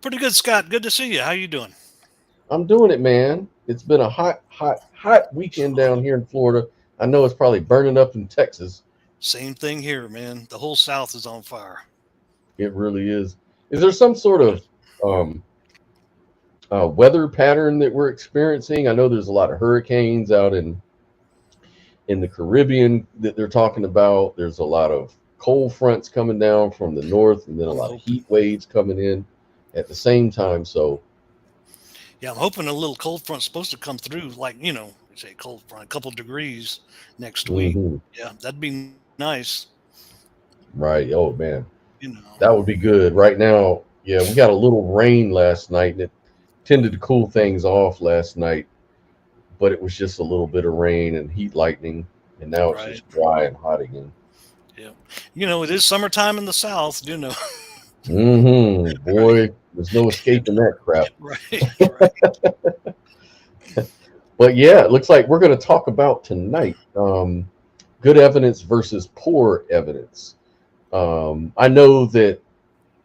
Pretty good, Scott. Good to see you. How you doing? I'm doing it, man. It's been a hot weekend down here in Florida. I know it's probably burning up in Texas. Same thing here, man. The whole South is on fire. It really is. Is there some sort of um, weather pattern that we're experiencing? I know there's a lot of hurricanes out in the Caribbean that they're talking about. There's a lot of cold fronts coming down from the north, and then a I'm lot of hoping. heat waves coming in at the same time. So, Yeah, I'm hoping a little cold front's supposed to come through, like say cold front, a couple degrees next week. mhm, Yeah, that'd be nice. right. Oh man. You know, That would be good. Right now, yeah, we got a little rain last night and it tended to cool things off last night, but it was just a little bit of rain and heat lightning, and now it's right? just dry and hot again. Yeah, it is summertime in the South. Boy, there's no escaping that crap. Right, right. But yeah, it looks like we're going to talk about tonight good evidence versus poor evidence. I know that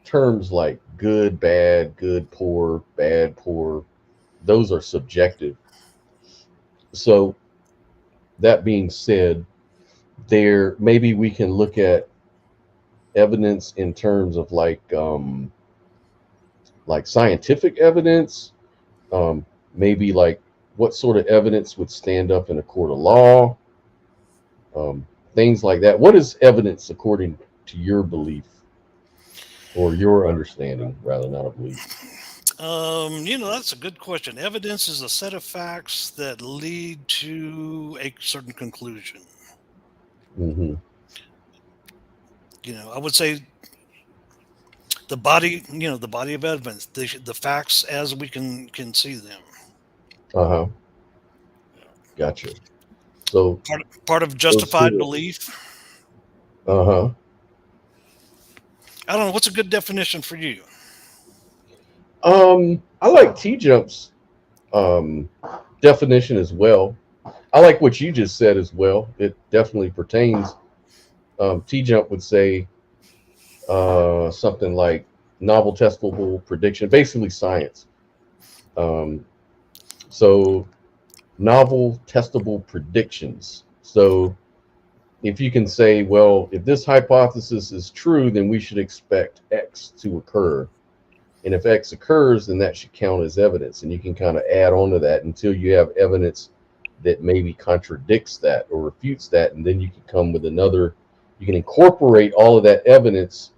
terms like good, bad, poor, those are subjective. So that being said, there maybe we can look at evidence in terms of like scientific evidence, maybe like what sort of evidence would stand up in a court of law, things like that. What is evidence according to your belief or your understanding, rather, not a belief? That's a good question. Evidence is a set of facts that lead to a certain conclusion. Hmm. I would say the body of evidence, the facts as we can see them. Uh huh. Gotcha. So Part of those sort justified of. belief. Uh huh. I don't know what's a good definition for you. I like T Jump's um, definition as well. I like what you just said as well. It definitely pertains. T Jump would say something like novel testable prediction, basically science. Um, so, novel testable predictions. So, if you can say, well, if this hypothesis is true, then we should expect X to occur. And if X occurs, then that should count as evidence. And you can kind of add on to that until you have evidence that maybe contradicts that or refutes that. And then you can come with another, you can incorporate all of that evidence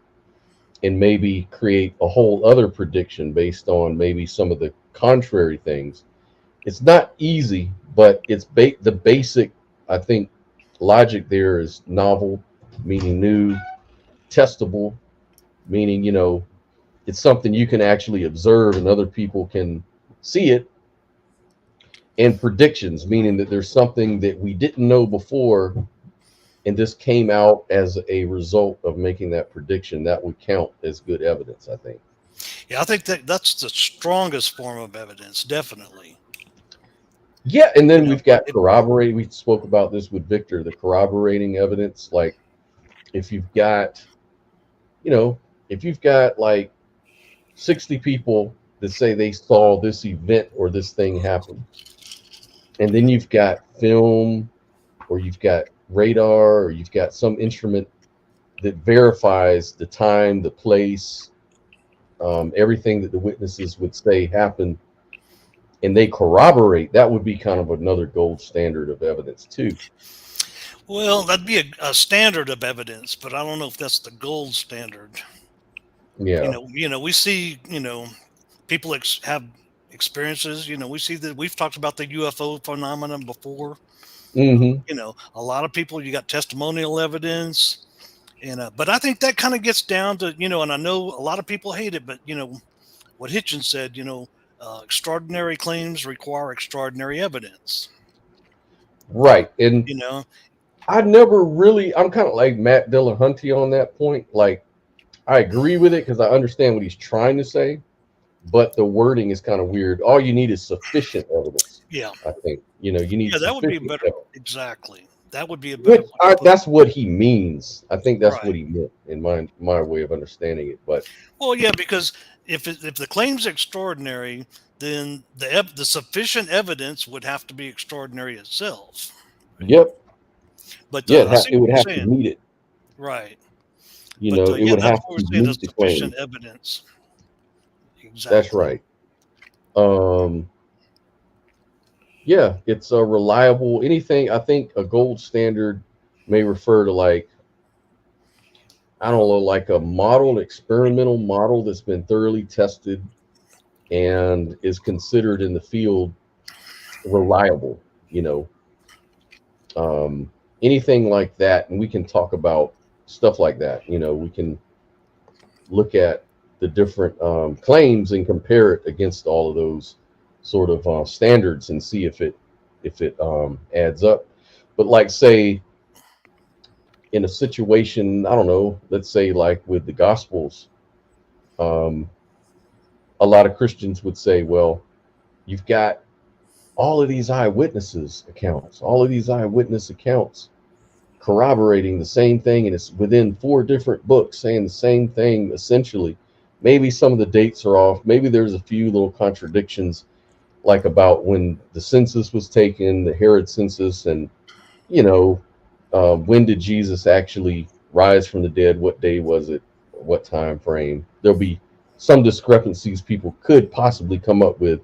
and maybe create a whole other prediction based on maybe some of the contrary things. It's not easy, but it's the basic, I think, logic there is novel, meaning new, testable, meaning, it's something you can actually observe and other people can see it, and predictions, meaning that there's something that we didn't know before and this came out as a result of making that prediction. That would count as good evidence, I think. Yeah, I think that's the strongest form of evidence, definitely. Yeah, and You then know, we've got it, corroborating. We spoke about this with Victor, the corroborating evidence. Like if you've got, you know, if you've got like 60 people that say they saw this event or this thing happen, and then you've got film or you've got radar or you've got some instrument that verifies the time, the place, everything that the witnesses would say happened, and they corroborate, that would be kind of another gold standard of evidence too. well, that'd be a standard of evidence, but I don't know if that's the gold standard. Yeah. We see, people have experiences. We see that we've talked about the UFO phenomenon before. Hmm. A lot of people, you got testimonial evidence, and but I think that kind of gets down to, and I know a lot of people hate it, but what Hitchens said, extraordinary claims require extraordinary evidence. Right. And You know, I never really, I'm kind of like Matt Dillahunty on that point. Like, I agree with it because I understand what he's trying to say, but the wording is kind of weird. All you need is sufficient evidence. yeah, I think, you need yeah, that would be a sufficient better. evidence. Exactly, that would be a better Which way to put it. that's what he means. I think that's Right. what he meant in my way of understanding it. But Well, yeah, because if the claim's extraordinary, then the sufficient evidence would have to be extraordinary itself. Yep. But Yeah, I see it what would you're have to saying. meet it. Right. You But know, it yeah, would that's have what to we're saying is meet the sufficient claim. evidence. That's Exactly. right. Yeah, it's a reliable anything. I think a gold standard may refer to, like, I don't know, like a model, experimental model that's been thoroughly tested and is considered in the field reliable, you know. Um, anything like that, and we can talk about stuff like that. You know, we can look at the different claims and compare it against all of those sort of standards and see if it adds up. But, like, say in a situation, I don't know, let's say like with the Gospels, um, a lot of Christians would say, well, you've got all of these eyewitnesses accounts, all of these eyewitness accounts corroborating the same thing, and it's within 4 different books saying the same thing essentially. Maybe some of the dates are off, maybe there's a few little contradictions, like about when the census was taken, the Herod census, and you know, when did Jesus actually rise from the dead, what day was it, what time frame. There'll be some discrepancies people could possibly come up with,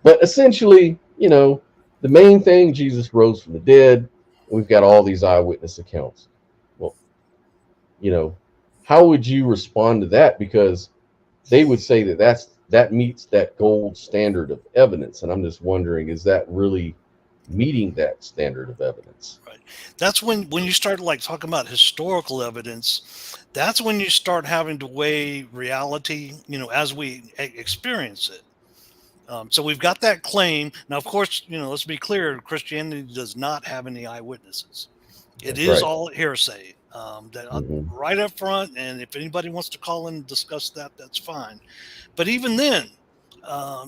but essentially, you know, the main thing, Jesus rose from the dead. We've got all these eyewitness accounts. Well, you know, how would you respond to that? Because they would say that meets that gold standard of evidence, and I'm just wondering, is that really meeting that standard of evidence? Right. That's when you start like talking about historical evidence. That's when you start having to weigh reality, as we experience it. So we've got that claim. Now, of course, let's be clear: Christianity does not have any eyewitnesses. It That's is right. all hearsay. Hmm. Right up front, and if anybody wants to call in and discuss that, that's fine. But even then,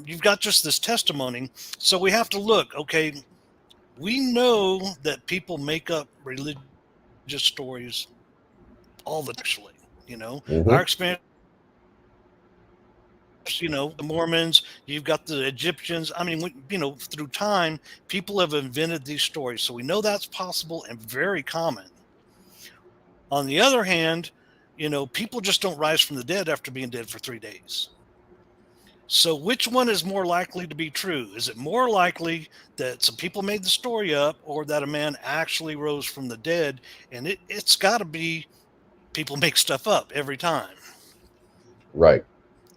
you've got just this testimony. So we have to look. Okay, we know that people make up religious stories all the time, actually. Our Hmm. experience, the Mormons, you've got the Egyptians. I mean, through time, people have invented these stories. So we know that's possible and very common. On the other hand, people just don't rise from the dead after being dead for 3 days. So which one is more likely to be true? Is it more likely that some people made the story up or that a man actually rose from the dead? And it's got to be people make stuff up every time. Right.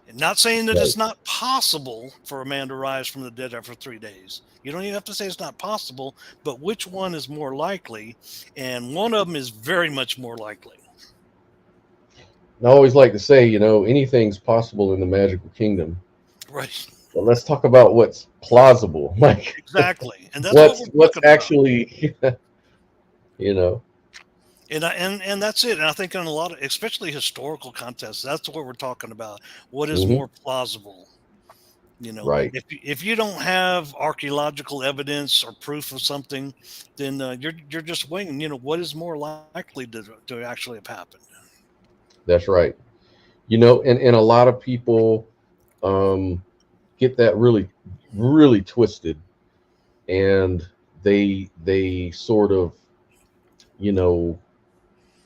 And not saying that Right. it's not possible for a man to rise from the dead after 3 days. You don't even have to say it's not possible, but which one is more likely? And one of them is very much more likely. I always like to say, you know, anything's possible in the magical kingdom. Right. But let's talk about what's plausible. Like, Exactly. And that's what what's we're talking about. actually, you know. And that's it. And I think in a lot of, especially historical contests, that's what we're talking about. What is Hmm. more plausible? Right. If you don't have archaeological evidence or proof of something, then you're just winging. What is more likely to actually have happened? That's right. You know, and a lot of people um, get that really, really twisted, and they sort of, you know,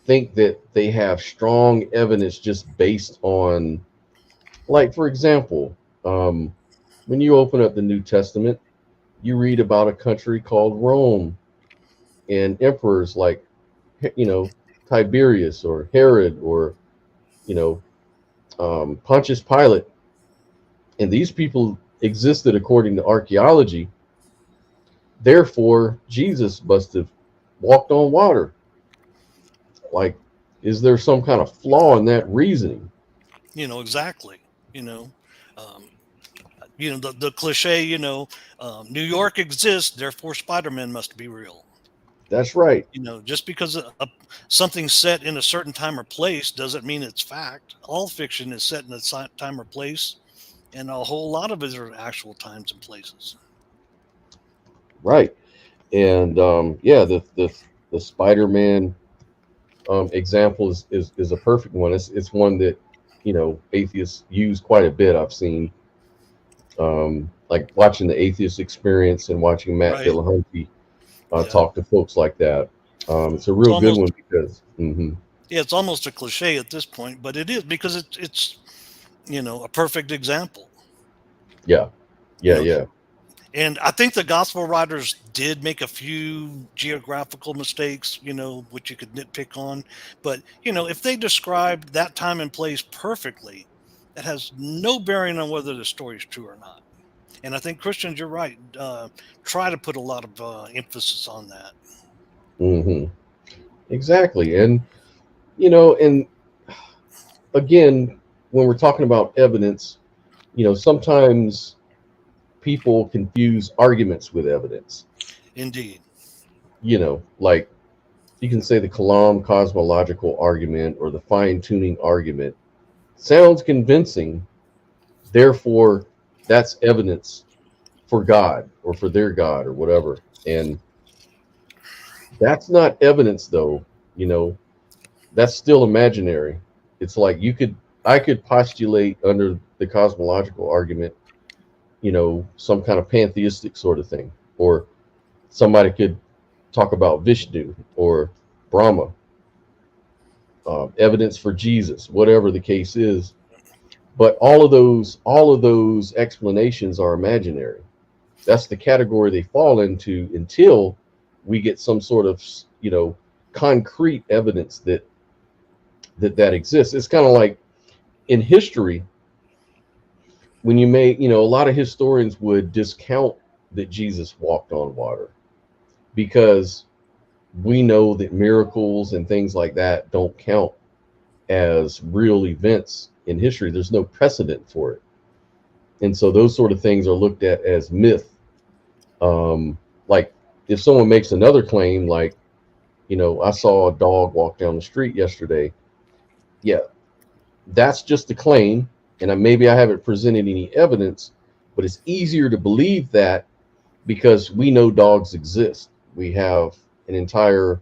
think that they have strong evidence just based on, like, for example, when you open up the New Testament, you read about a country called Rome and emperors like, you know, Tiberius or Herod or, you know, Pontius Pilate. And these people existed according to archaeology. Therefore, Jesus must have walked on water. Like, is there some kind of flaw in that reasoning? Exactly. You know, um, the cliche. New York exists, therefore Spider-Man must be real. That's right. Just because something's set in a certain time or place doesn't mean it's fact. All fiction is set in a time or place, and a whole lot of it are actual times and places. Right. And yeah, the Spider-Man example is a perfect one. It's one that atheists use quite a bit. I've seen, like watching the Atheist Experience and watching Matt Right. Dillahunty Yeah. talk to folks like that. It's a It's real good almost one because, yeah, it's almost a cliche at this point, but it is because it's a perfect example. yeah, You yeah, know, yeah. and I think the gospel writers did make a few geographical mistakes, which you could nitpick on. But, if they described that time and place perfectly, that has no bearing on whether the story is true or not. And I think Christians, you're right, try to put a lot of emphasis on that. hmm Exactly. And, and again, when we're talking about evidence, sometimes people confuse arguments with evidence. Indeed. Like you can say the Kalam cosmological argument or the fine tuning argument sounds convincing. Therefore, that's evidence for God or for their God or whatever. And that's not evidence, though. You know, that's still imaginary. It's like I could postulate under the cosmological argument, some kind of pantheistic sort of thing, or somebody could talk about Vishnu or Brahma, evidence for Jesus, whatever the case is. But all of those explanations are imaginary. That's the category they fall into until we get some sort of concrete evidence that exists. It's kind of like in history when a lot of historians would discount that Jesus walked on water because we know that miracles and things like that don't count as real events in history. There's no precedent for it. And so those sort of things are looked at as myth. Like if someone makes another claim, like, I saw a dog walk down the street yesterday. Yeah, that's just a claim. And maybe I haven't presented any evidence, but it's easier to believe that because we know dogs exist. We have an entire,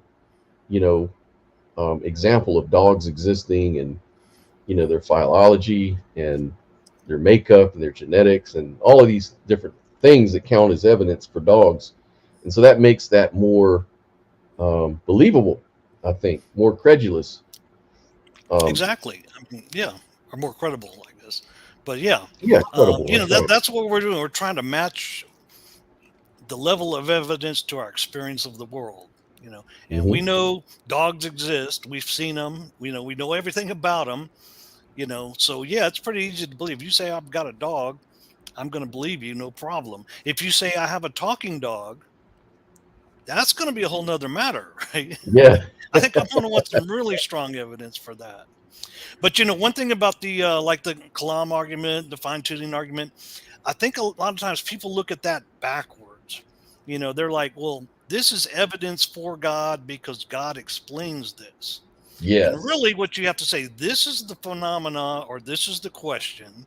example of dogs existing and, their phylology and their makeup and their genetics and all of these different things that count as evidence for dogs. And so that makes that more believable, I think, more credulous. Um, Exactly. I mean, yeah, or more credible, I guess. But yeah, yeah, credible. That's that right. that's what we're doing. We're trying to match the level of evidence to our experience of the world. And hmm we know dogs exist. We've seen them. We know everything about them. So yeah, it's pretty easy to believe. You say I've got a dog, I'm going to believe you, no problem. If you say I have a talking dog, that's going to be a whole nother matter, right? Yeah. I think I'm going to want some really strong evidence for that. But one thing about the like the Kalam argument, the fine tuning argument, I think a lot of times people look at that backwards. They're like, well, this is evidence for God because God explains this. And Yes. really, what you have to say, this is the phenomena or this is the question.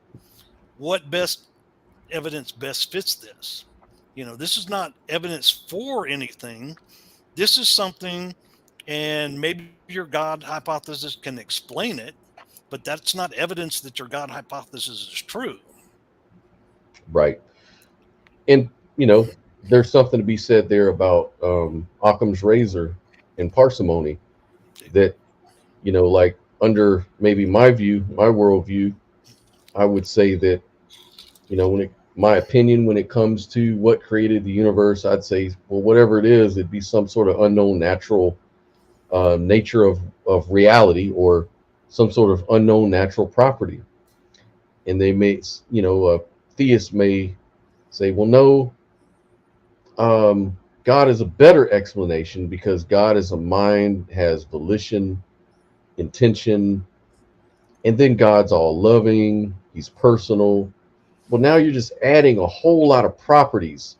What best evidence best fits this? This is not evidence for anything. This is something, and maybe your God hypothesis can explain it, but that's not evidence that your God hypothesis is true. Right. And, there's something to be said there about Occam's razor and parsimony that, like under maybe my view, my worldview, I would say that, my opinion when it comes to what created the universe, I'd say, well, whatever it is, it'd be some sort of unknown natural nature of reality or some sort of unknown natural property. And they may, a theist may say, well, no, God is a better explanation because God is a mind, has volition, intention, and then God's all loving, he's personal. Well, now you're just adding a whole lot of properties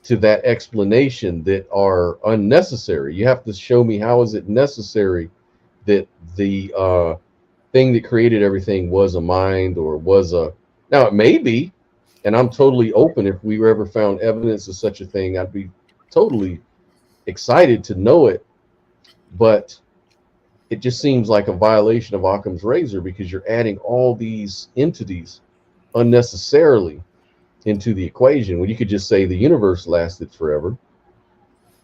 to that explanation that are unnecessary. You have to show me how is it necessary that the thing that created everything was a mind or was a now it may be, and I'm totally open if we ever found evidence of such a thing, I'd be totally excited to know it. But it just seems like a violation of Occam's razor because you're adding all these entities unnecessarily into the equation when you could just say the universe lasted forever.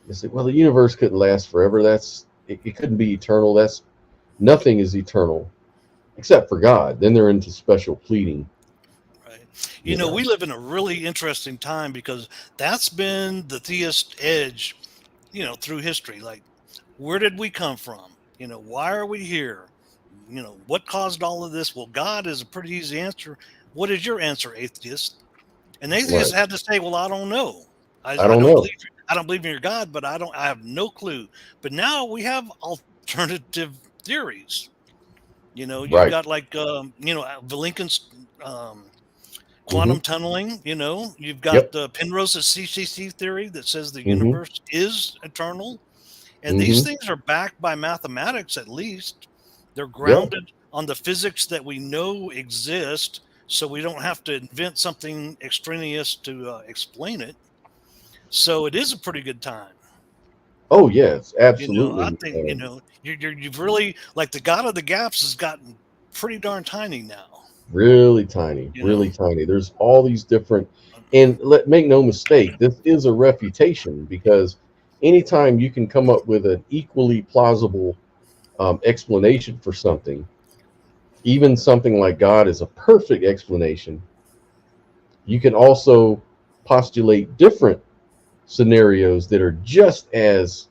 You say, well, the universe couldn't last forever. It couldn't be eternal. That's nothing is eternal except for God. Then they're into special pleading, Right. you We know. live in a really interesting time because that's been the theist edge, through history. Like, where did we come from? Why are we here? What caused all of this? Well, God is a pretty easy answer. What is your answer, atheist? And atheists Right. had to say, well, I don't know. I I don't don't know. believe I don't believe in your God, but I have no clue. But now we have alternative theories. You've Right. got like Valink's Hmm. quantum tunneling. You've got Yep. Penrose's CCC theory that says the Hmm. universe is eternal, and these Hmm. things are backed by mathematics. At least they're Yeah. grounded on the physics that we know exist, so we don't have to invent something extraneous to explain it. So it is a pretty good time. Oh yes, I absolutely. think you've really, like, the God of the Gaps has gotten pretty darn tiny now. Really tiny, You really know, tiny. There's all these different, and let make no mistake, this is a refutation because anytime you can come up with an equally plausible explanation for something, even something like God is a perfect explanation, you can also postulate different scenarios that are just as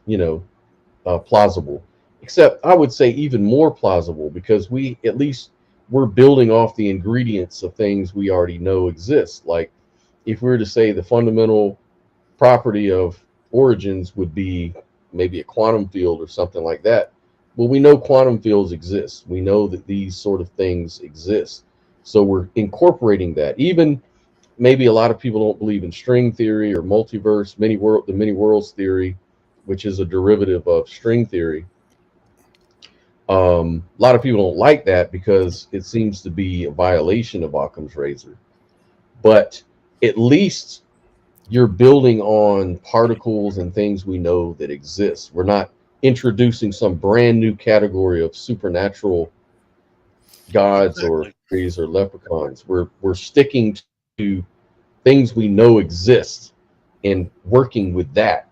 plausible, except I would say even more plausible because we at least we're building off the ingredients of things we already know exist. Like if we were to say the fundamental property of origins would be maybe a quantum field or something like that. Well, we know quantum fields exist. We know that these sort of things exist. So we're incorporating that. Even maybe a lot of people don't believe in string theory or multiverse, the many worlds theory, which is a derivative of string theory. A lot of people don't like that because it seems to be a violation of Occam's razor. But at least you're building on particles and things we know that exist. We're not introducing some brand new category of supernatural gods or exactly. fairies or leprechauns. We're sticking to things we know exist and working with that,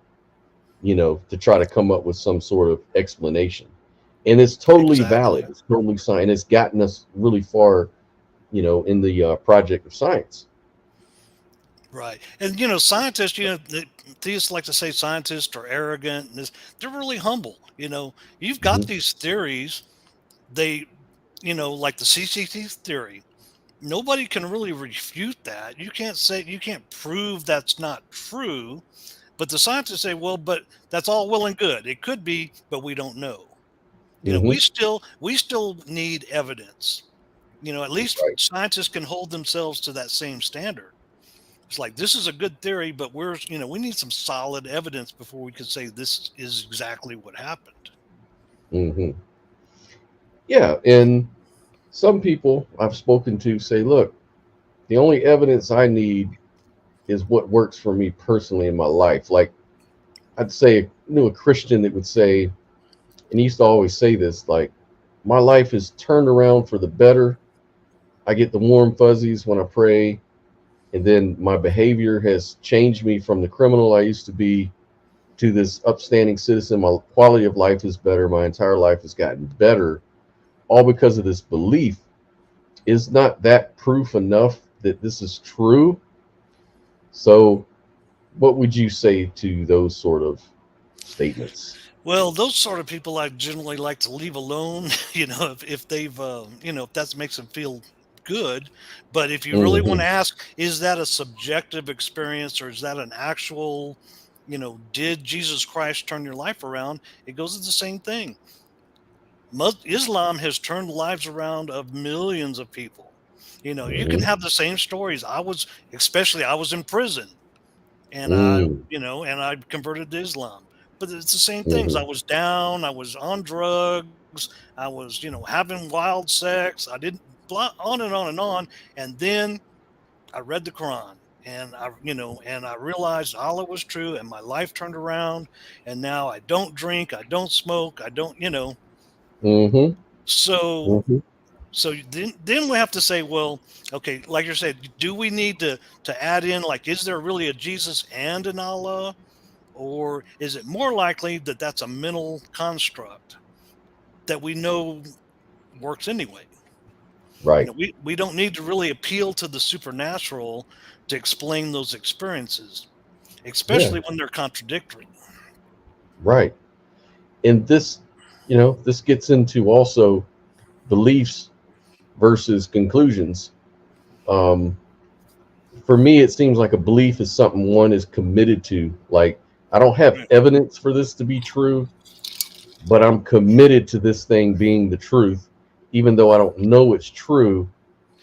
to try to come up with some sort of explanation. And it's totally Exactly. valid. It's totally science. It's gotten us really far, in the project of science. Right. And scientists, theists like to say scientists are arrogant and this, they're really humble. You've got Hmm. these theories, they, like the CCT theory. Nobody can really refute that. You can't prove that's not true. But the scientists say, well, but that's all well and good. It could be, but we don't know. Hmm. We still need evidence. At least Right. scientists can hold themselves to that same standard. It's like, this is a good theory, but we need some solid evidence before we can say this is exactly what happened. Hmm. Yeah. And some people I've spoken to say, look, the only evidence I need is what works for me personally in my life. Like I'd say, a Christian that would say, and he used to always say this, like, my life is turned around for the better. I get the warm fuzzies when I pray. And then my behavior has changed me from the criminal I used to be to this upstanding citizen. My quality of life is better. My entire life has gotten better, all because of this belief. Is not that proof enough that this is true? So, what would you say to those sort of statements? Well, those sort of people I generally like to leave alone, if they've, if that makes them feel good. But if you really want Hmm. to ask, is that a subjective experience or is that an actual, did Jesus Christ turn your life around? It goes to the same thing. Islam has turned the lives around of millions of people. You can Hmm. have the same stories. I was in prison and Mm. I converted to Islam. But it's the same things. Hmm. I was down, I was on drugs, I was, having wild sex. I didn't on and on and on. And then I read the Quran and I realized Allah was true and my life turned around and now I don't drink, I don't smoke, I don't, Mm-hmm. So Mm-hmm. so then we have to say, well, okay, like you said, do we need to add in, like, is there really a Jesus and an Allah, or is it more likely that that's a mental construct that we know works anyway? Right. We don't need to really appeal to the supernatural to explain those experiences, Yeah. especially when they're contradictory. Right. And this, this gets into also beliefs versus conclusions. Um, for me, it seems like a belief is something one is committed to. Like, I don't have Right. evidence for this to be true, but I'm committed to this thing being the truth, even though I don't know it's true,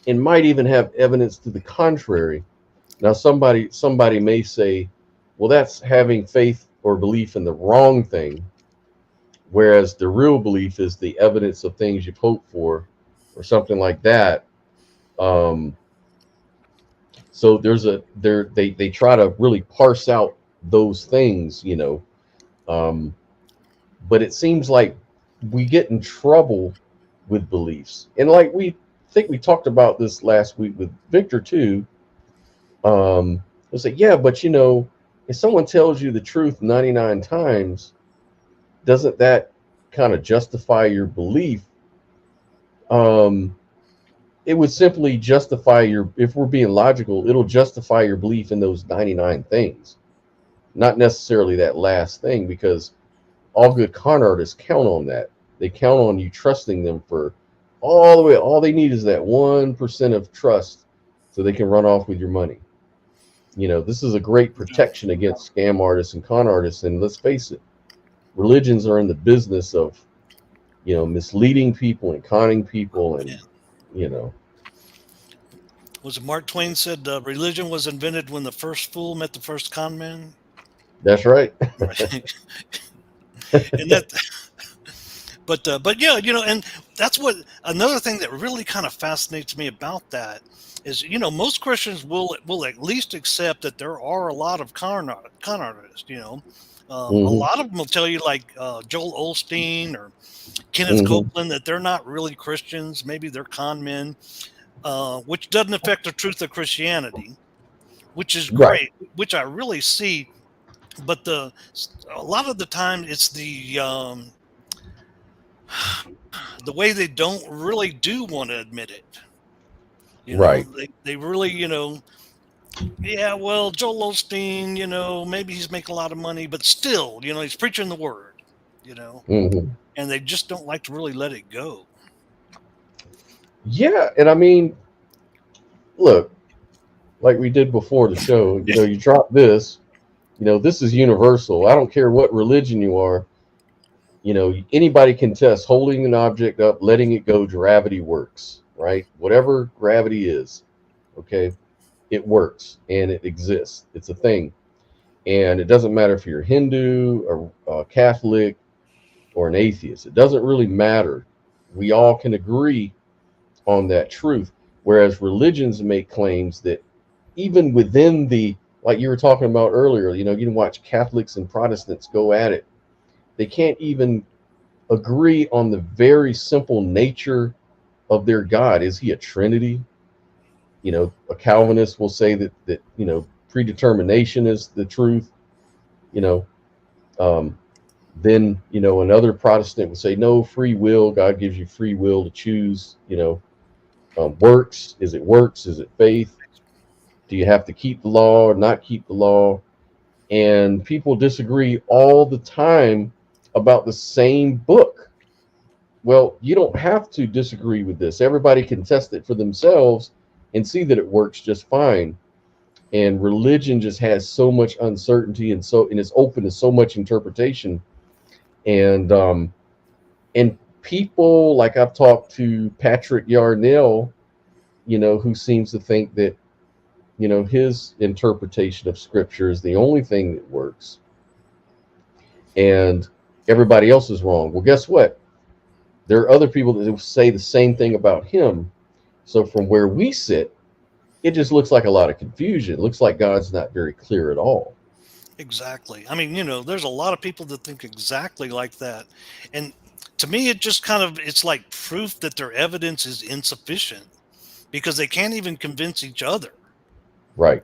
and might even have evidence to the contrary. Now, somebody may say, well, that's having faith or belief in the wrong thing, whereas the real belief is the evidence of things you've hoped for, or something like that. Um, so they try to really parse out those things, um, but it seems like we get in trouble with beliefs, and like we think we talked about this last week with Victor too. It's like, yeah, but if someone tells you the truth 99 times, doesn't that kind of justify your belief? um it would simply justify if we're being logical, it'll justify your belief in those 99 things, not necessarily that last thing, because all good con artists count on that. They count on you trusting them for all the way. All they need is that 1% of trust so they can run off with your money. This is a great protection against scam artists and con artists. And let's face it, religions are in the business of, misleading people and conning people. Yeah. And, you know, Was it Mark Twain said religion was invented when the first fool met the first con man? that's right. Right. And that, but yeah, and that's what another thing that really kind of fascinates me about that is, most Christians will at least accept that there are a lot of con artists. A Hmm. lot of them will tell you, like Joel Osteen or Kenneth Hmm. Copeland, that they're not really Christians. Maybe they're con men, which doesn't affect the truth of Christianity, which is Right. great, which I really see. But a lot of the time it's the way they don't really do want to admit it. Right. They really, yeah, well, Joel Osteen, maybe he's making a lot of money, but still, he's preaching the word, you know, Hmm. and they just don't like to really let it go. Yeah. And I mean, look, like we did before the show, you drop this, this is universal. I don't care what religion you are. Anybody can test holding an object up, letting it go, gravity works, right? Whatever gravity is, okay, it works and it exists. It's a thing. And it doesn't matter if you're Hindu or Catholic or an atheist, it doesn't really matter. We all can agree on that truth. Whereas religions make claims that even within like you were talking about earlier, you can watch Catholics and Protestants go at it. They can't even agree on the very simple nature of their God. Is he a Trinity? A Calvinist will say that predetermination is the truth. You know, um, then another Protestant would say no, free will. God gives you free will to choose. Works, is it works? Is it faith? Do you have to keep the law or not keep the law? And people disagree all the time about the same book. Well, you don't have to disagree with this. Everybody can test it for themselves and see that it works just fine. And religion just has so much uncertainty, and it's open to so much interpretation. And people, like I've talked to Patrick Yarnell, who seems to think that his interpretation of scripture is the only thing that works, and everybody else is wrong. Well, guess what? There are other people that will say the same thing about him. So from where we sit, it just looks like a lot of confusion. It looks like God's not very clear at all. Exactly. I mean, there's a lot of people that think exactly like that. And to me, it just kind of, it's like proof that their evidence is insufficient because they can't even convince each other. Right.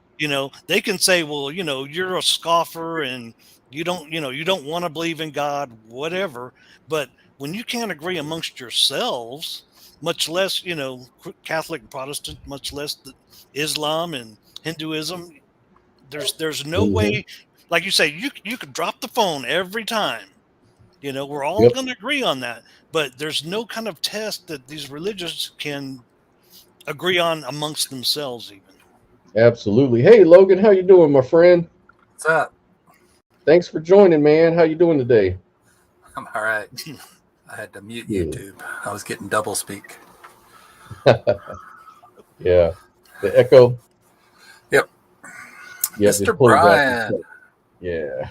They can say, well, you're a scoffer and you don't want to believe in God, whatever. But when you can't agree amongst yourselves, much less, Catholic and Protestant, much less Islam and Hinduism, there's no Mhm. way, like you say, you could drop the phone every time. We're all Yep. going to agree on that, but there's no kind of test that these religions can agree on amongst themselves even. Absolutely. Hey, Logan, how you doing, my friend? What's up? Thanks for joining, man. How you doing today? I'm all right. I had to mute Good. YouTube. I was getting double speak. Yeah. The echo. Yep. Yeah. Mr. Just pull it back. Brian. Yeah.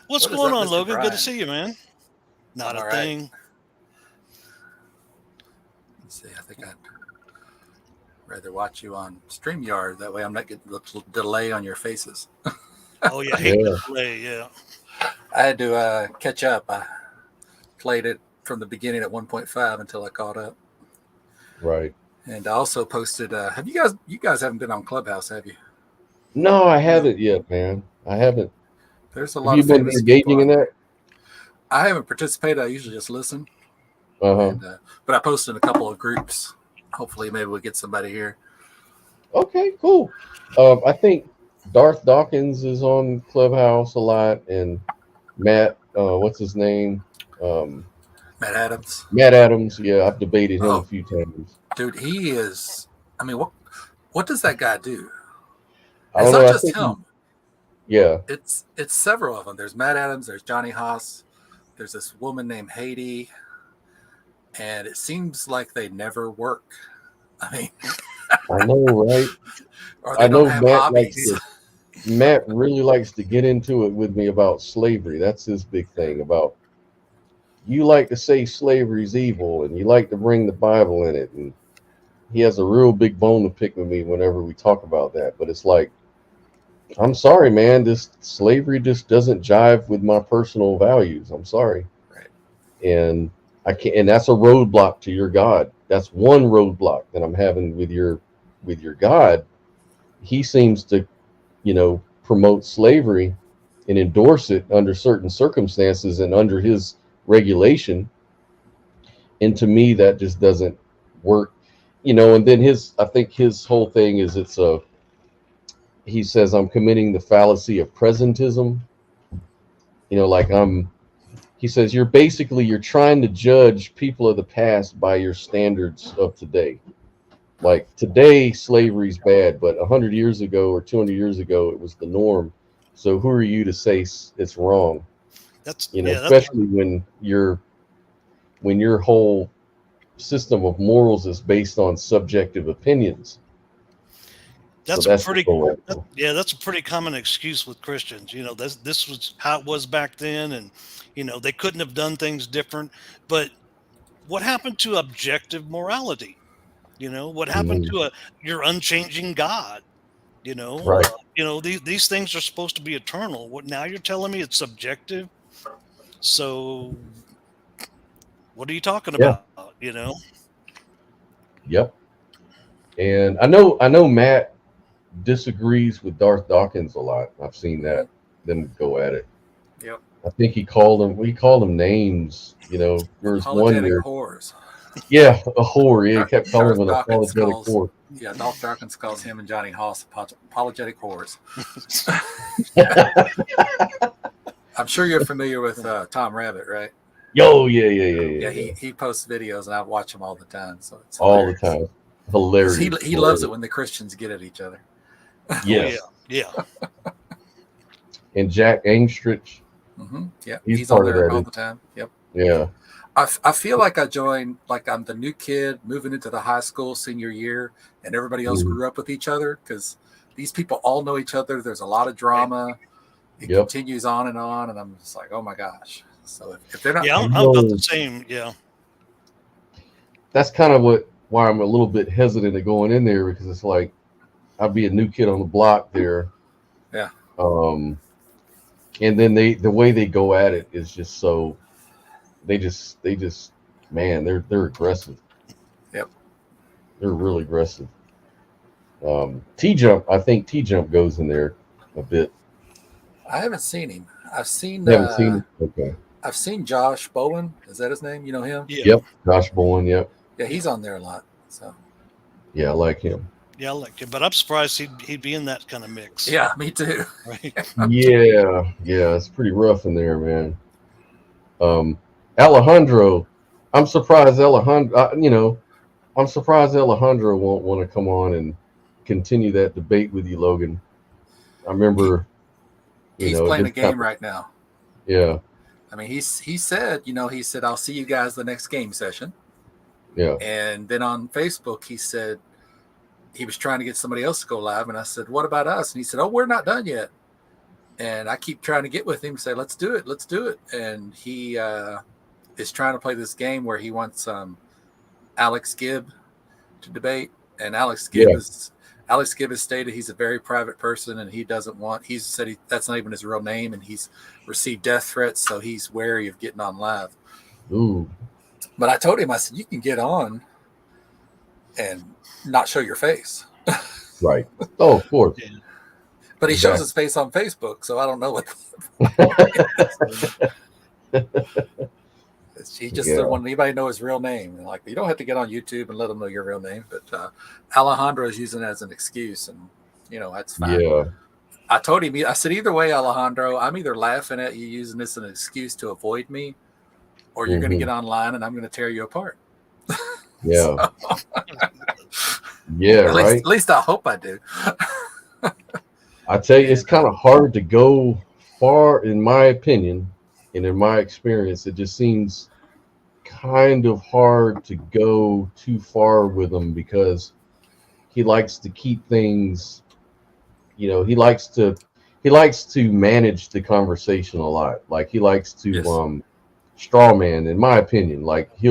What's What is going up, on, Mr. Logan? Good Brian? to see you, man. Not I'm a all right. thing. Let's see. I think I'd rather watch you on StreamYard. That way I'm not getting the delay on your faces. Oh yeah, hate Yeah. the delay. Yeah. I had to catch up. I played it from the beginning at 1.5 until I caught up. Right. And I also posted, have you guys haven't been on Clubhouse, have you? No, I haven't yet, man. I haven't. There's a Have lot you of been famous engaging people in on that? I haven't participated. I usually just listen. Uh-huh. And, but I posted in a couple of groups. Hopefully, maybe we'll get somebody here. Okay, cool. I think Darth Dawkins is on Clubhouse a lot, and Matt, what's his name? Matt Adams. Matt Adams. Yeah, I've debated him Oh. a few times. Dude, he is. I mean, what does that guy do? I It's don't know. not I just think him. yeah. It's several of them. There's Matt Adams. There's Johnny Haas. There's this woman named Haiti, and it seems like they never work. I mean, I know, right? or they I know don't have Matt hobbies. Matt really likes to get into it with me about slavery. That's his big thing. About you like to say slavery's evil, and you like to bring the Bible in it, and he has a real big bone to pick with me whenever we talk about that. But it's like, I'm sorry, man. This slavery just doesn't jive with my personal values. I'm sorry. Right. And I can't. And that's a roadblock to your God. That's one roadblock that I'm having with your God. He seems to, promote slavery and endorse it under certain circumstances and under his regulation. And to me, that just doesn't work. And then I think his whole thing is he says, I'm committing the fallacy of presentism. He says, you're trying to judge people of the past by your standards of today. Like today, slavery's bad, but 100 years ago or 200 years ago, it was the norm. So who are you to say it's wrong? Especially when your whole system of morals is based on subjective opinions. That's a pretty common excuse with Christians. This was how it was back then, and they couldn't have done things different. But what happened to objective morality? What happened to your unchanging God? Right. These things are supposed to be eternal. What now? You're telling me it's subjective? So what are you talking about? Yep. And I know Matt disagrees with Darth Dawkins a lot. I've seen them go at it. Yep. I think he called him names. There was one year. Whores. Yeah, a whore. Yeah, he kept calling him an apologetic whore. Yeah, Darth Dawkins calls him and Johnny Haas apologetic whores. I'm sure you're familiar with Tom Rabbit, right? Yo, yeah. He posts videos and I watch them all the time. So it's all the time. Hilarious. He loves it when the Christians get at each other. Yes. Yeah. And Jack Angstrich. Mm-hmm. Yeah, he's on there all the time. Yep. Yeah. I feel like I joined, like I'm the new kid moving into the high school senior year, and everybody else grew up with each other because these people all know each other. There's a lot of drama. It continues on, and I'm just like, oh my gosh. So if they're not, I'm about the same. Yeah. That's kind of why I'm a little bit hesitant at going in there, because it's like I'd be a new kid on the block there. Yeah. And then the way they go at it is just so they just, man, they're aggressive. Yep. They're really aggressive. T Jump, I think T Jump goes in there a bit. I haven't seen him. I've seen. You haven't seen him? Okay. I've seen Josh Bowen. Is that his name? You know him? Yeah. Yep. Josh Bowen. Yep. Yeah, he's on there a lot. So. Yeah, I like him. Yeah, I like it, but I'm surprised he'd be in that kind of mix. Yeah, me too. Right. Yeah, it's pretty rough in there, man. Alejandro, I'm surprised Alejandro. I'm surprised Alejandro won't want to come on and continue that debate with you, Logan. I remember. He's playing a game right now. Yeah. I mean, he said, he said, I'll see you guys the next game session. Yeah. And then on Facebook, he said he was trying to get somebody else to go live. And I said, what about us? And he said, oh, we're not done yet. And I keep trying to get with him, say, let's do it. And he is trying to play this game where he wants Alex Gibb to debate. And Alex Gibb has stated he's a very private person, and he said that's not even his real name, and he's received death threats, so he's wary of getting on live. Ooh. But I told him, I said, you can get on and not show your face. Right. Oh, of course. Yeah. But he shows his face on Facebook, so I don't know what. He just doesn't want anybody to know his real name. And you don't have to get on YouTube and let them know your real name. But Alejandro is using it as an excuse, and that's fine. Yeah. I told him, I said, either way, Alejandro, I'm either laughing at you using this as an excuse to avoid me, or you're going to get online and I'm going to tear you apart. Yeah. Yeah. At least I hope I do. I tell you, it's kind of hard to go far, in my opinion, and in my experience. It just seems kind of hard to go too far with him because he likes to keep things, he likes to manage the conversation a lot. Like he likes to straw man, in my opinion. Like he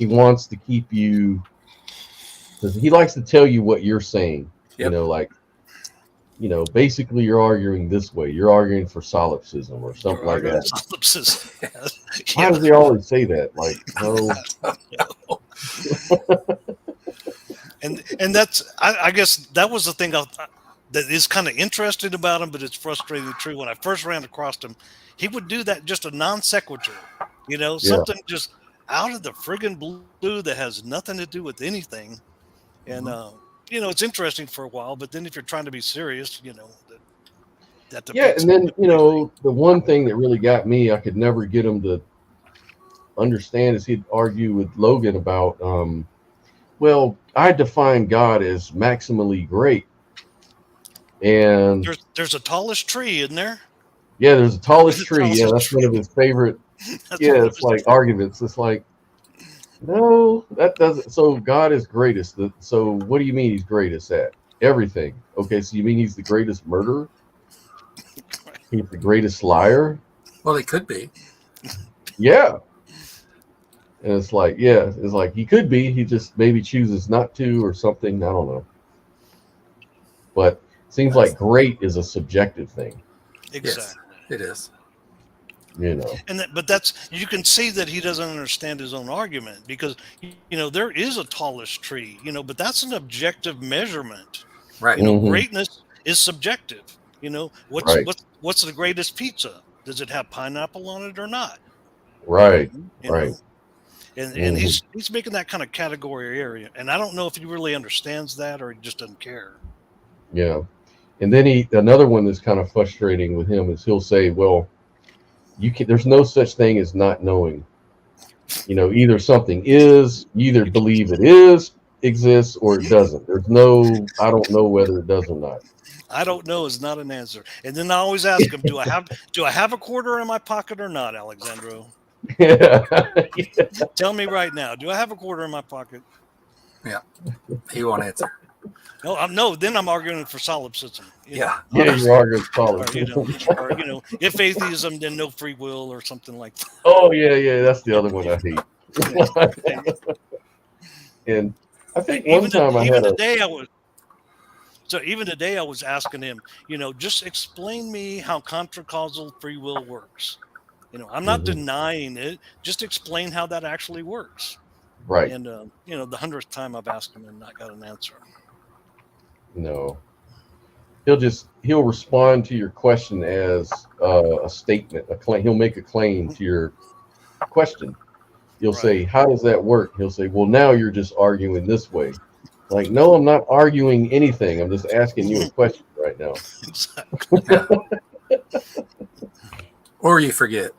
wants to keep you, because he likes to tell you what you're saying. Yep. Basically you're arguing this way. You're arguing for solipsism or something like that. Solipsism. Why does he always say that? Like, no. and that's I guess that was the thing that is kind of interesting about him, but it's frustratingly true. When I first ran across him, he would do that, just a non sequitur, something just out of the friggin' blue that has nothing to do with anything. And it's interesting for a while, but then if you're trying to be serious, that and then the one thing that really got me, I could never get him to understand, is he'd argue with Logan about, well, I define God as maximally great, and there's a tallest tree, isn't there? Yeah, there's a tallest tree. Yeah, that's one of his favorite. It's like arguments. It's like, no, that doesn't. So God is greatest. So what do you mean he's greatest at? Everything. Okay, so you mean he's the greatest murderer? He's the greatest liar? Well, he could be. Yeah. And it's like, he could be. He just maybe chooses not to or something. I don't know. But it seems like great is a subjective thing. Exactly. Yes, it is. But that's, you can see that he doesn't understand his own argument, because there is a tallest tree, but that's an objective measurement, right? Greatness is subjective. What's the greatest pizza? Does it have pineapple on it or not? Right. And he's making that kind of category area, and I don't know if he really understands that or he just doesn't care. Yeah. And then another one that's kind of frustrating with him is he'll say, well, there's no such thing as not knowing. Either something is, you either believe it exists, or it doesn't. There's no, I don't know whether it does or not. I don't know is not an answer. And then I always ask him, do I have a quarter in my pocket or not, Alexandro? Yeah. Tell me right now, do I have a quarter in my pocket? Yeah. He won't answer. No, then I'm arguing for solipsism. Yeah. You're arguing solipsism. Or, if atheism, then no free will or something like that. Oh, yeah. That's the other one I hate. And I think one time even today I was asking him, just explain me how contra-causal free will works. I'm not Mhm. denying it. Just explain how that actually works. Right. And the 100th time I've asked him and not got an answer. No. He'll respond to your question as a statement, a claim. He'll make a claim to your question. You'll Right. say, "How does that work?" He'll say, "Well, now you're just arguing this way." Like, no, I'm not arguing anything. I'm just asking you a question right now. Exactly. Yeah. Or you forget.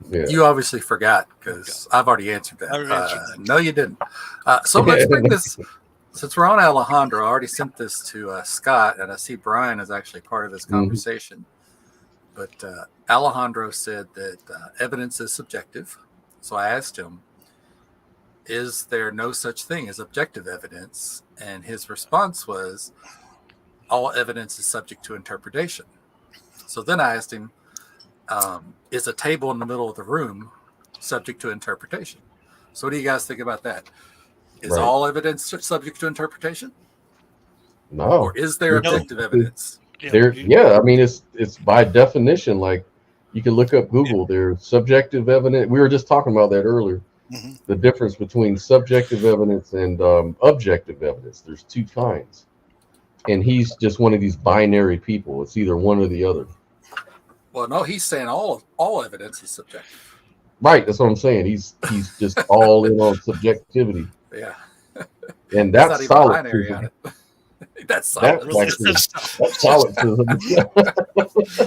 Yeah. You obviously forgot because I've already answered that. I already answered that. No, you didn't. So let's bring this. Since we're on Alejandro, I already sent this to Scott, and I see Brian is actually part of this conversation. But Alejandro said that evidence is subjective. So I asked him, is there no such thing as objective evidence? And his response was, all evidence is subject to interpretation. So then I asked him, is a table in the middle of the room subject to interpretation? So what do you guys think about that? Is Right. all evidence subject to interpretation? No. Or is there No. objective evidence? Yeah, I mean, it's by definition, like you can look up Google, there's subjective evidence. We were just talking about that earlier. Mhm. The difference between subjective evidence and objective evidence. There's two kinds. And he's just one of these binary people. It's either one or the other. Well, no, he's saying all evidence is subjective. Right, that's what I'm saying. He's just all in on subjectivity. Yeah. And He's that's not even solid. binary on it. That's That's solid. like that's solid.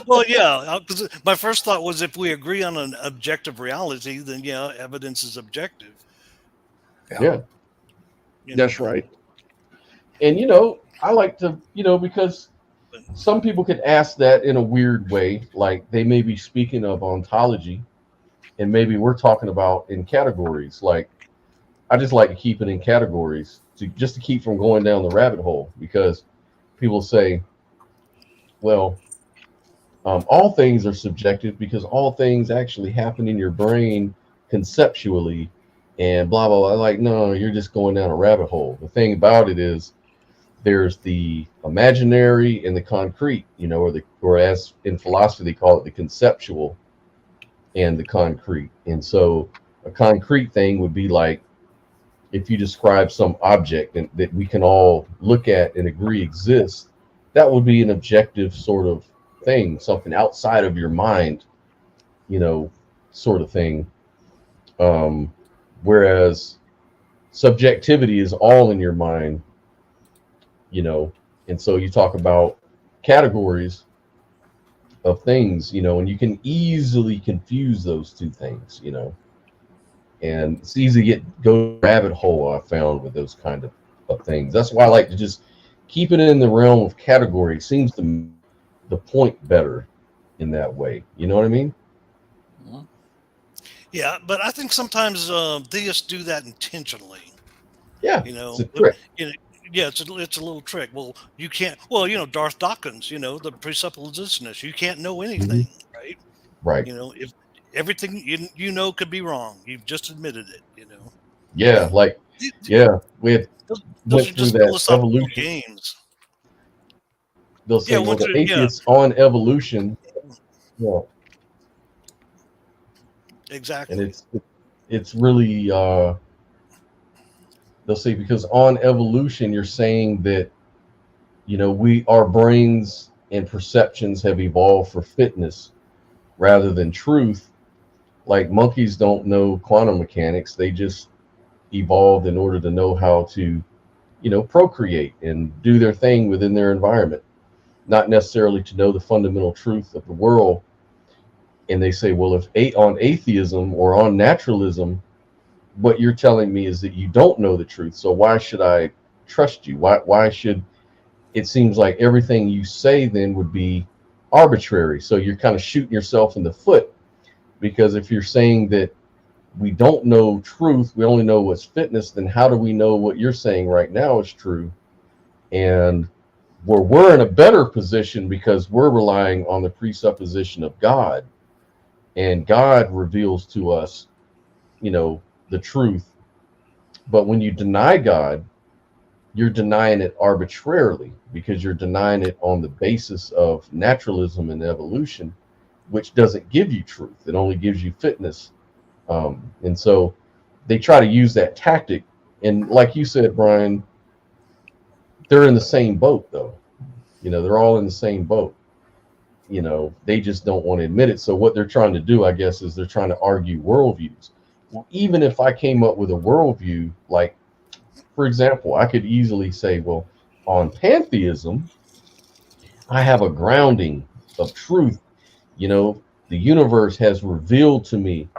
Well, yeah, because my first thought was if we agree on an objective reality, then yeah, evidence is objective. Yeah, You that's know? right. And I like to, because some people could ask that in a weird way, like they may be speaking of ontology, and maybe we're talking about in categories. Like I just like to keep it in categories just to keep from going down the rabbit hole, because people say, well, all things are subjective because all things actually happen in your brain conceptually and blah, blah, blah. Like, no, you're just going down a rabbit hole. The thing about it is there's the imaginary and the concrete, or as in philosophy, they call it the conceptual and the concrete. And so a concrete thing would be like, if you describe some object that we can all look at and agree exists, that would be an objective sort of thing, something outside of your mind, sort of thing. Whereas subjectivity is all in your mind, and so you talk about categories of things, and you can easily confuse those two things, and it's easy to go rabbit hole, I found, with those kind of things. That's why I like to just keep it in the realm of category. It seems to me the point better in that way. You know what I mean? Yeah, but I think sometimes theists do that intentionally. Yeah, it's a trick. Yeah, it's a little trick. Well, you can't. Well, Darth Dawkins, the presuppositionist. You can't know anything, right? Right. If everything could be wrong, you've just admitted it. Yeah, we had Those went are through just that philosophical evolution. games. They'll say, Yeah, well, once the you- atheists on evolution. Yeah, Exactly. and it's really they'll say, because on evolution you're saying that our brains and perceptions have evolved for fitness rather than truth. Like monkeys don't know quantum mechanics, they just evolved in order to know how to procreate and do their thing within their environment, not necessarily to know the fundamental truth of the world. And they say, well, if on atheism or on naturalism, what you're telling me is that you don't know the truth, so why should I trust you? Why should it seems like everything you say then would be arbitrary? So you're kind of shooting yourself in the foot, because if you're saying that we don't know truth, we only know what's fitness, then how do we know what you're saying right now is true? And we're in a better position because we're relying on the presupposition of God, and God reveals to us the truth. But when you deny God, you're denying it arbitrarily, because you're denying it on the basis of naturalism and evolution, which doesn't give you truth. It only gives you fitness. And so they try to use that tactic. And like you said, Brian, they're in the same boat, though. They're all in the same boat. They just don't want to admit it. So what they're trying to do, I guess, is they're trying to argue worldviews. Well, even if I came up with a worldview, like, for example, I could easily say, well, on pantheism, I have a grounding of truth. The universe has revealed to me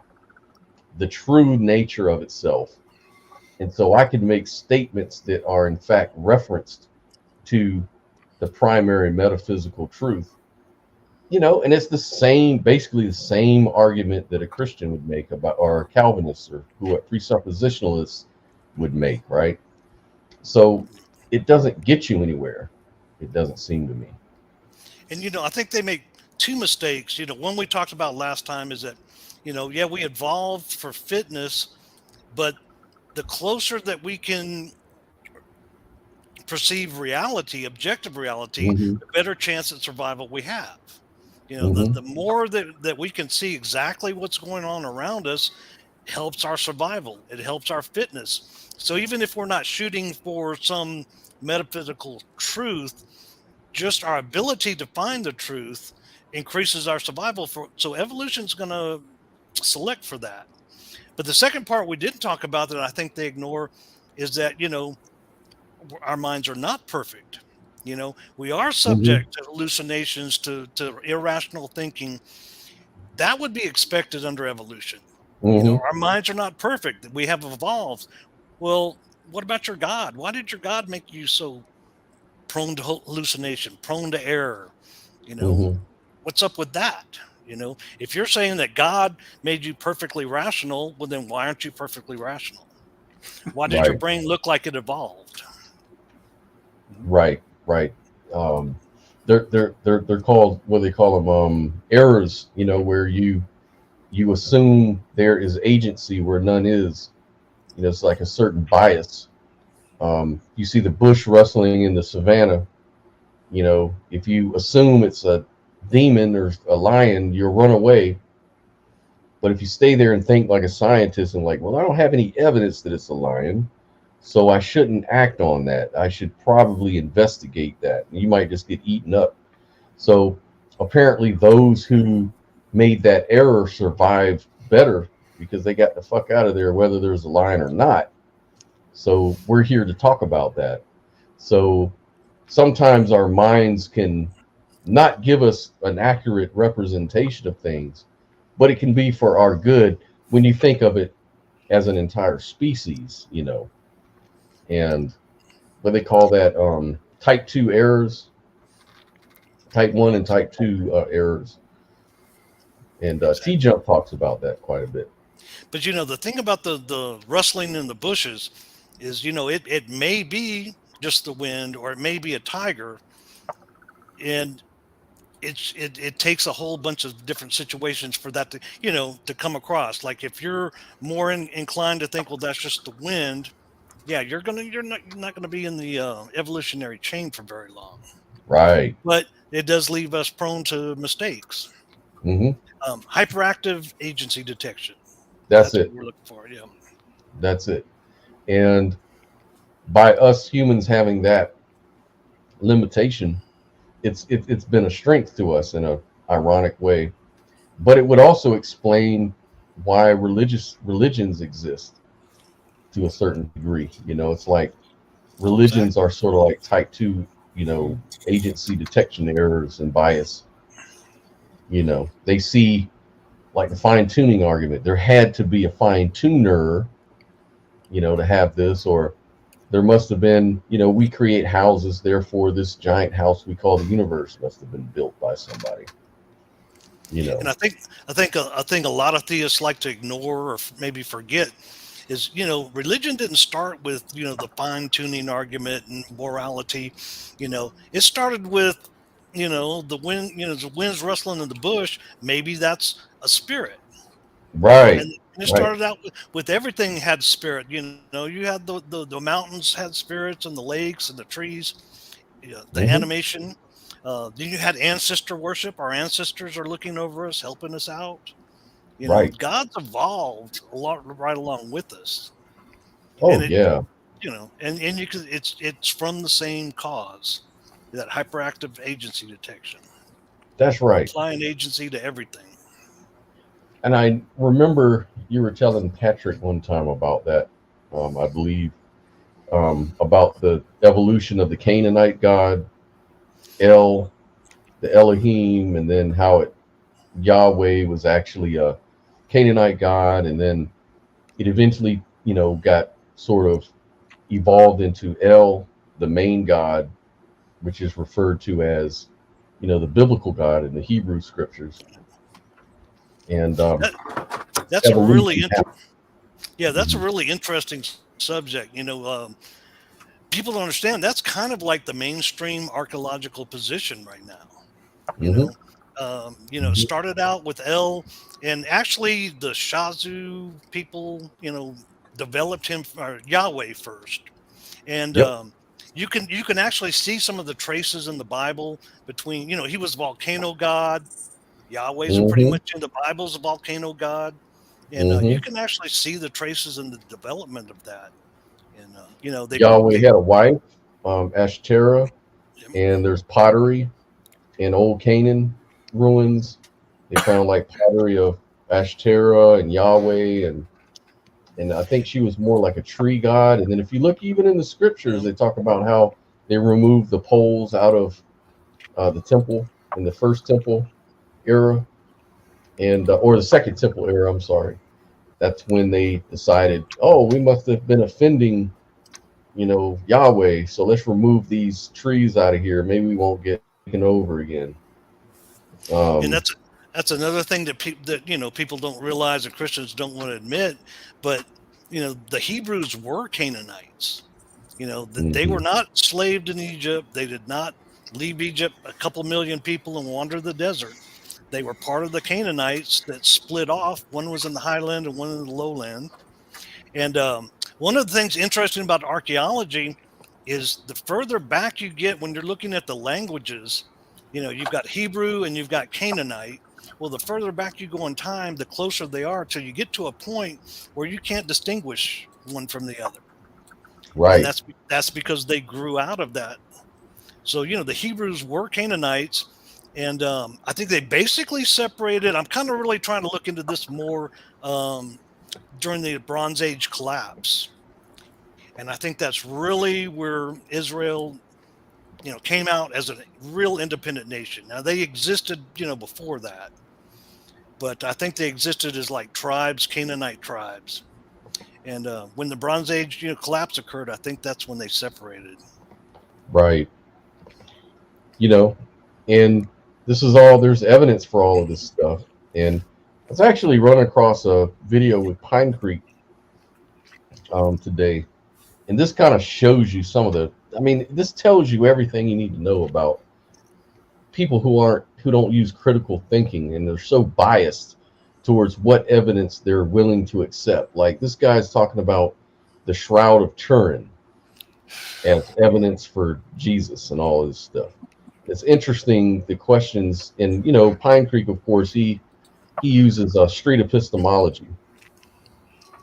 the true nature of itself. And so I can make statements that are in fact referenced to the primary metaphysical truth. And it's basically the same argument that a Christian would make about, or a Calvinist, or who a presuppositionalist would make, right? So it doesn't get you anywhere. It doesn't seem to me. And, I think they make two mistakes. One we talked about last time is that, yeah, we evolved for fitness, but the closer that we can perceive reality, objective reality, the better chance at survival we have. The more that we can see exactly what's going on around us helps our survival. It helps our fitness. So even if we're not shooting for some metaphysical truth, just our ability to find the truth increases our survival. So evolution's going to select for that. But the second part we didn't talk about that I think they ignore is that, our minds are not perfect. We are subject to hallucinations, to irrational thinking. That would be expected under evolution. Our minds are not perfect. We have evolved. Well, what about your God? Why did your God make you so prone to hallucination, prone to error? What's up with that? If you're saying that God made you perfectly rational, well, then why aren't you perfectly rational? Why did your brain look like it evolved? Right. They're called, what they call them, errors. Where you assume there is agency where none is. It's like a certain bias. You see the bush rustling in the savannah. If you assume it's a demon or a lion, you'll run away. But if you stay there and think like a scientist and like, well, I don't have any evidence that it's a lion, so I shouldn't act on that. I should probably investigate that. You might just get eaten up. So apparently those who made that error survived better because they got the fuck out of there, whether there's a lion or not. So we're here to talk about that. So sometimes our minds can not give us an accurate representation of things, but it can be for our good when you think of it as an entire species, and what they call that, type 2 errors, type 1 and type 2 errors. And T-Jump talks about that quite a bit. But the thing about the rustling in the bushes is, it may be just the wind, or it may be a tiger, and it takes a whole bunch of different situations for that to come across. Like if you're more inclined to think, well, that's just the wind, yeah, you're not gonna be in the evolutionary chain for very long. Right. But it does leave us prone to mistakes. Hyperactive agency detection. That's it. What we're looking for. Yeah. That's it. And by us humans having that limitation, it's been a strength to us in a ironic way. But it would also explain why religions exist to a certain degree. It's like religions are sort of like type 2, agency detection errors and bias. They see, like the fine tuning argument, there had to be a fine tuner, to have this, or there must have been, we create houses, therefore this giant house we call the universe must have been built by somebody. And I think a lot of theists like to ignore or maybe forget is, religion didn't start with, the fine tuning argument and morality. It started with, the wind, the wind's rustling in the bush. Maybe that's a spirit. Right. And it started out with everything had spirit. You had the mountains had spirits, and the lakes and the trees, the animation. Then you had ancestor worship. Our ancestors are looking over us, helping us out. Right. God's evolved a lot right along with us, Oh and yeah, and you can it's from the same cause, that hyperactive agency detection. that's We're right. applying agency to everything. And I remember you were telling Patrick one time about that. I believe about the evolution of the Canaanite god El, the Elohim, and then how Yahweh was actually a Canaanite god, and then it eventually, got sort of evolved into El, the main god, which is referred to as, the biblical God in the Hebrew scriptures. And That's a really evolution happened. that's a Mhm. really interesting subject. People don't understand that's kind of like the mainstream archaeological position right now. You Mhm. know, Mhm. started out with El, and actually the Shazu people, developed him or Yahweh first, and Yep. you can actually see some of the traces in the Bible between, he was a volcano god. Yahweh's a pretty Mhm. much in the Bible's a volcano god, and you Mhm. can actually see the traces in the development of that. And Yahweh had a wife, Ashtoreth, and there's pottery in old Canaan ruins. They found like pottery of Ashtoreth and Yahweh, and I think she was more like a tree god. And then if you look even in the scriptures, yeah, they talk about how they removed the poles out of the temple in the first temple era, and or the second temple era. I'm sorry. That's when they decided, oh, we must have been offending, Yahweh. So let's remove these trees out of here. Maybe we won't get taken over again. and Um, that's another thing that people don't realize, and Christians don't want to admit, but the Hebrews were Canaanites. That they were mhm. not slaved in Egypt. They did not leave Egypt, a couple million people, and wander the desert. They were part of the Canaanites that split off. One was in the highland and one in the lowland. And one of the things interesting about archaeology is the further back you get when you're looking at the languages, you've got Hebrew and you've got Canaanite. Well, the further back you go in time, the closer they are till you get to a point where you can't distinguish one from the other. And Right. that's because they grew out of that. So, the Hebrews were Canaanites, and I think they basically separated. I'm kind of really trying to look into this more um, during the Bronze Age collapse. And I think that's really where Israel, came out as a real independent nation. Now they existed, before that, but I think they existed as like tribes, Canaanite tribes. And when the Bronze Age, collapse occurred, I think that's when they separated. Right. You know, and this is all, there's evidence for all of this stuff. And I was actually running across a video with Pine Creek today. And this kind of shows you some of this tells you everything you need to know about people who don't use critical thinking, and they're so biased towards what evidence they're willing to accept. Like this guy's talking about the Shroud of Turin as evidence for Jesus and all this stuff. It's interesting the questions, and Pine Creek, of course, he uses street epistemology,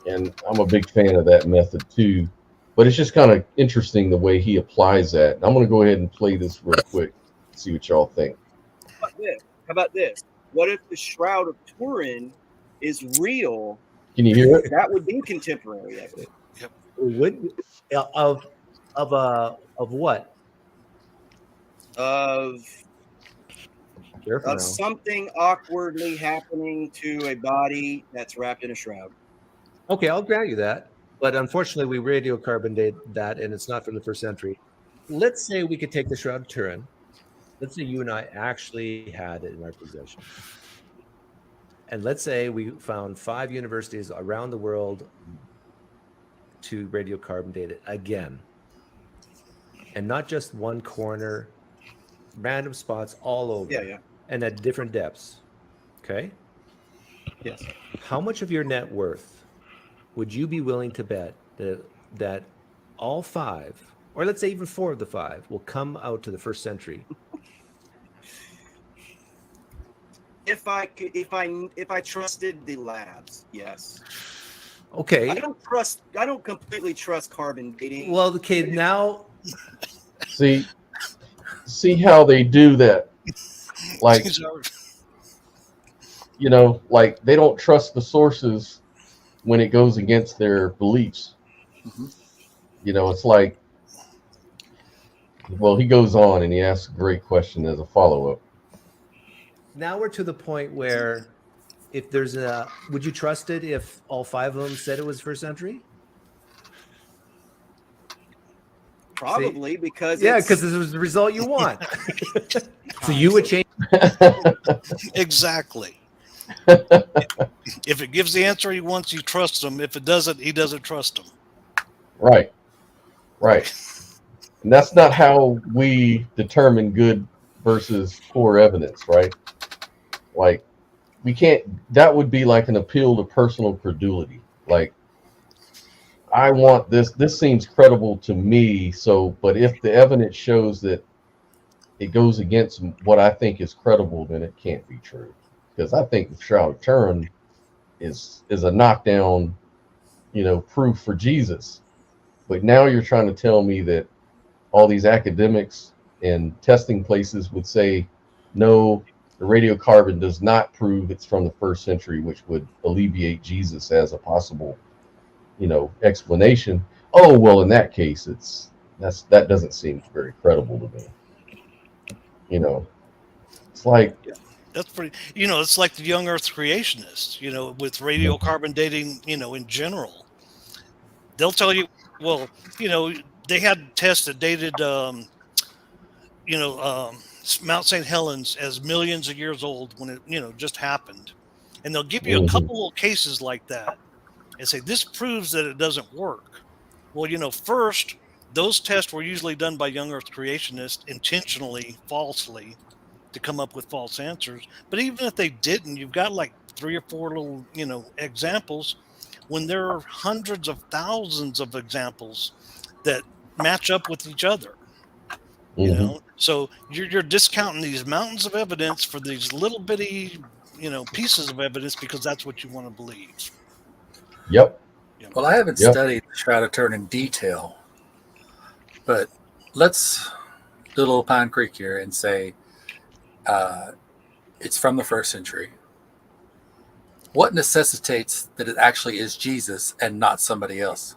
and I'm a big fan of that method too. But it's just kind of interesting the way he applies that. I'm going to go ahead and play this real quick, see what y'all think. How about this? How about this? What if the Shroud of Turin is real? Can you hear it? That would be contemporary evidence. Yep. Would of what? Of Careful now. something awkwardly happening to a body that's wrapped in a shroud. Okay, I'll grant you that. But unfortunately, we radiocarbon date that, and it's not from the first century. Let's say we could take the Shroud of Turin. Let's say you and I actually had it in our possession. And let's say we found 5 universities around the world to radiocarbon date it again. And not just one corner, random spots all over. Yeah. And at different depths. Okay? Yes. How much of your net worth would you be willing to bet that all 5, or let's say even 4 of the 5, will come out to the first century if I trusted the labs, yes. Okay. I don't completely trust carbon dating. Well, okay, now See how they do that? Like, like they don't trust the sources when it goes against their beliefs. Mhm. It's like, well, he goes on and he asks a great question as a follow-up. now we're to the point where if there's a, would you trust it if all 5 of them said it was first century? Probably because because this was the result you want. So you would change. Exactly. If it gives the answer he wants, you trust him. If it doesn't, he doesn't trust him. Right. And that's not how we determine good versus poor evidence, right? Like, we can't, that would be like an appeal to personal credulity. Like, I want this seems credible to me, but if the evidence shows that it goes against what I think is credible, then it can't be true. Because I think the Shroud of Turin is a knockdown, proof for Jesus. But now you're trying to tell me that all these academics and testing places would say, no, the radiocarbon does not prove it's from the 1st century, which would alleviate Jesus as a possible, explanation. Oh, well, in that case, that doesn't seem very credible to me. It's like, That's pretty, it's like the young Earth creationists, with radiocarbon dating, in general. They'll tell you, well, they had tests that dated, Mount St. Helens as millions of years old when it, just happened. And they'll give you a couple of cases like that and say, this proves that it doesn't work. Well, first, those tests were usually done by young Earth creationists intentionally, falsely, to come up with false answers. But even if they didn't, you've got like 3 or 4 little, examples when there are hundreds of thousands of examples that match up with each other. So you're discounting these mountains of evidence for these little bitty, pieces of evidence because that's what you want to believe. Yep. Well, I haven't studied the Shroud of Turin in detail, but let's do a little Pine Creek here and say it's from the 1st century. What necessitates that it actually is Jesus and not somebody else?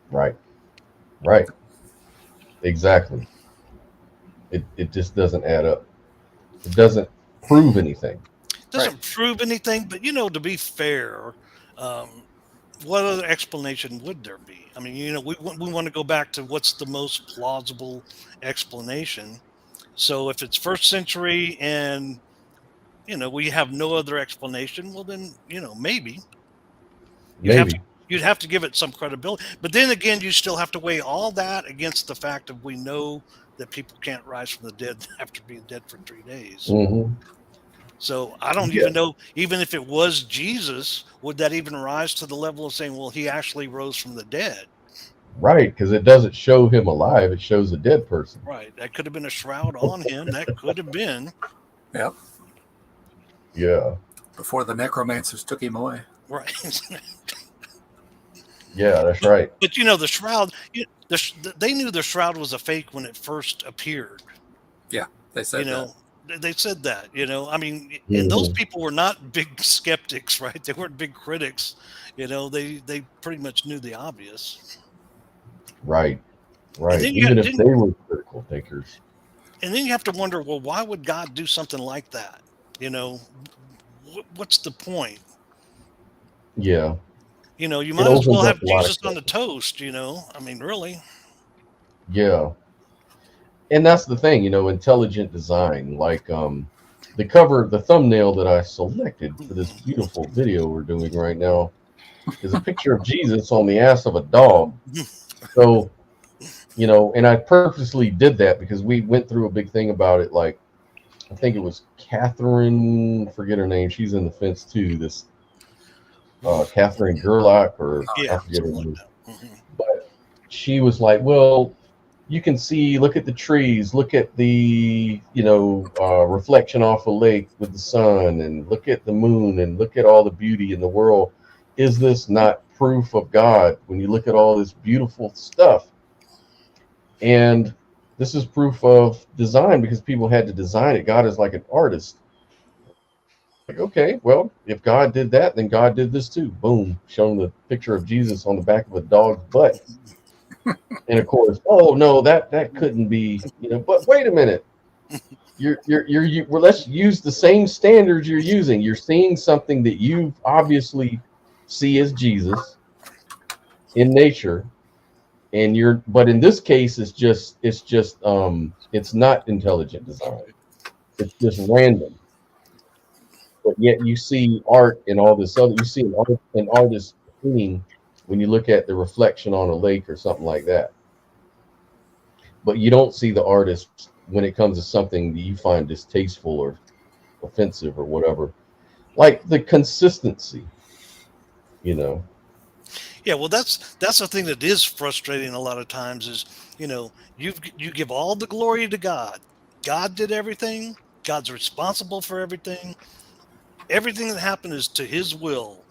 Right. Exactly. It just doesn't add up. It doesn't prove anything. It doesn't prove anything, but to be fair, what other explanation would there be? I mean, we want to go back to what's the most plausible explanation. So if it's 1st century and we have no other explanation, well then, maybe. You'd have to give it some credibility. But then again, you still have to weigh all that against the fact that we know that people can't rise from the dead after being dead for 3 days. Mm-hmm. So I don't even know, even if it was Jesus, would that even rise to the level of saying, well, he actually rose from the dead? Right, because it doesn't show him alive. It shows a dead person. Right. That could have been a shroud on him. That could have been. Yep. Yeah. Before the necromancers took him away. Right. Yeah, that's right. But the shroud, they knew the shroud was a fake when it first appeared. Yeah, they said that. They said that, I mean, and those people were not big skeptics, right? They weren't big critics. They pretty much knew the obvious. Right. Even if they were critical thinkers. And then you have to wonder, well, why would God do something like that? What's the point? Yeah. You might as well have Jesus on the toast, I mean, really. Yeah. And that's the thing, intelligent design. Like the thumbnail that I selected for this beautiful video we're doing right now is a picture of Jesus on the ass of a dog. So, and I purposely did that because we went through a big thing about it. Like, I think it was Catherine, forget her name. She's in the fence too. This Catherine Gerlach, or I forget her name. But she was like, well, you can see, look at the trees, look at the, reflection off a lake with the sun, and look at the moon, and look at all the beauty in the world. Is this not proof of God when you look at all this beautiful stuff? And this is proof of design because people had to design it. God is like an artist. Like, okay, well, if God did that, then God did this too. Boom, showing the picture of Jesus on the back of a dog's butt. And of course, oh no, that couldn't be, but wait a minute. Well, let's use the same standards you're using. You're seeing something that you obviously see as Jesus in nature, and but in this case, it's not intelligent design. It's just random. But yet you see art and all this other. You see an artist painting when you look at the reflection on a lake or something like that. But you don't see the artist when it comes to something that you find distasteful or offensive or whatever. Like the consistency, Yeah, well, that's the thing that is frustrating a lot of times is, you give all the glory to God. God did everything. God's responsible for everything. Everything that happened is to his will.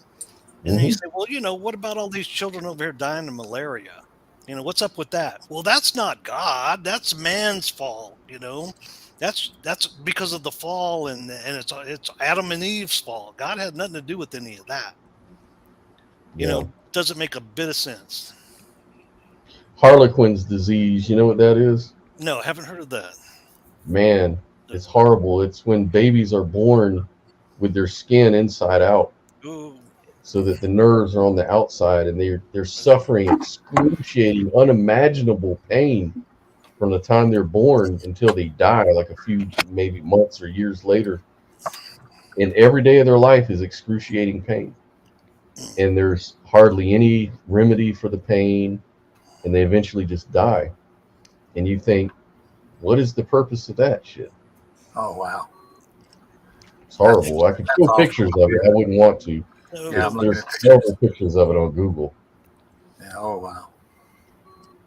And then you say, well, what about all these children over here dying of malaria? What's up with that? Well, that's not God. That's man's fault. That's because of the fall, and it's Adam and Eve's fault. God had nothing to do with any of that. Doesn't make a bit of sense. Harlequin's disease, you know what that is? No, I haven't heard of that. Man, it's horrible. It's when babies are born with their skin inside out. Ooh. So that the nerves are on the outside, and they're suffering excruciating, unimaginable pain from the time they're born until they die, like a few maybe months or years later. And every day of their life is excruciating pain. And there's hardly any remedy for the pain, and they eventually just die. And you think, what is the purpose of that shit? Oh wow, it's horrible. I could show pictures of it. I wouldn't want to. Yeah, there's several pictures of it on Google. Yeah. Oh wow.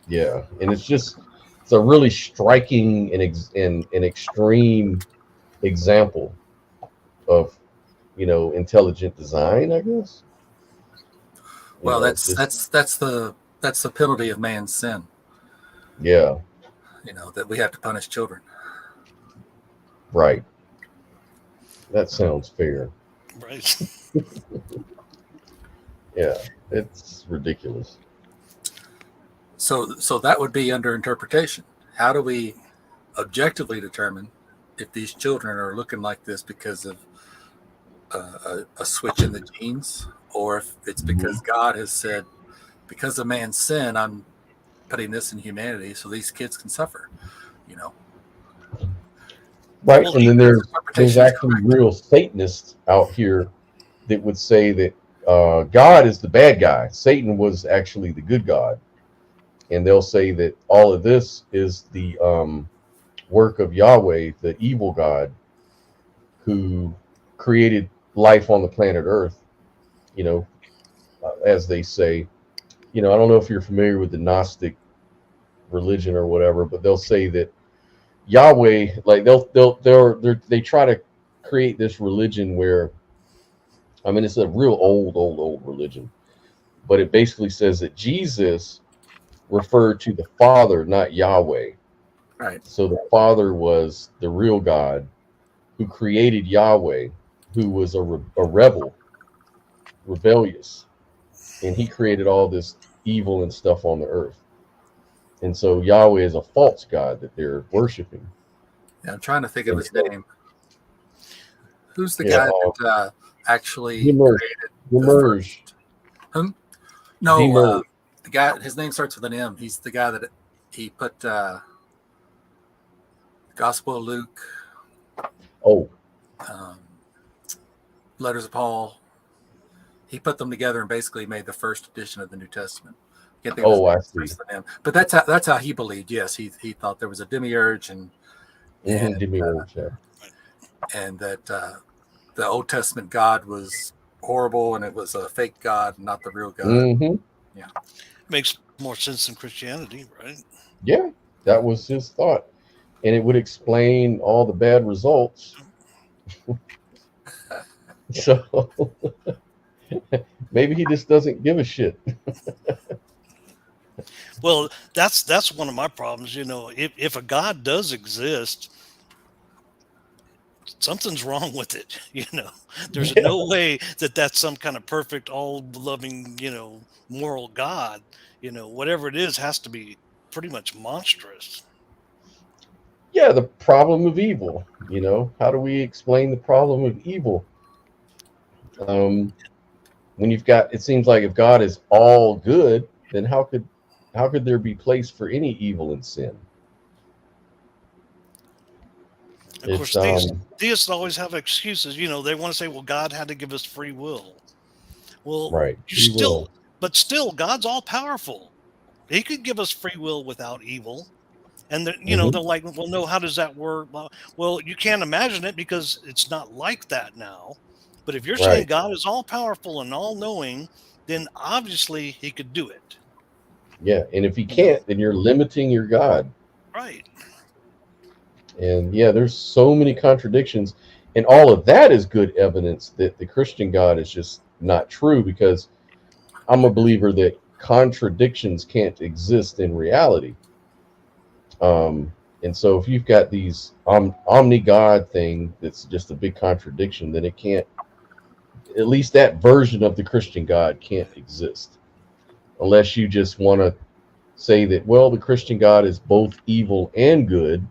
Yeah, and it's a really striking and extreme example of intelligent design, I guess. Well, that's the penalty of man's sin. Yeah. That we have to punish children. Right. That sounds fair. Right. Yeah, it's ridiculous. So that would be under interpretation. How do we objectively determine if these children are looking like this because of a switch in the genes, or if it's because God has said, because of man's sin, I'm putting this in humanity so these kids can suffer, Right, and then there's actually real Satanists out here that would say that God is the bad guy. Satan was actually the good God. And they'll say that all of this is the work of Yahweh, the evil God, who created life on the planet Earth, as they say. I don't know if you're familiar with the Gnostic religion or whatever, but they'll say that Yahweh, like they try to create this religion where, it's a real old religion, but it basically says that Jesus referred to the Father, not Yahweh. Right. So the Father was the real God who created Yahweh, who was a rebellious, and he created all this evil and stuff on the earth. And so Yahweh is a false god that they're worshiping. Yeah, I'm trying to think of his name. Who's the guy that actually created Emerge. No, the guy. His name starts with an M. He's the guy that he put Gospel of Luke. Oh. Letters of Paul. He put them together and basically made the first edition of the New Testament. I see. But that's how he believed. Yes, he thought there was a demiurge and demiurge, and that the Old Testament God was horrible and it was a fake God, not the real God. Mm-hmm. Yeah, makes more sense than Christianity, right? Yeah, That was his thought, and it would explain all the bad results. So maybe he just doesn't give a shit. Well, that's one of my problems. You know, if a God does exist, something's wrong with it. You know, there's Yeah. no way that that's some kind of perfect, all-loving, you know, moral God. You know, whatever it is has to be pretty much monstrous. Yeah, the problem of evil. You know, how do we explain the problem of evil? When you've got, it seems like if God is all good, then how could there be place for any evil and sin? Of course, It's theists always have excuses. You know, they want to say, "Well, God had to give us free will." Well, right. you Free still, will. but still, God's all powerful. He could give us free will without evil. And you know, Mhm. they're like, "Well, no, how does that work?" Well, you can't imagine it because it's not like that now. But if you're saying Right. God is all powerful and all knowing, then obviously He could do it. Yeah. And if he You know, can't, then you're limiting your God. right? And yeah, there's so many contradictions. And all of that is good evidence that the Christian God is just not true, because I'm a believer that contradictions can't exist in reality. And so if you've got these omni God thing that's just a big contradiction, then it can't, at least that version of the Christian God can't exist, unless you just want to say that, well, the Christian God is both evil and good.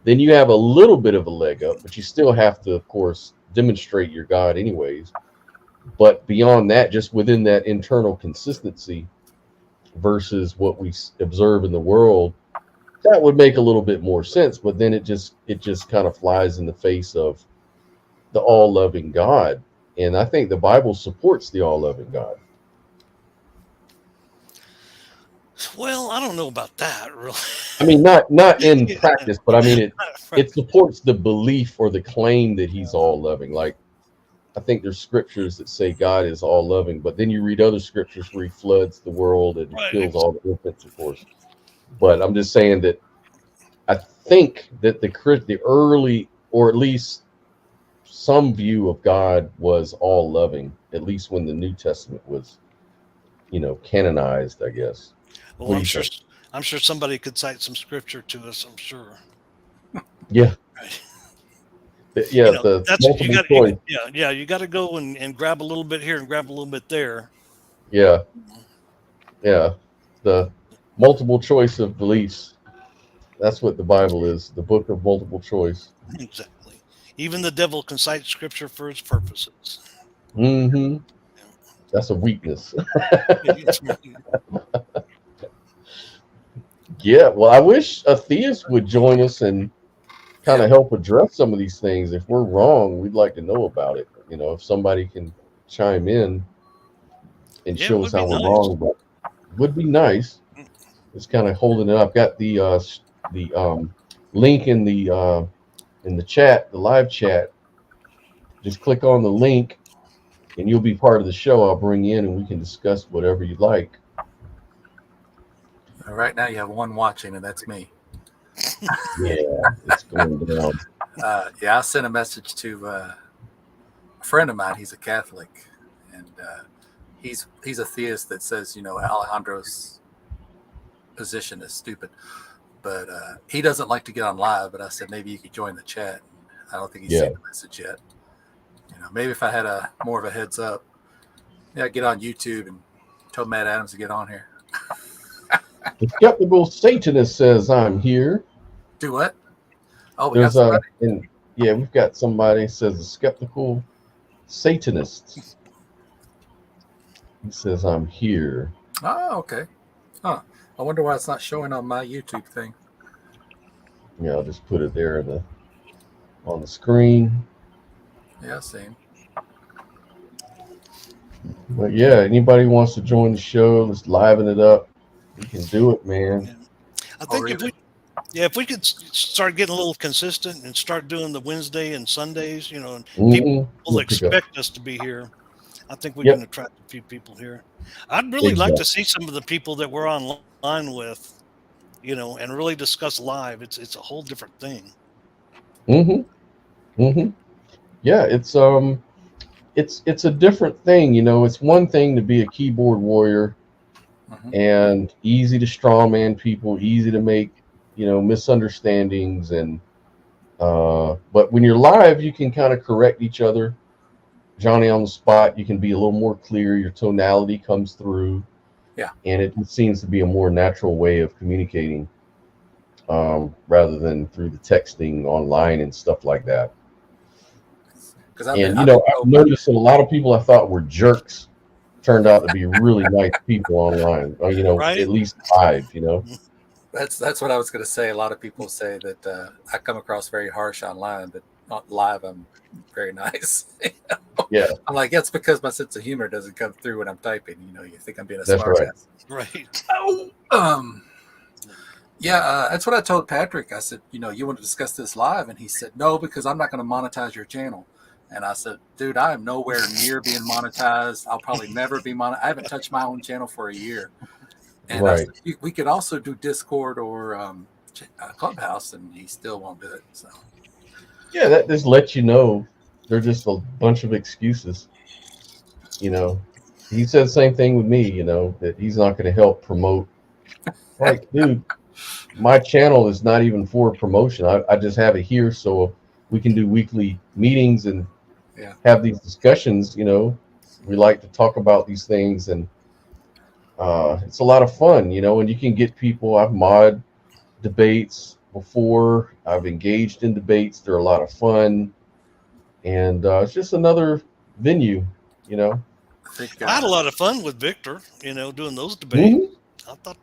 Then you have a little bit of a leg up, but you still have to, of course, demonstrate your God anyways. But beyond that, just within that internal consistency versus what we observe in the world, that would make a little bit more sense. But then it just kind of flies in the face of the all-loving God. And I think the Bible supports the all-loving God. Well, I don't know about that, really. I mean, not in Yeah, practice, but I mean it right. supports the belief or the claim that he's all loving. Like, I think there's scriptures that say God is all loving, but then you read other scriptures where he floods the world and he Right. kills all the infants, of course. But I'm just saying that I think that the early, or at least some view of God, was all loving, at least when the New Testament was, canonized, I guess. Well, What do you think? I'm sure somebody could cite some scripture to us. I'm sure. Yeah, Right. yeah, You know, the that's multiple choice. yeah. You got to go and grab a little bit here and grab a little bit there. Yeah, yeah, the multiple choice of beliefs. That's what the Bible is, the book of multiple choice. Exactly. Even the devil can cite scripture for its purposes. Mm-hmm. That's a weakness. Yeah, well, I wish a theist would join us and kind of help address some of these things. If we're wrong, we'd like to know about it. If somebody can chime in and Yeah, it show us would be how we're nice. wrong, but it would be nice. It's kind of holding it up. I've got the link in the chat, the live chat. Just click on the link and you'll be part of the show. I'll bring you in and we can discuss whatever you'd like. Right now, you have one watching, and that's me. Yeah, it's going down. Yeah, I sent a message to a friend of mine. He's a Catholic, and he's a theist that says, Alejandro's position is stupid, but he doesn't like to get on live. But I said maybe you could join the chat. I don't think he's seen the message yet. Maybe if I had more of a heads up, I'd get on YouTube and tell Matt Adams to get on here. The skeptical Satanist says I'm here. Do what? Oh, There's we've got somebody says the skeptical Satanist. He says I'm here. Oh, okay. Huh. I wonder why it's not showing on my YouTube thing. Yeah, I'll just put it there on the screen. Yeah, I see him. But yeah, anybody wants to join the show, let's liven it up. We can do it, man. I think if we could start getting a little consistent and start doing the Wednesday and Sundays, and people will expect us to be here. I think we can attract a few people here. I'd really like to see some of the people that we're online with, and really discuss live, it's a whole different thing. Mm-hmm. Mm-hmm. Yeah, it's a different thing. It's one thing to be a keyboard warrior and easy to strawman people, easy to make, misunderstandings, and but when you're live, you can kind of correct each other, Johnny on the spot. You can be a little more clear. Your tonality comes through. Yeah. And it seems to be a more natural way of communicating, rather than through the texting online and stuff like that. And I've noticed that a lot of people I thought were jerks turned out to be really nice people online. Right? At least live. That's what I was going to say. A lot of people say that I come across very harsh online, but not live. I'm very nice. Yeah. I'm like, it's because my sense of humor doesn't come through when I'm typing. You think I'm being a That's smart right. ass. Right. Yeah, that's what I told Patrick. I said, you want to discuss this live? And he said, no, because I'm not going to monetize your channel. And I said, dude, I am nowhere near being monetized. I'll probably never be monetized. I haven't touched my own channel for a year. And Right. I said, we could also do Discord or Clubhouse, and he still won't do it. So Yeah, that just lets you know they're just a bunch of excuses. He said the same thing with me, that he's not going to help promote. Like, dude, my channel is not even for promotion. I just have it here so we can do weekly meetings and have these discussions. We like to talk about these things, and it's a lot of fun, and you can get people. I've mod debates before. I've engaged in debates. They're a lot of fun, and it's just another venue. I had a lot of fun with Victor, doing those debates. Mm-hmm. I thought,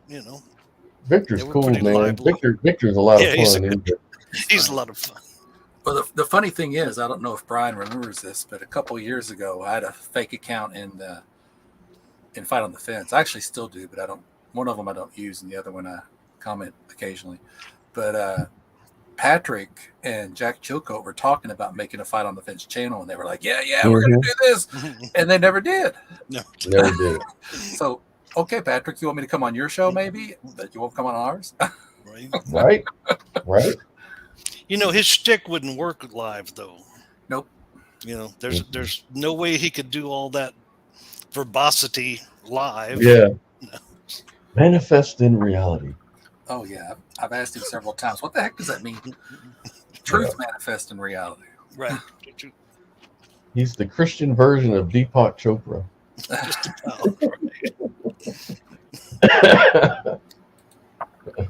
Victor's they were cool, pretty man. lively. Victor's a lot of Yeah, fun. he's a lot of fun. Well, the funny thing is, I don't know if Brian remembers this, but a couple of years ago, I had a fake account in Fight on the Fence. I actually still do, but I don't. One of them I don't use, and the other one I comment occasionally. But Patrick and Jack Chilcote were talking about making a Fight on the Fence channel, and they were like, "Yeah, we're going to do this," and they never did. No. Never did. So, okay, Patrick, you want me to come on your show, maybe, but you won't come on ours? Right. Right. His shtick wouldn't work live, though. Nope. There's no way he could do all that verbosity live. Yeah. Manifest in reality. Oh yeah, I've asked him several times. What the heck does that mean? Truth manifest in reality. Right. He's the Christian version of Deepak Chopra. Just about,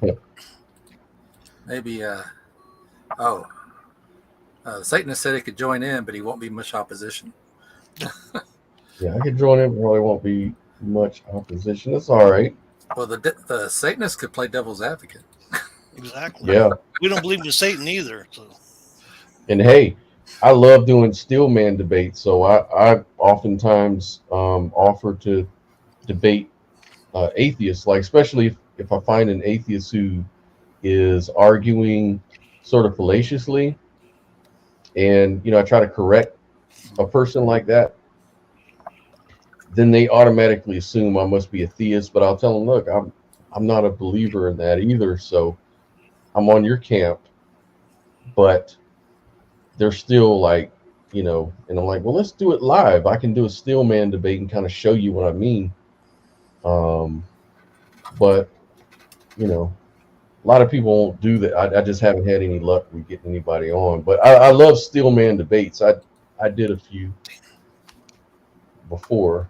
right. Maybe. Satanist said he could join in, but he won't be much opposition. Yeah, I could join in, probably won't be much opposition. It's all right. Well, the Satanist could play devil's advocate. Exactly. Yeah. We don't believe in Satan either. So. And hey, I love doing steelman debates, so I oftentimes offer to debate atheists, like especially if I find an atheist who is arguing sort of fallaciously, and I try to correct a person like that, then they automatically assume I must be a theist. But I'll tell them, look, I'm not a believer in that either, so I'm on your camp. But they're still like, and I'm like, well, let's do it live. I can do a steelman debate and kind of show you what I mean. But a lot of people won't do that. I just haven't had any luck with getting anybody on. But I love steelman debates. I did a few before.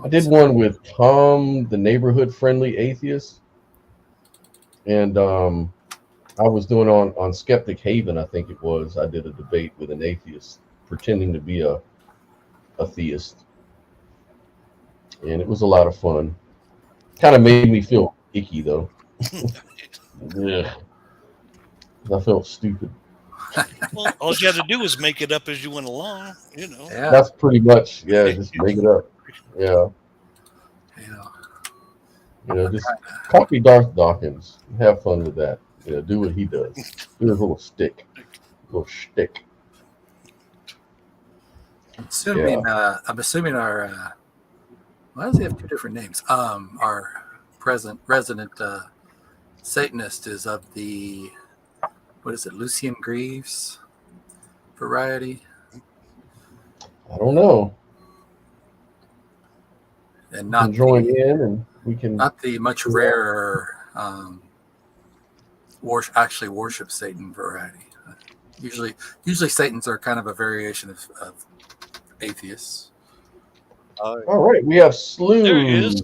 I did one with Tom, the neighborhood friendly atheist, and I was doing on Skeptic Haven, I think it was. I did a debate with an atheist pretending to be a theist, and it was a lot of fun. Kind of made me feel icky though. Yeah, I felt stupid. Well, all you had to do was make it up as you went along. Yeah. That's pretty much, just make it up. Yeah. Just copy Darth Dawkins. Have fun with that. Do what he does. Do his little shtick. I'm assuming our why does he have two different names? Our resident Satanist is of the, what is it, Lucian Greaves variety, I don't know. and You not can join the, in, and we can. not the much rarer actually worship Satan variety. Usually Satans are kind of a variation of atheists. All right, we have Slew. There he is.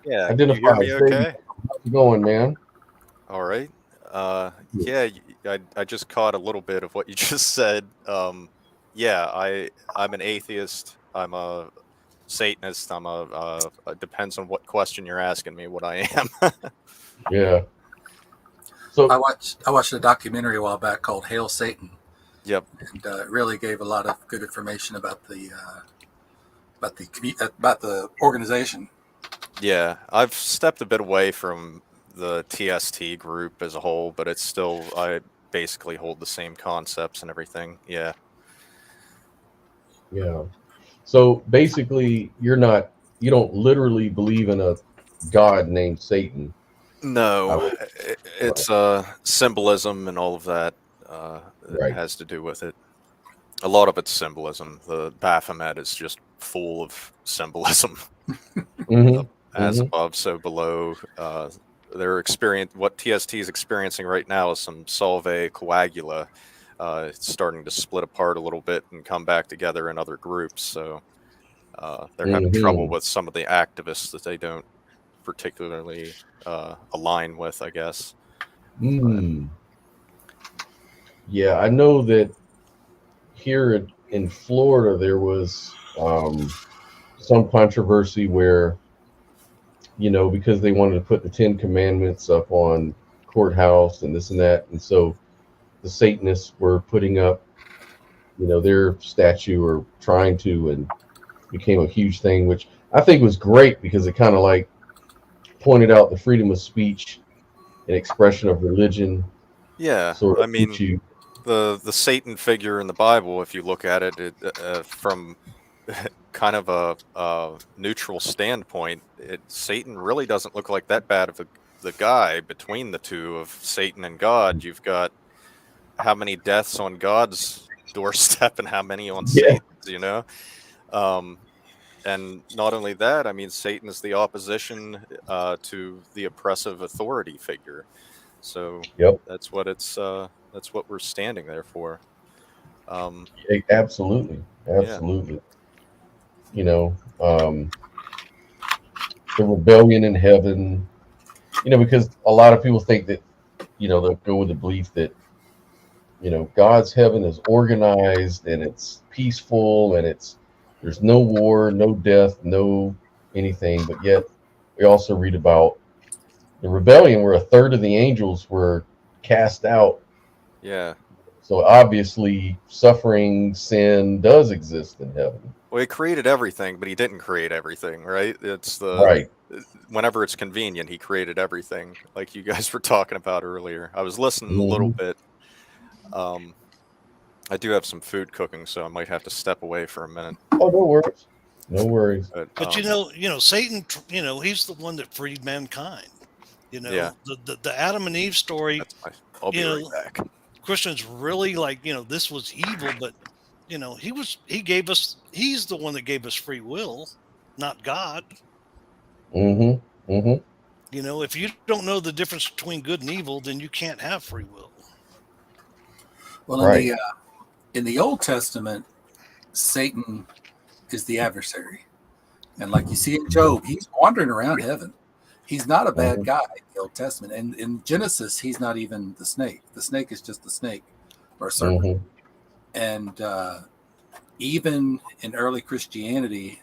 Yeah, can you Identify. hear me Say- okay? How's it going, man? All right. Yeah, I just caught a little bit of what you just said. Yeah, I'm an atheist. I'm a Satanist. It depends on what question you're asking me what I am. Yeah. So I watched a documentary a while back called Hail Satan, Yep. and it really gave a lot of good information about the organization. Yeah, I've stepped a bit away from the TST group as a whole, but it's still I basically hold the same concepts and everything. Yeah. yeah. So basically, you don't literally believe in a god named Satan. No, it's symbolism and all of that Right. has to do with it. A lot of it's symbolism. The Baphomet is just full of symbolism. Mhm. As Mhm. above, so below. What TST is experiencing right now is some Solve coagula. It's starting to split apart a little bit and come back together in other groups. So they're having trouble with some of the activists that they don't particularly align with, I guess. Mm. Yeah, I know that here in Florida there was some controversy where, because they wanted to put the 10 Commandments up on courthouse and this and that, and so the Satanists were putting up, their statue or trying to, and became a huge thing, which I think was great because it kind of like pointed out the freedom of speech and expression of religion. Yeah, Sort of I mean, teach you. the Satan figure in the Bible, if you look at it, from kind of a neutral standpoint, Satan really doesn't look like that bad of the guy. Between the two of Satan and God, you've got how many deaths on God's doorstep and how many on Yeah. Satan's, and not only that, I mean, Satan is the opposition to the oppressive authority figure. So Yep. that's what we're standing there for. Absolutely. The rebellion in heaven, because a lot of people think that, they'll go with the belief that, God's heaven is organized and it's peaceful and there's no war, no death, no anything. But yet we also read about the rebellion where a third of the angels were cast out. Yeah. So obviously suffering, sin does exist in heaven. Well, he created everything, but he didn't create everything, right? It's Right. Whenever it's convenient, he created everything, like you guys were talking about earlier. I was listening a little bit. I do have some food cooking, so I might have to step away for a minute. Oh, no worries. No worries. But Satan, he's the one that freed mankind. Yeah. The Adam and Eve story, I'll be right back. Christians really this was evil, but he's the one that gave us free will, not God. If you don't know the difference between good and evil, then you can't have free will. Well, in the Old Testament, Satan is the adversary, and like you see in Job, he's wandering around heaven. He's not a bad guy in the Old Testament, and in Genesis, he's not even the snake. The snake is just the snake or serpent. And even in early Christianity,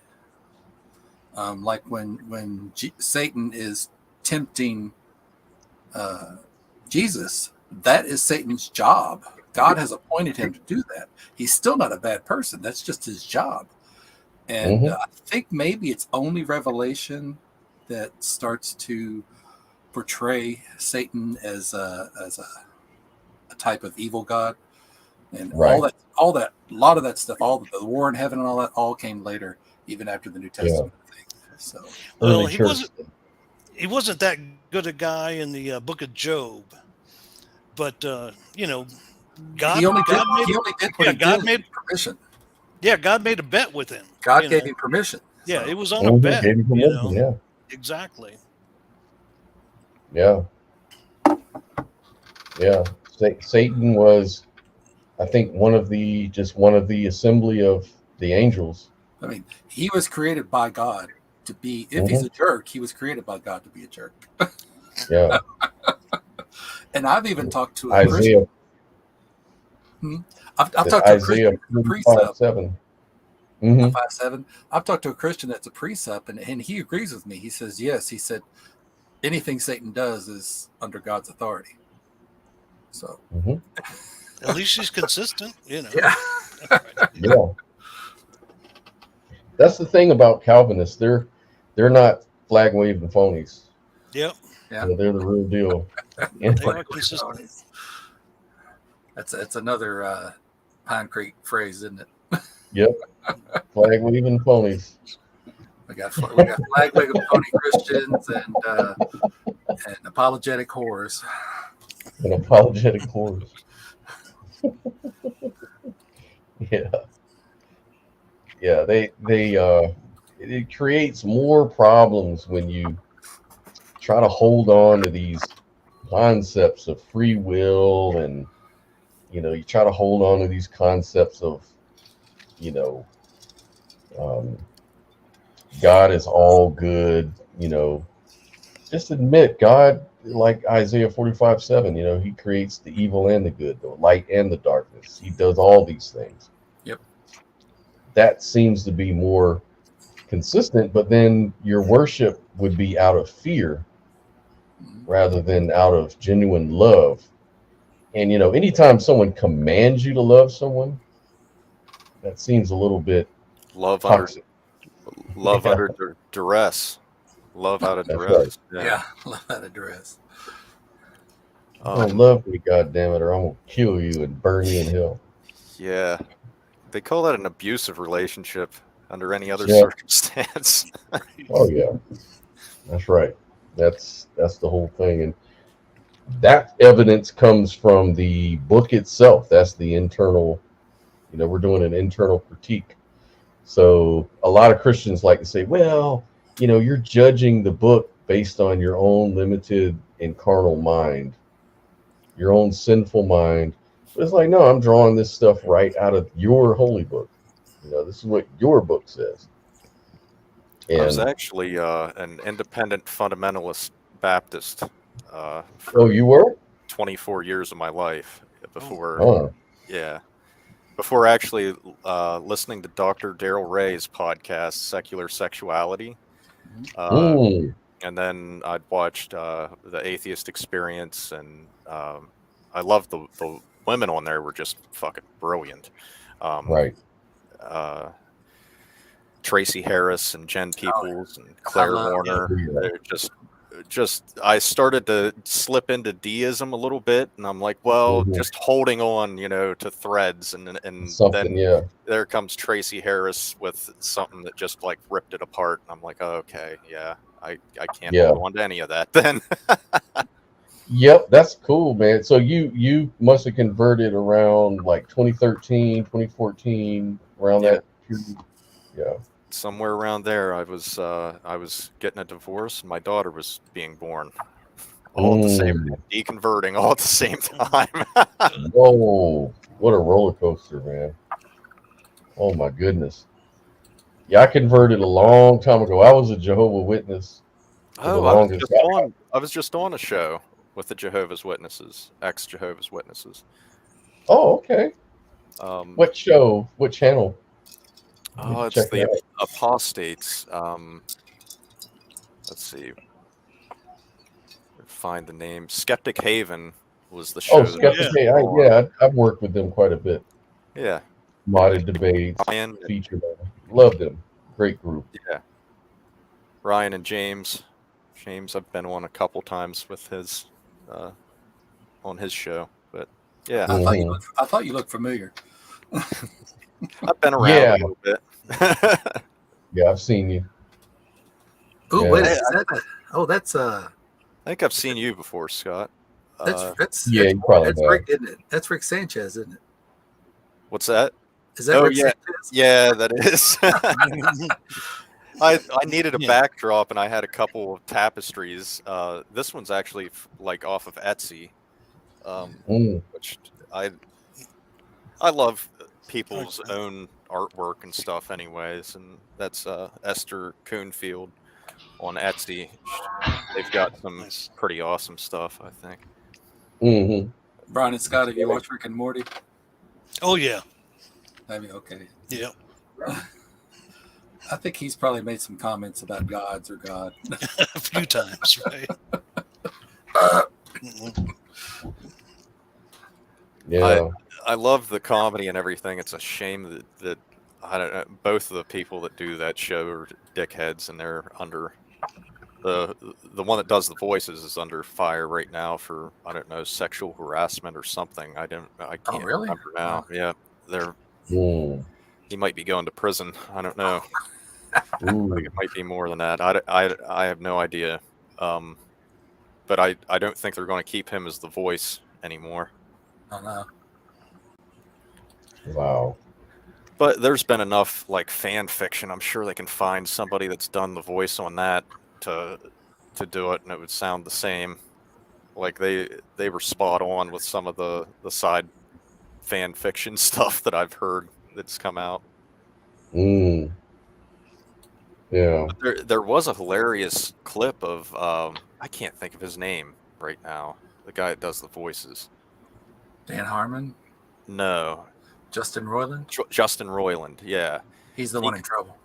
like when Satan is tempting Jesus, that is Satan's job. God has appointed him to do that. He's still not a bad person. That's just his job. And I think maybe it's only Revelation that starts to portray Satan as a type of evil god, and all that, a lot of that stuff, all the war in heaven and all that, all came later, even after the New Testament. So, well, he wasn't that good a guy in the book of Job, but you know, God He only did, God made he only did what yeah, he God did made with permission. yeah, God made a bet with him. God you gave know. him permission. Yeah, So, it was on a Mhm, bet. gave him You permission, know, yeah. exactly. Yeah. Yeah. Satan was, I think, one of the assembly of the angels. I mean, he was created by God to be, if Mm-hmm. he's a jerk, he was created by God to be a jerk. Yeah. And I've even talked to a Isaiah, Christian. I've talked to a Isaiah Christian that's a precept. 45:7. Mm-hmm. 5:7. I've talked to a Christian that's a precept, and he agrees with me. He says, yes, he said, anything Satan does is under God's authority. So, Mm-hmm. At least he's consistent. You know. yeah. Yeah. That's the thing about Calvinists. They're not flag waving phonies. Yep. Yeah. You know, they're the real deal. They are consistent. That's another Pine Creek phrase, isn't it? Yep. Flag waving phonies. We got flag waving phony Christians and apologetic whores. And apologetic whores. Yeah. Yeah, it creates more problems when you try to hold on to these concepts of free will, and you try to hold on to these concepts of God is all good. Just admit God, like Isaiah 45:7, he creates the evil and the good, the light and the darkness. He does all these things. Yep. That seems to be more consistent, but then your worship would be out of fear rather than out of genuine love. And anytime someone commands you to love someone, that seems a little bit Love under toxic. love Yeah. under duress. Love out of That's duress. Yeah, love that address. Love me, goddammit, or I'm gonna kill you and burn you in hell. Yeah. They call that an abusive relationship under any other Yeah. circumstance. Oh yeah, that's right. That's the whole thing, and that evidence comes from the book itself. That's the internal. We're doing an internal critique. So a lot of Christians like to say, well, you're judging the book based on your own limited and carnal mind, your own sinful mind. But it's like, no, I'm drawing this stuff right out of your holy book. This is what your book says. I was And actually an independent fundamentalist Baptist oh, for you were? 24 years of my life before. Oh, Yeah. Before actually listening to Dr. Daryl Ray's podcast, Secular Sexuality. And then I'd watched The Atheist Experience, and I loved the women on there were just fucking brilliant. right. Tracy Harris and Jen Peoples and Claire Warner. Yeah. They're just I started to slip into deism a little bit, and I'm like, well, Mhm. just holding on, to threads, and Something, then yeah. there comes Tracy Harris with something that just like ripped it apart. And I'm like, oh, okay, yeah, I can't Yeah. hold on to any of that then. Yep, that's cool, man. So you must have converted around like 2013, 2014, around Yeah. that period. Yeah. Somewhere around there, I was getting a divorce, and my daughter was being born, all at the same, deconverting all at the same time. Whoa, what a roller coaster, man. Oh my goodness. Yeah, I converted a long time ago. I was a Jehovah's Witness. Oh, longest. I was just on a show with the Jehovah's Witnesses, ex-Jehovah's Witnesses. Oh, okay. What show? What channel? Oh, it's check the it out. Apostates. Let's see. Find the name. Skeptic Haven was the show. Oh, Skeptic. Yeah. I've worked with them quite a bit. Yeah. Modded debates, Ryan, featured them. Loved them. Great group. yeah. Ryan and James. James, I've been on a couple times with his, on his show, but yeah, I thought you looked familiar. I've been around Yeah. a little bit. Yeah, I've seen you. Oh, Yeah. wait, Oh, that's I think I've seen you before, Scott. Yeah, you probably that's have. Rick, isn't it? That's Rick Sanchez, isn't it? What's that? Is that Oh, Rick yeah. Sanchez? Yeah, that is. I needed a Yeah. backdrop, and I had a couple of tapestries. This one's actually like off of Etsy, which I love people's own artwork and stuff, anyways. And that's Esther Coonfield on Etsy. They've got some Nice. pretty awesome stuff, I think. Mm-hmm. Brian and Scott, have you watched Rick and Morty? Oh yeah, I mean, okay. yeah. I think he's probably made some comments about gods or God. A few times, right? Mhm. Yeah. I love the comedy and everything. It's a shame that I don't know, both of the people that do that show are dickheads, and they're under the one that does the voices is under fire right now for, I don't know, sexual harassment or something. I can't really? remember now. Yeah, Mm. he might be going to prison. I don't know. Ooh. It might be more than that. I have no idea. But I don't think they're going to keep him as the voice anymore. I don't know. Wow. But there's been enough like fan fiction. I'm sure they can find somebody that's done the voice on that to do it, and it would sound the same. Like they were spot on with some of the side fan fiction stuff that I've heard that's come out. Mm. Yeah. But there was a hilarious clip of I can't think of his name right now. The guy that does the voices. Dan Harmon, No, Justin Roiland. Justin Roiland. Yeah. He's the one in trouble.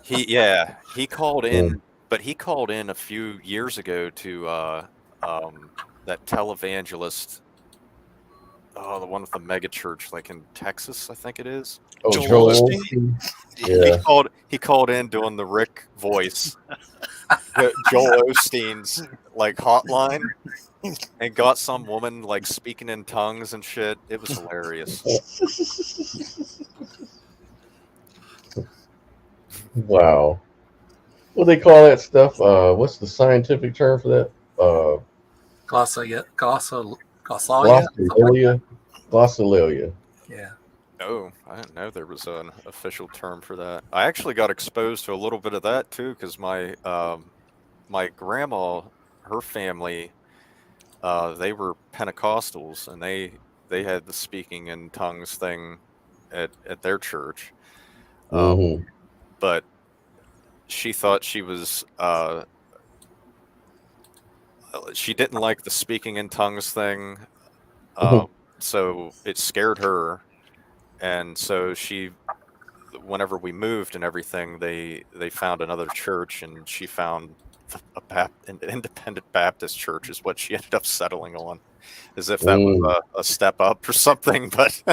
He called in, but he called in a few years ago to that televangelist, the one with the mega church, like in Texas, I think it is. Oh, Joel Joel. Osteen? Yeah. He called in doing the Rick voice, Joel Osteen's like hotline, and got some woman like speaking in tongues and shit. It was hilarious. Wow. What do they call that stuff? What's the scientific term for that? Glossolalia. Glossolalia. Glossolalia. Yeah. Oh, I didn't know there was an official term for that. I actually got exposed to a little bit of that too, because my my grandma, her family, they were Pentecostals, and they had the speaking in tongues thing at their church. Mm-hmm. But she thought she was she didn't like the speaking in tongues thing, so it scared her, and so whenever we moved and everything, they found another church, and she found an independent Baptist church is what she ended up settling on, as if that was a step up or something. But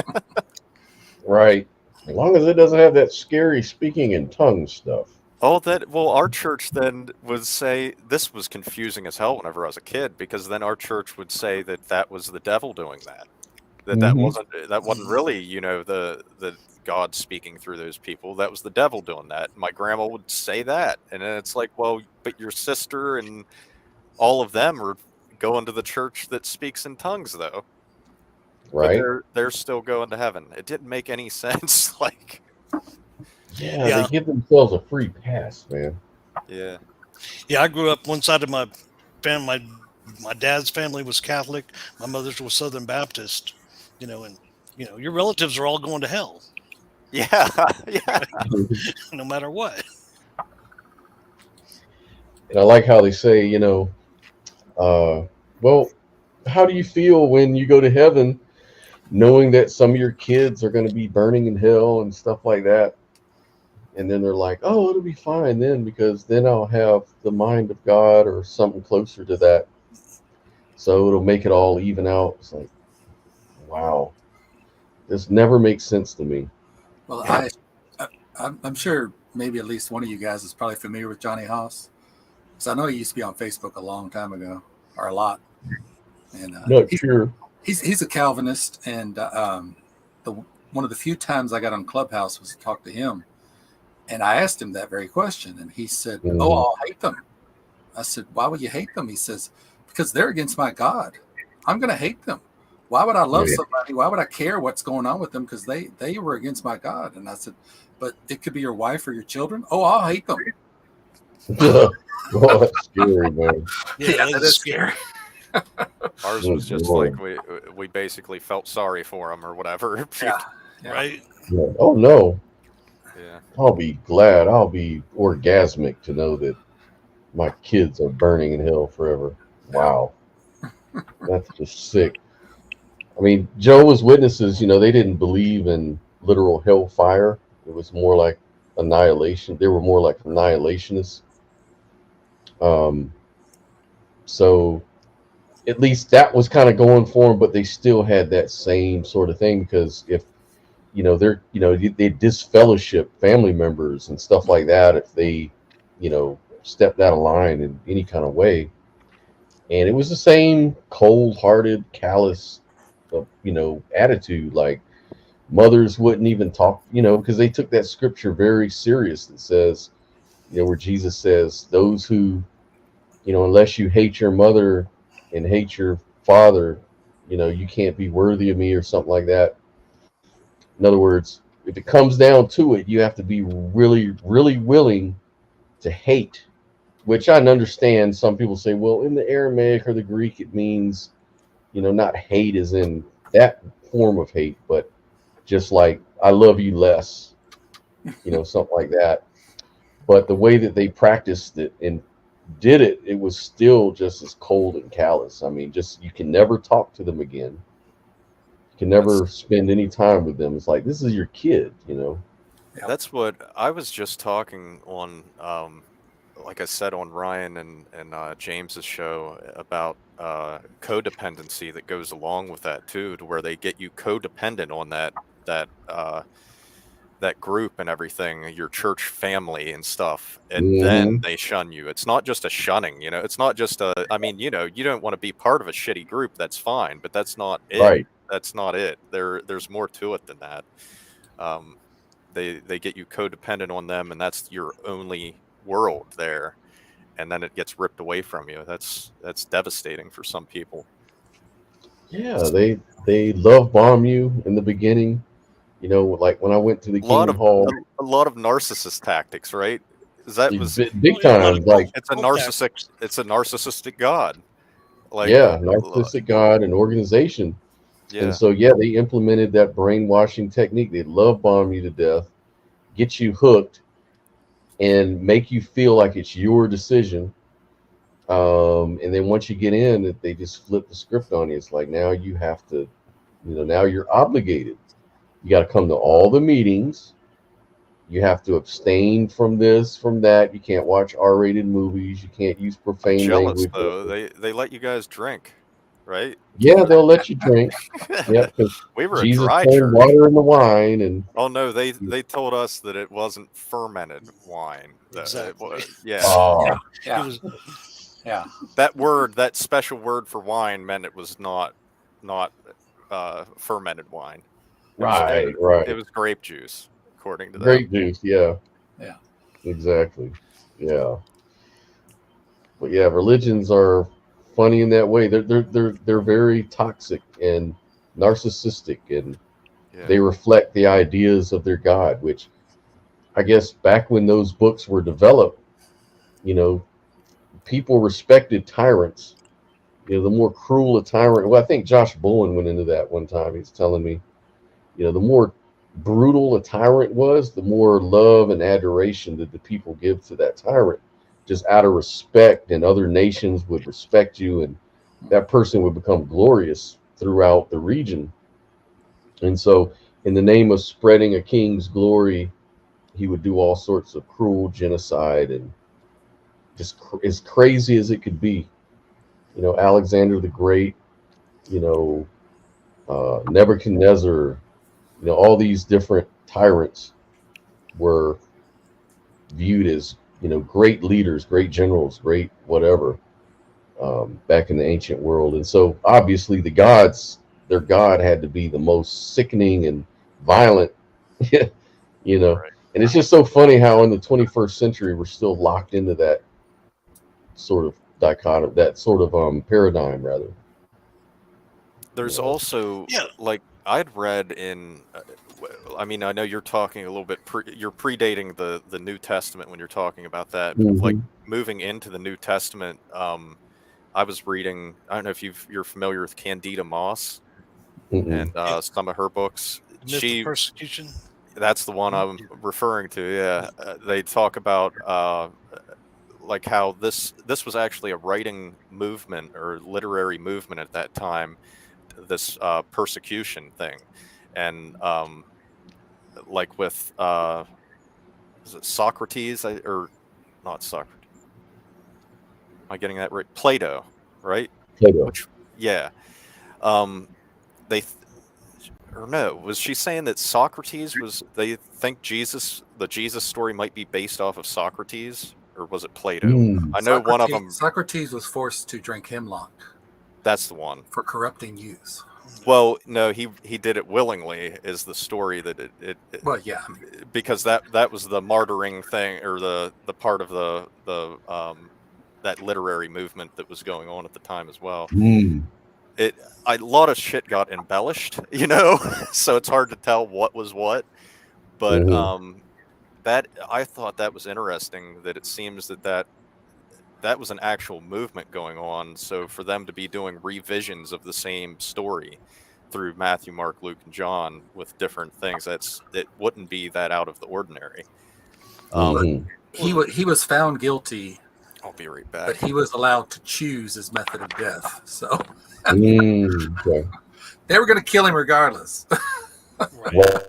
Right. As long as it doesn't have that scary speaking in tongues stuff. our church then would say, this was confusing as hell whenever I was a kid, because then our church would say that was the devil doing that. That wasn't really, the God speaking through those people. That was the devil doing that. My grandma would say that, and then it's like, well, but your sister and all of them are going to the church that speaks in tongues, though. Right. But they're still going to heaven. It didn't make any sense. Like, yeah, they give themselves a free pass, man. yeah. Yeah, I grew up one side of my family. My dad's family was Catholic. My mother's was Southern Baptist. And your relatives are all going to hell, Yeah. Yeah. no matter what. And I like how they say, well, how do you feel when you go to heaven, knowing that some of your kids are going to be burning in hell and stuff like that? And then they're like, oh, it'll be fine then, because then I'll have the mind of God or something closer to that. So it'll make it all even out. It's like, wow, this never makes sense to me. Well, I'm sure maybe at least one of you guys is probably familiar with Johnny Haas, because I know he used to be on Facebook a long time ago, or a lot. And Not sure. He's a Calvinist, and one of the few times I got on Clubhouse was to talk to him, and I asked him that very question, and he said, "Oh, I'll hate them." I said, why would you hate them? He says, because they're against my God. I'm going to hate them. Why would I love Yeah. somebody? Why would I care what's going on with them? Because they were against my God. And I said, but it could be your wife or your children. Oh, I'll hate them. Oh, that's scary, man. Yeah, that is scary. Ours Oh, was just Lord. like we basically felt sorry for him or whatever. Yeah. right. Yeah. Oh no, Yeah. I'll be glad. I'll be orgasmic to know that my kids are burning in hell forever. Wow, that's just sick. I mean, Jehovah's Witnesses, they didn't believe in literal hellfire. It was more like annihilation. They were more like annihilationists. So at least that was kind of going for them, but they still had that same sort of thing because if they disfellowship family members and stuff like that if they stepped out of line in any kind of way. And it was the same cold-hearted, callous attitude. Like mothers wouldn't even talk, because they took that scripture very serious that says, where Jesus says, those who, unless you hate your mother and hate your father, you can't be worthy of me or something like that. In other words, if it comes down to it, you have to be really, really willing to hate, which I understand. Some people say, well, in the Aramaic or the Greek, it means, not hate as in that form of hate, but just like I love you less, something like that. But the way that they practiced it and did it, it was still just as cold and callous. I mean, just you can never talk to them again. You can never spend any time with them. It's like, this is your kid, That's what I was just talking on, like I said, on Ryan and James's show about codependency that goes along with that too, to where they get you codependent on that group and everything, your church family and stuff, and then they shun you. It's not just a shunning, it's not just you don't want to be part of a shitty group, that's fine, but that's not it. Right. That's not it. There's more to it than that. They get you codependent on them, and that's your only world there, and then it gets ripped away from you. That's devastating for some people. Yeah, they love bomb you in the beginning. Like when I went to the Kingdom Hall. A lot of narcissist tactics, right? Big time. Like it's a narcissistic God. Like narcissistic God and organization. Yeah. And so they implemented that brainwashing technique. They love bomb you to death, get you hooked, and make you feel like it's your decision. And then once you get in, they just flip the script on you. It's like, now you have to, now you're obligated. You got to come to all the meetings. You have to abstain from this, from that. You can't watch R-rated movies. You can't use profane language. Though. They let you guys drink, right? Yeah, they'll let you drink. Yeah, because we were Jesus a dry turned church. water into wine, and no, they told us that it wasn't fermented wine. Exactly. Yeah. Oh. Yeah. That special word for wine meant it was not fermented wine. Right. It was grape juice, according to them. Grape juice, yeah. Yeah. Exactly. Yeah. But yeah, religions are funny in that way. They're very toxic and narcissistic, and they reflect the ideas of their God, which I guess back when those books were developed, people respected tyrants. The more cruel a tyrant. Well, I think Josh Bullen went into that one time. He's telling me, the more brutal a tyrant was, the more love and adoration that the people give to that tyrant, just out of respect, and other nations would respect you, and that person would become glorious throughout the region. And so in the name of spreading a king's glory, he would do all sorts of cruel genocide, and just as crazy as it could be. Alexander the Great, Nebuchadnezzar, all these different tyrants were viewed as, great leaders, great generals, great whatever, back in the ancient world. And so obviously their God had to be the most sickening and violent, Right. And it's just so funny how in the 21st century, we're still locked into that sort of dichotomy, that sort of paradigm rather. There's Yeah. also Yeah. like I'd read in. I mean, I know you're talking a little bit. You're predating the New Testament when you're talking about that. Like Mhm. moving into the New Testament. I was reading. I don't know if you're familiar with Candida Moss Mm-mm. and Yeah. some of her books. The myth of persecution. That's the one I'm referring to. Yeah, they talk about like how this was actually a writing movement or literary movement at that time. This persecution thing, and like with is it Socrates or not Socrates? Am I getting that right? Plato, right? Plato. Which yeah, um, they. Or no, was she saying that Socrates was? They think the Jesus story might be based off of Socrates, or was it Plato? Mm. I know one of them. Socrates was forced to drink hemlock That's the one. for corrupting youth. Well, no, he did it willingly. Is the story that it Well, yeah, I mean, because that was the martyring thing, or the part of the that literary movement that was going on at the time as well. Mm. A lot of shit got embellished, you know, so it's hard to tell what was what. But Mhm. that I thought that was interesting, that it seems that was an actual movement going on. So for them to be doing revisions of the same story through Matthew, Mark, Luke, and John with different things, it wouldn't be that out of the ordinary. Mhm. he was found guilty, I'll be right but back. he was allowed to choose his method of death. So Okay. they were going to kill him regardless. Right. Well,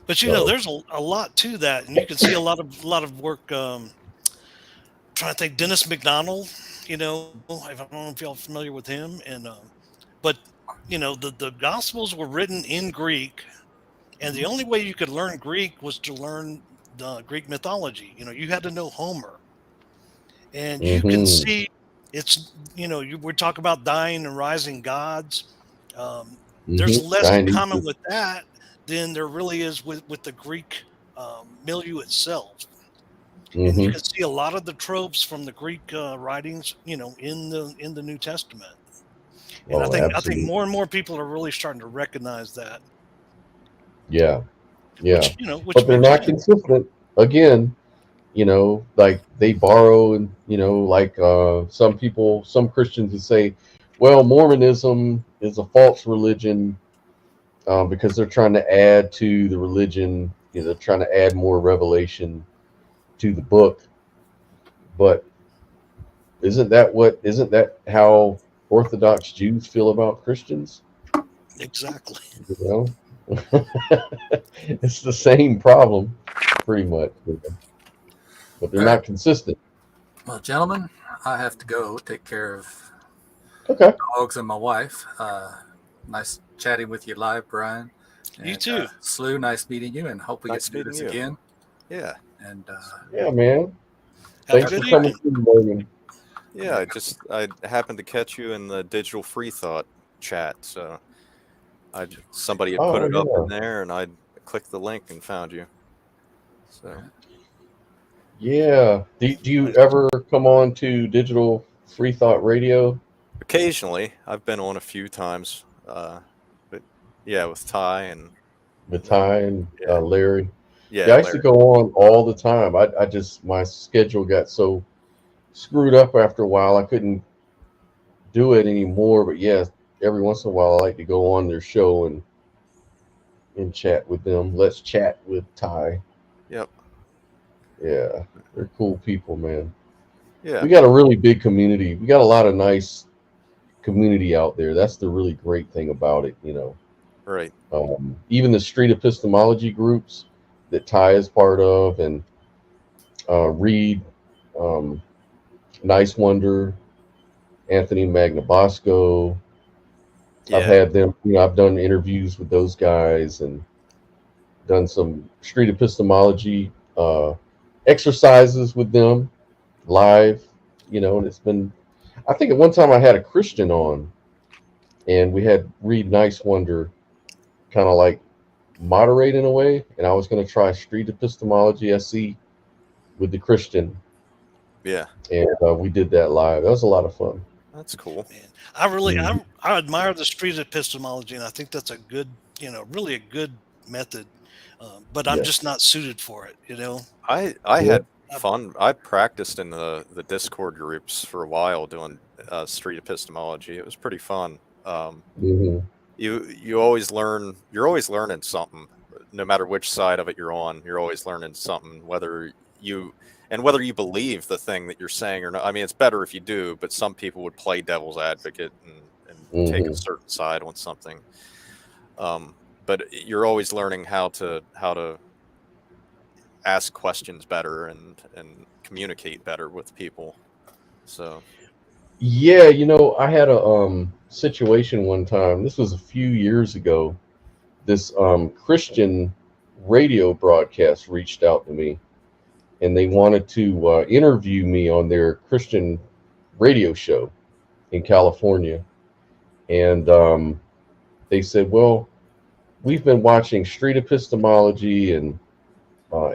But you know, So- there's a lot to that, and you can see a lot of work. Trying to think, Dennis McDonald. You know, I don't know if y'all familiar with him, and but you know, the Gospels were written in Greek, and the only way you could learn Greek was to learn the Greek mythology. You know, you had to know Homer, and you can Mhm. see it's, you know, we talk about dying and rising gods. There's Mhm. less in Chinese. common with that than there really is with the Greek milieu itself. And you Mhm. can see a lot of the tropes from the Greek writings, you know, in the New Testament. And Oh, I think absolutely. more and more people are really starting to recognize that. Yeah. Yeah. Which, you know, which But they're makes not sense. consistent. Again, you know, like they borrow, and you know, like some Christians would say, well, Mormonism is a false religion because they're trying to add to the religion. You know, they're trying to add more revelation to the book. But isn't that how Orthodox Jews feel about Christians? Exactly. You know, it's the same problem, pretty much. But they're not consistent. Well, gentlemen, I have to go take care of Okay. dogs and my wife. Nice chatting with you live, Brian. You too. Slew, nice meeting you, and hope we Nice get to do this meeting you. again. Yeah, And Yeah, man. Have a Thanks for good coming evening. through, Morgan. yeah. I happened to catch you in the Digital Free Thought chat, so somebody had put Oh, it up yeah. in there, and I clicked the link and found you. So Yeah. Do you ever come on to Digital Free Thought Radio? occasionally, I've been on a few times, but yeah, with Ty and With Ty and Yeah. Larry? yeah, Yeah, I used to Larry. go on all the time. I just, my schedule got so screwed up after a while, I couldn't do it anymore. But yeah, every once in a while, I like to go on their show and chat with them. Let's chat with Ty. Yep. Yeah, they're cool people, man. Yeah. We got a really big community. We got a lot of nice community out there. That's the really great thing about it, you know. Right. Even the street epistemology groups that Ty is part of, and Reed, Nice Wonder, Anthony Magnabosco. Yeah. I've had them, you know, I've done interviews with those guys and done some street epistemology exercises with them live, you know, and it's been, I think at one time I had a Christian on, and we had Reed Nice Wonder kind of like moderate in a way, and I was going to try street epistemology SE with the Christian, Yeah, and we did that live. That was a lot of fun. that's cool. Man, I really, Mhm. I admire the street epistemology, and I think that's a good, really a good method. But I'm just Yes. not suited for it. I Yeah. had fun. I practiced in the Discord groups for a while doing street epistemology. It was pretty fun. Hmm. You always learn. You're always learning something, no matter which side of it you're on. You're always learning something, whether you believe the thing that you're saying or not. I mean, it's better if you do, but some people would play devil's advocate and take a Hmm. certain side on something. But you're always learning how to ask questions better and communicate better with people. So Yeah, I had a situation one time. This was a few years ago. This Christian radio broadcast reached out to me, and they wanted to interview me on their Christian radio show in California. And they said, "Well, we've been watching Street Epistemology and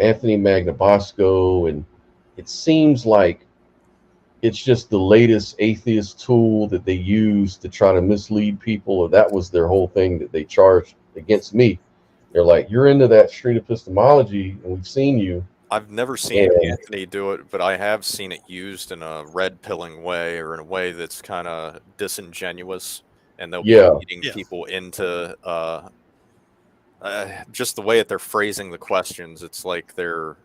Anthony Magnabosco, and it seems like it's just the latest atheist tool that they use to try to mislead people." Or that was their whole thing that they charged against me. They're like, "You're into that street epistemology, and we've seen you." I've never seen And Anthony do it, but I have seen it used in a red pilling way or in a way that's kind of disingenuous, and they'll be yeah, leading Yeah. people into just the way that they're phrasing the questions. It's like they're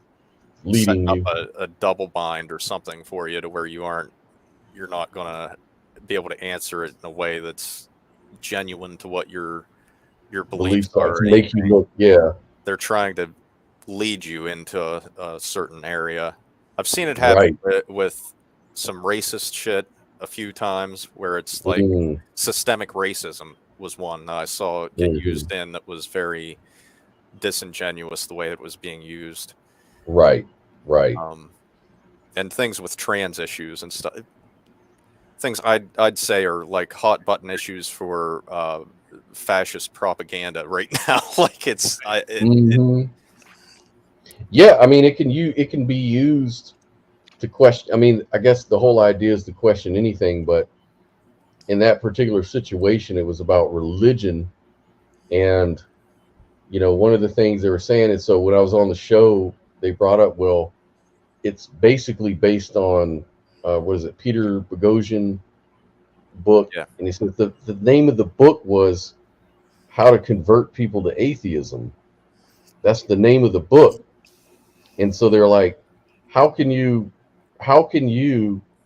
setting leading up you. a double bind or something for you to where you're not gonna be able to answer it in a way that's genuine to what your beliefs Beliefs are are. to make you look. Yeah, They're trying to lead you into a certain area. I've seen it happen right. with some racist shit a few times where it's like Mm, systemic racism was one that I saw get mhm. used in that was very disingenuous the way it was being used. Right, right. And things with trans issues and stuff. Things I'd say are like hot button issues for fascist propaganda right now. Like Hmm. Yeah, I mean, it can be used to question. I mean, I guess the whole idea is to question anything, but in that particular situation, it was about religion. And one of the things they were saying is, so when I was on the show, they brought up, well, it's basically based on what is it, Peter Boghossian book. Yeah. And he said the name of the book was How to Convert People to Atheism. That's the name of the book. And so they're like, how can you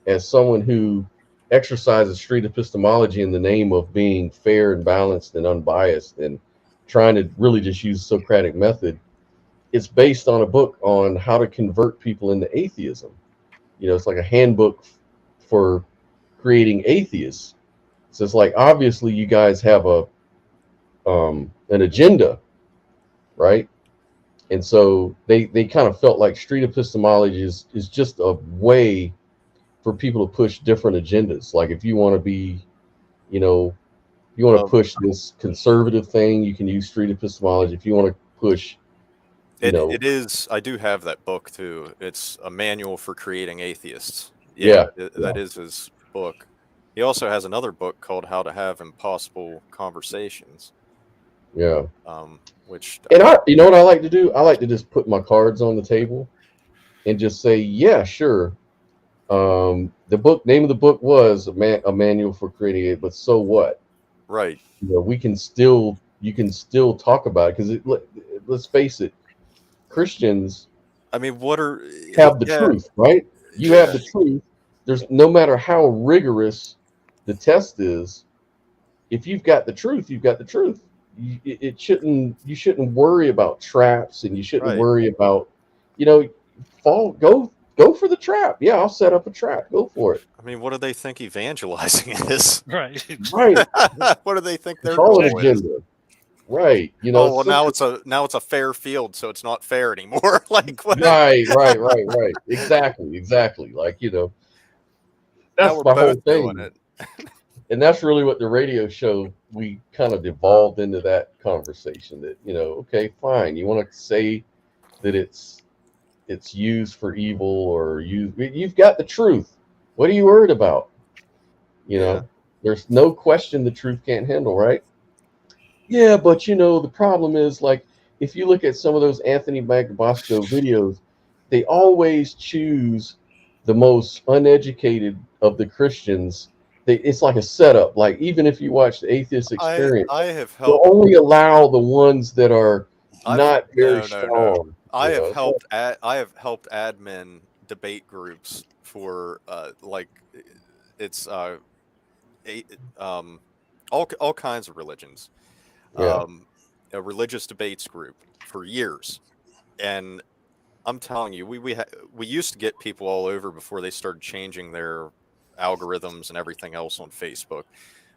as someone who exercises street epistemology in the name of being fair and balanced and unbiased and trying to really just use Socratic method, it's based on a book on how to convert people into atheism. It's like a handbook for creating atheists. So it's like, obviously you guys have an agenda, right? And so they kind of felt like street epistemology is just a way for people to push different agendas. Like if you want to be, you want to push this conservative thing, you can use street epistemology. If you want to push, it is. I do have that book too. It's a manual for creating atheists. Yeah. That is his book. He also has another book called How to Have Impossible Conversations. Yeah. Which And you know what I like to do? I like to just put my cards on the table and just say, yeah, sure. The name of the book was a manual for creating it, but so what? Right. You can still talk about it because let's face it, Christians. I mean, have the truth, right? You have the truth. There's no matter how rigorous the test is, if you've got the truth, you've got the truth. You shouldn't worry about traps, and you shouldn't worry about, go for the trap. Yeah, I'll set up a trap. Go for it. I mean, what do they think evangelizing is? Right. What do they think their goal goal is? Right. Well, now it's a fair field, so it's not fair anymore. Like what? Right. Exactly. Like, that's my whole thing. And that's really what the radio show, we kind of devolved into that conversation that, okay, fine. You want to say that it's it's used for evil, or you've got the truth. What are you worried about? You Yeah. know, there's no question the truth can't handle, right? Yeah, but the problem is, like, if you look at some of those Anthony Magbosco videos, they always choose the most uneducated of the Christians. It's like a setup. Like, even if you watch the Atheist Experience, I have they'll helped. only allow the ones that are I've not very no. strong. I have It's like, helped. I have helped admin debate groups for like it's all kinds of religions. yeah. A religious debates group for years, and I'm telling you, we used to get people all over before they started changing their algorithms and everything else on Facebook.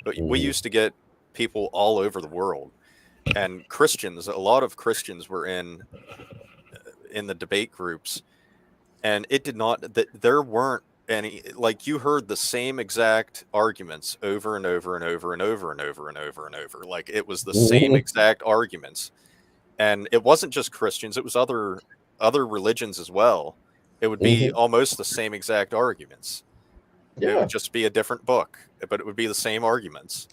But we Mhm. used to get people all over the world, and Christians. A lot of Christians were in the debate groups, and it did not. That there weren't any, like, you heard the same exact arguments over and over and over and over and over and over and over. Like, it was the same Mhm. exact arguments, and it wasn't just Christians; it was other religions as well. It would be Mhm. almost the same exact arguments. It would Yeah. just be a different book, but it would be the same arguments.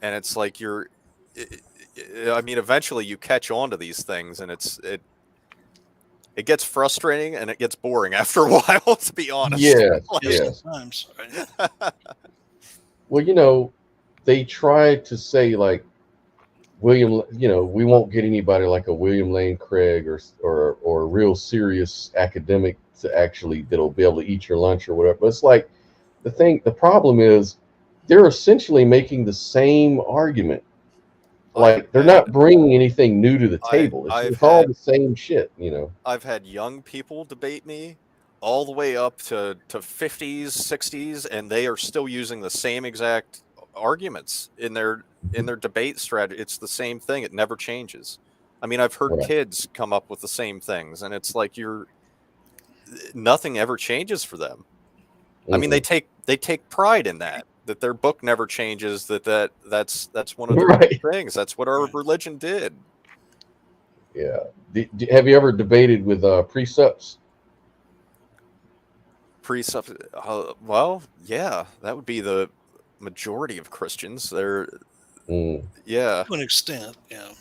And it's like I mean, eventually you catch on to these things, and it gets frustrating and it gets boring after a while, to be honest. Yes. Like, Yes. Sometimes, right? Well, they try to say, like, William, we won't get anybody like a William Lane Craig or a real serious academic to actually that'll be able to eat your lunch or whatever. But it's like the problem is they're essentially making the same argument. Like, they're not bringing anything new to the table. It's all the same shit. I've had young people debate me all the way up to 50s, 60s, and they are still using the same exact arguments in their debate strategy. It's the same thing. It never changes. I mean, I've heard Right. kids come up with the same things, and it's like nothing ever changes for them. I mean, they take pride in that their book never changes, that's one of their Right. things. That's what our religion did. Yeah. Have you ever debated with precepts? Precepts, well, yeah, that would be the majority of Christians. They're yeah, To an extent, yeah.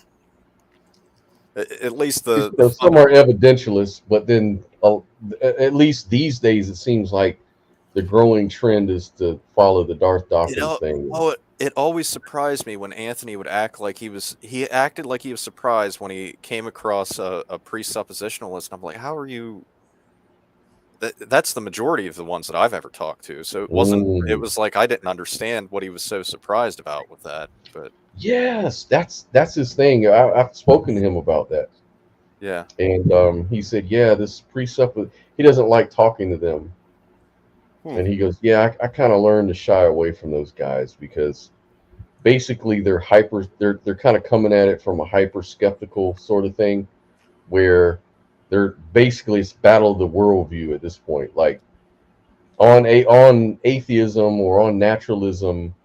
at least the Some are evidentialists, but then at least these days it seems like the growing trend is to follow the Darth Dawkins thing. It always surprised me when Anthony would act like he acted like he was surprised when he came across a presuppositionalist. I'm like, how are you? That's the majority of the ones that I've ever talked to. So it wasn't. It was like I didn't understand what he was so surprised about with that. But yes, that's his thing. I've spoken to him about that. Yeah. And he said, yeah, this presupp, he doesn't like talking to them. And he goes, yeah, I kind of learned to shy away from those guys because basically they're kind of coming at it from a hyper skeptical sort of thing, where they're basically, it's battle of the worldview at this point. Like, on atheism or on naturalism,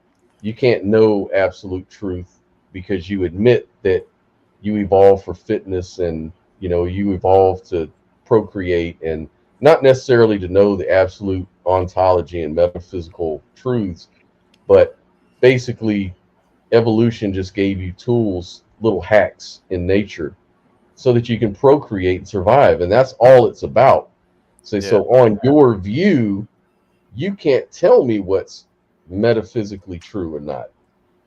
you can't know absolute truth because you admit that you evolved for fitness and you evolved to procreate, and not necessarily to know the absolute ontology and metaphysical truths, but basically evolution just gave you tools, little hacks in nature, so that you can procreate and survive, and that's all it's about. So on your view, you can't tell me what's metaphysically true or not.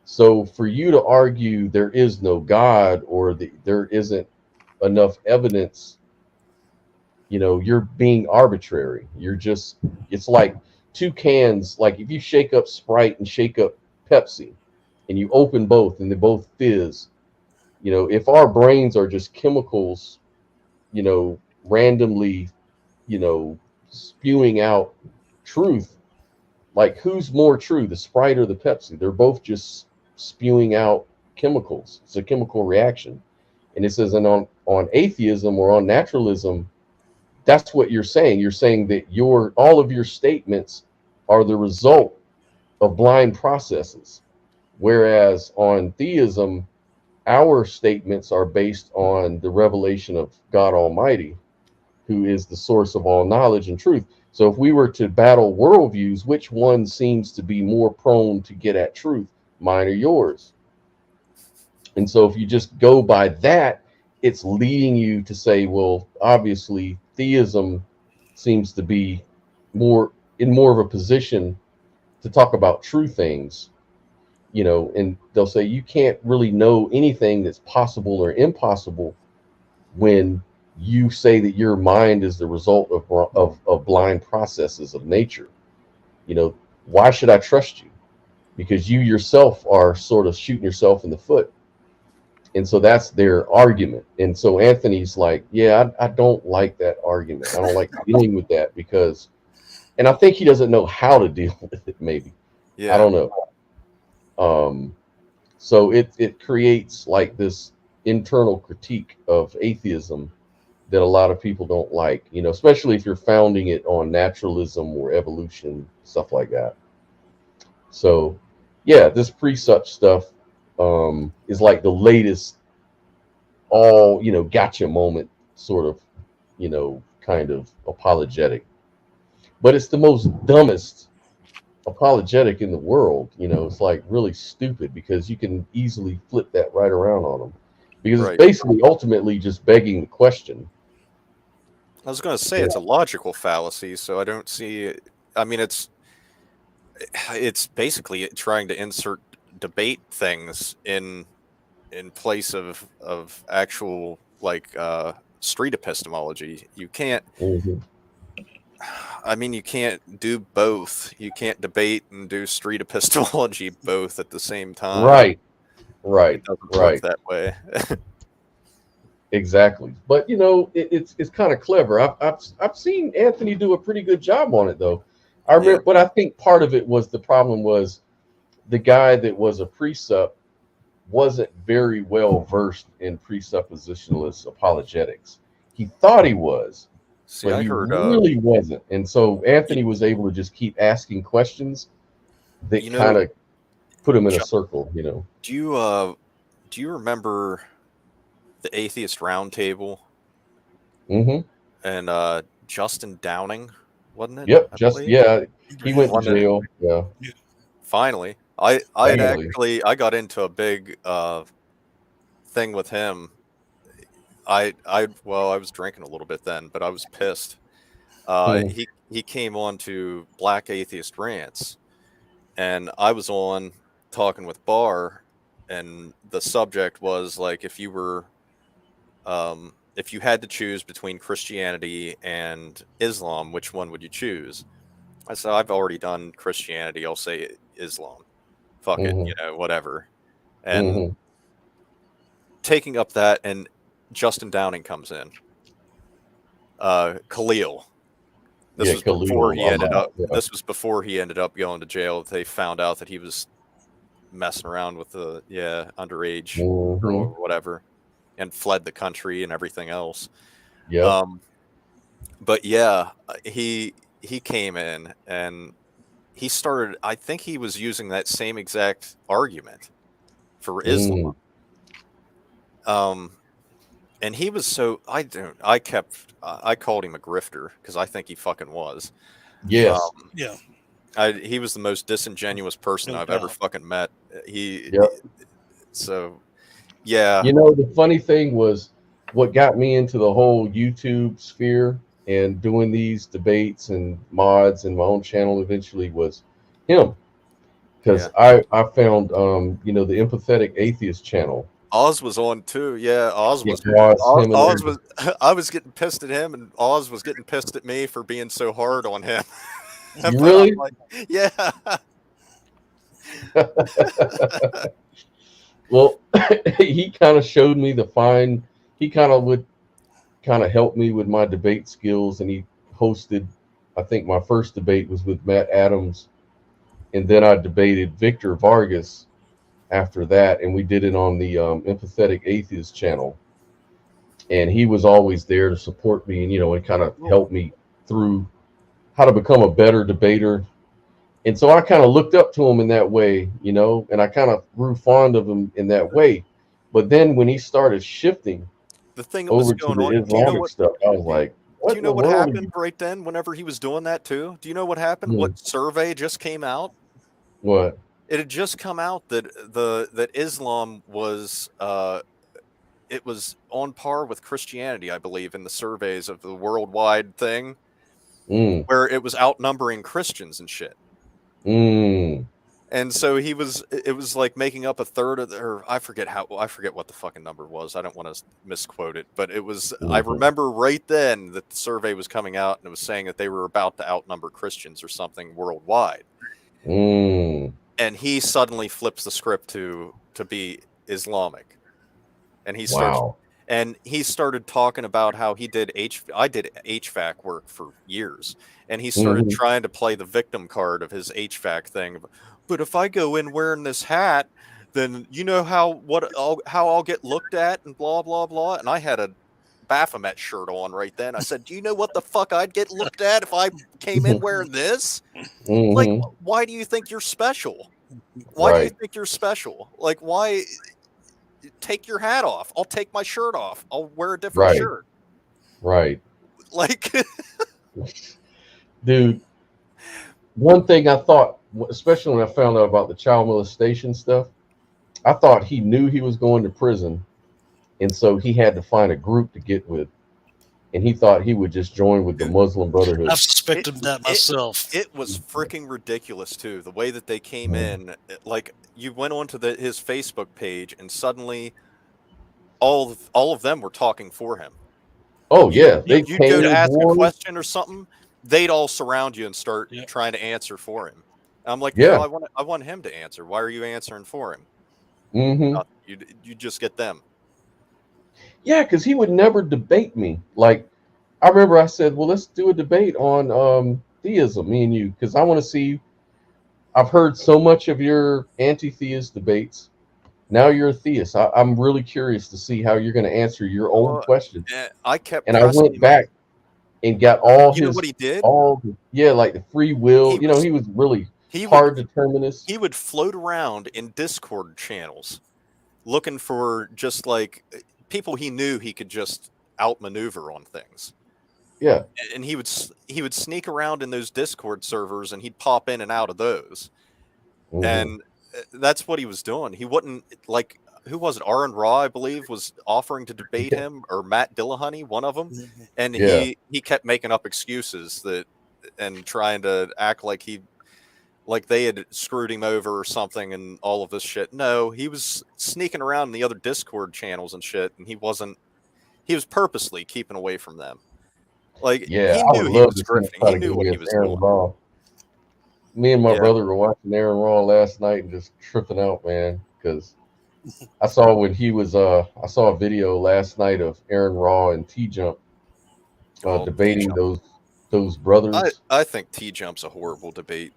So for you to argue there is no God or there isn't enough evidence, you're being arbitrary. It's like two cans. Like, if you shake up Sprite and shake up Pepsi and you open both and they both fizz, if our brains are just chemicals, randomly, spewing out truth, like, who's more true, the Sprite or the Pepsi? They're both just spewing out chemicals. It's a chemical reaction. And it says, and on atheism or on naturalism, that's what you're saying. You're saying that all of your statements are the result of blind processes. Whereas on theism, our statements are based on the revelation of God Almighty. who is the source of all knowledge and truth. So if we were to battle worldviews, which one seems to be more prone to get at truth, mine or yours? And so if you just go by that, it's leading you to say, well, obviously theism seems to be more of a position to talk about true things, and they'll say you can't really know anything that's possible or impossible when you say that your mind is the result of blind processes of nature. Why should I trust you? Because you yourself are sort of shooting yourself in the foot. And so that's their argument. And so Anthony's like, yeah, I don't like that argument. I don't like dealing with that and I think he doesn't know how to deal with it, maybe. Yeah. I don't know. So it creates like this internal critique of atheism that a lot of people don't like, especially if you're founding it on naturalism or evolution, stuff like that. So yeah, this precept stuff is like the latest all gotcha moment sort of kind of apologetic, but it's the most dumbest apologetic in the world. It's like really stupid because you can easily flip that right around on them, because Right. it's basically ultimately just begging the question. I was going to say it's a logical fallacy, so I don't see. I mean, it's basically trying to insert debate things in place of actual street epistemology. You can't. Mhm. I mean, you can't do both. You can't debate and do street epistemology both at the same time. Right. It doesn't work that way. Exactly. But it's kind of clever. I've seen Anthony do a pretty good job on it, though. I remember, but I think part of it was the problem was the guy that was a precept wasn't very well versed in presuppositionalist apologetics. He thought he was, See, but I he heard really wasn't. And so Anthony was able to just keep asking questions that kind of put him in a circle. Do you remember the Atheist Roundtable? Mm-hmm. And Justin Downing, wasn't it? Yep. He went to jail. Yeah. Finally, I got into a big thing with him. I was drinking a little bit then, but I was pissed. He came on to Black Atheist Rants, and I was on talking with Barr, and the subject was like, if you were if you had to choose between Christianity and Islam, which one would you choose? I said, I've already done Christianity. I'll say Islam. Fuck it, whatever. And taking up that, and Justin Downing comes in. Khalil. This was before he ended up. This was before he ended up going to jail. They found out that he was messing around with the underage or whatever, and fled the country and everything else. Yeah. But yeah, he came in and he started. I think he was using that same exact argument for Islam. And he was so I called him a grifter because I think he fucking was. Yes. He was the most disingenuous person I've ever fucking met. So yeah. The funny thing was what got me into the whole YouTube sphere and doing these debates and mods and my own channel eventually was him. Because I found the Empathetic Atheist channel. Oz was on too. Yeah, Oz was. I was getting pissed at him, and Oz was getting pissed at me for being so hard on him. Really? Yeah. Well, he kind of showed me he kind of would help me with my debate skills, and he hosted, I think my first debate was with Matt Adams, and then I debated Victor Vargas after that, and we did it on the Empathetic Atheist channel, and he was always there to support me and kind of help me through how to become a better debater. And so I kind of looked up to him in that way, and I kind of grew fond of him in that way. But then when he started shifting the thing over to the Islamic stuff, I was like, Do you know in the what world are happened right then? Whenever he was doing that too, do you know what happened? Hmm. What survey just came out? What? It had just come out that that Islam was it was on par with Christianity, I believe, in the surveys of the worldwide thing, Mm, where it was outnumbering Christians and shit. mm, And so it was like making up a third of or I forget what the fucking number was. I don't want to misquote it, but it was, I mhm. remember right then that the survey was coming out and it was saying that they were about to outnumber Christians or something worldwide. Mm. And he suddenly flips the script to be Islamic. And he starts Wow. and he started talking about how I did HVAC work for years, and he started Mhm. trying to play the victim card of his HVAC thing. But if I go in wearing this hat, then you know how I'll get looked at and blah blah blah. And I had a Baphomet shirt on right then. I said, "Do you know what the fuck I'd get looked at if I came in wearing this? Like, Mhm. why do you think you're special? Why do you Right. think you're special? Like, why?" Take your hat off. I'll take my shirt off. I'll wear a different Right. shirt. Right. Like, Dude, one thing I thought, especially when I found out about the child molestation stuff, I thought he knew he was going to prison, and so he had to find a group to get with, and he thought he would just join with the Muslim Brotherhood. I've suspected that myself. it was freaking ridiculous too. The way that they came Mhm. in, like you went onto his Facebook page, and suddenly all of them were talking for him. Oh yeah, they You'd go to came ask a aboard. question or something, they'd all surround you and start Yep. trying to answer for him. I'm like, Yeah. no, I want him to answer. Why are you answering for him? Hmm. You just get them. Yeah, because he would never debate me. Like, I remember I said, well, let's do a debate on theism, me and you, because I want to see. I've heard so much of your anti-theist debates. Now you're a theist. I'm really curious to see how you're going to answer your own questions. I kept And I pressing went him. back and got all You know his, what he did? like the free will. He He was really He hard would determinist. he would float around in Discord channels looking for just like people he knew he could just outmaneuver on things. Yeah. And he would sneak around in those Discord servers and he'd pop in and out of those. Mhm. And that's what he was doing. He wouldn't, like, who was it? Aaron Raw, I believe, was offering to debate him, or Matt Dillahunty, one of them. And Yeah. he kept making up excuses and trying to act like they had screwed him over or something and all of this shit. No, he was sneaking around in the other Discord channels and shit, and he was purposely keeping away from them. Like, Yeah, he I knew would he love was to see him grifting. try He to knew go what he against was Aaron doing. Raw. Me and my Yeah. brother were watching Aaron Raw last night and just tripping out, man, because I saw when he was I saw a video last night of Aaron Raw and T Jump Oh, debating T-Jump. those brothers. I think T-Jump's a horrible debate.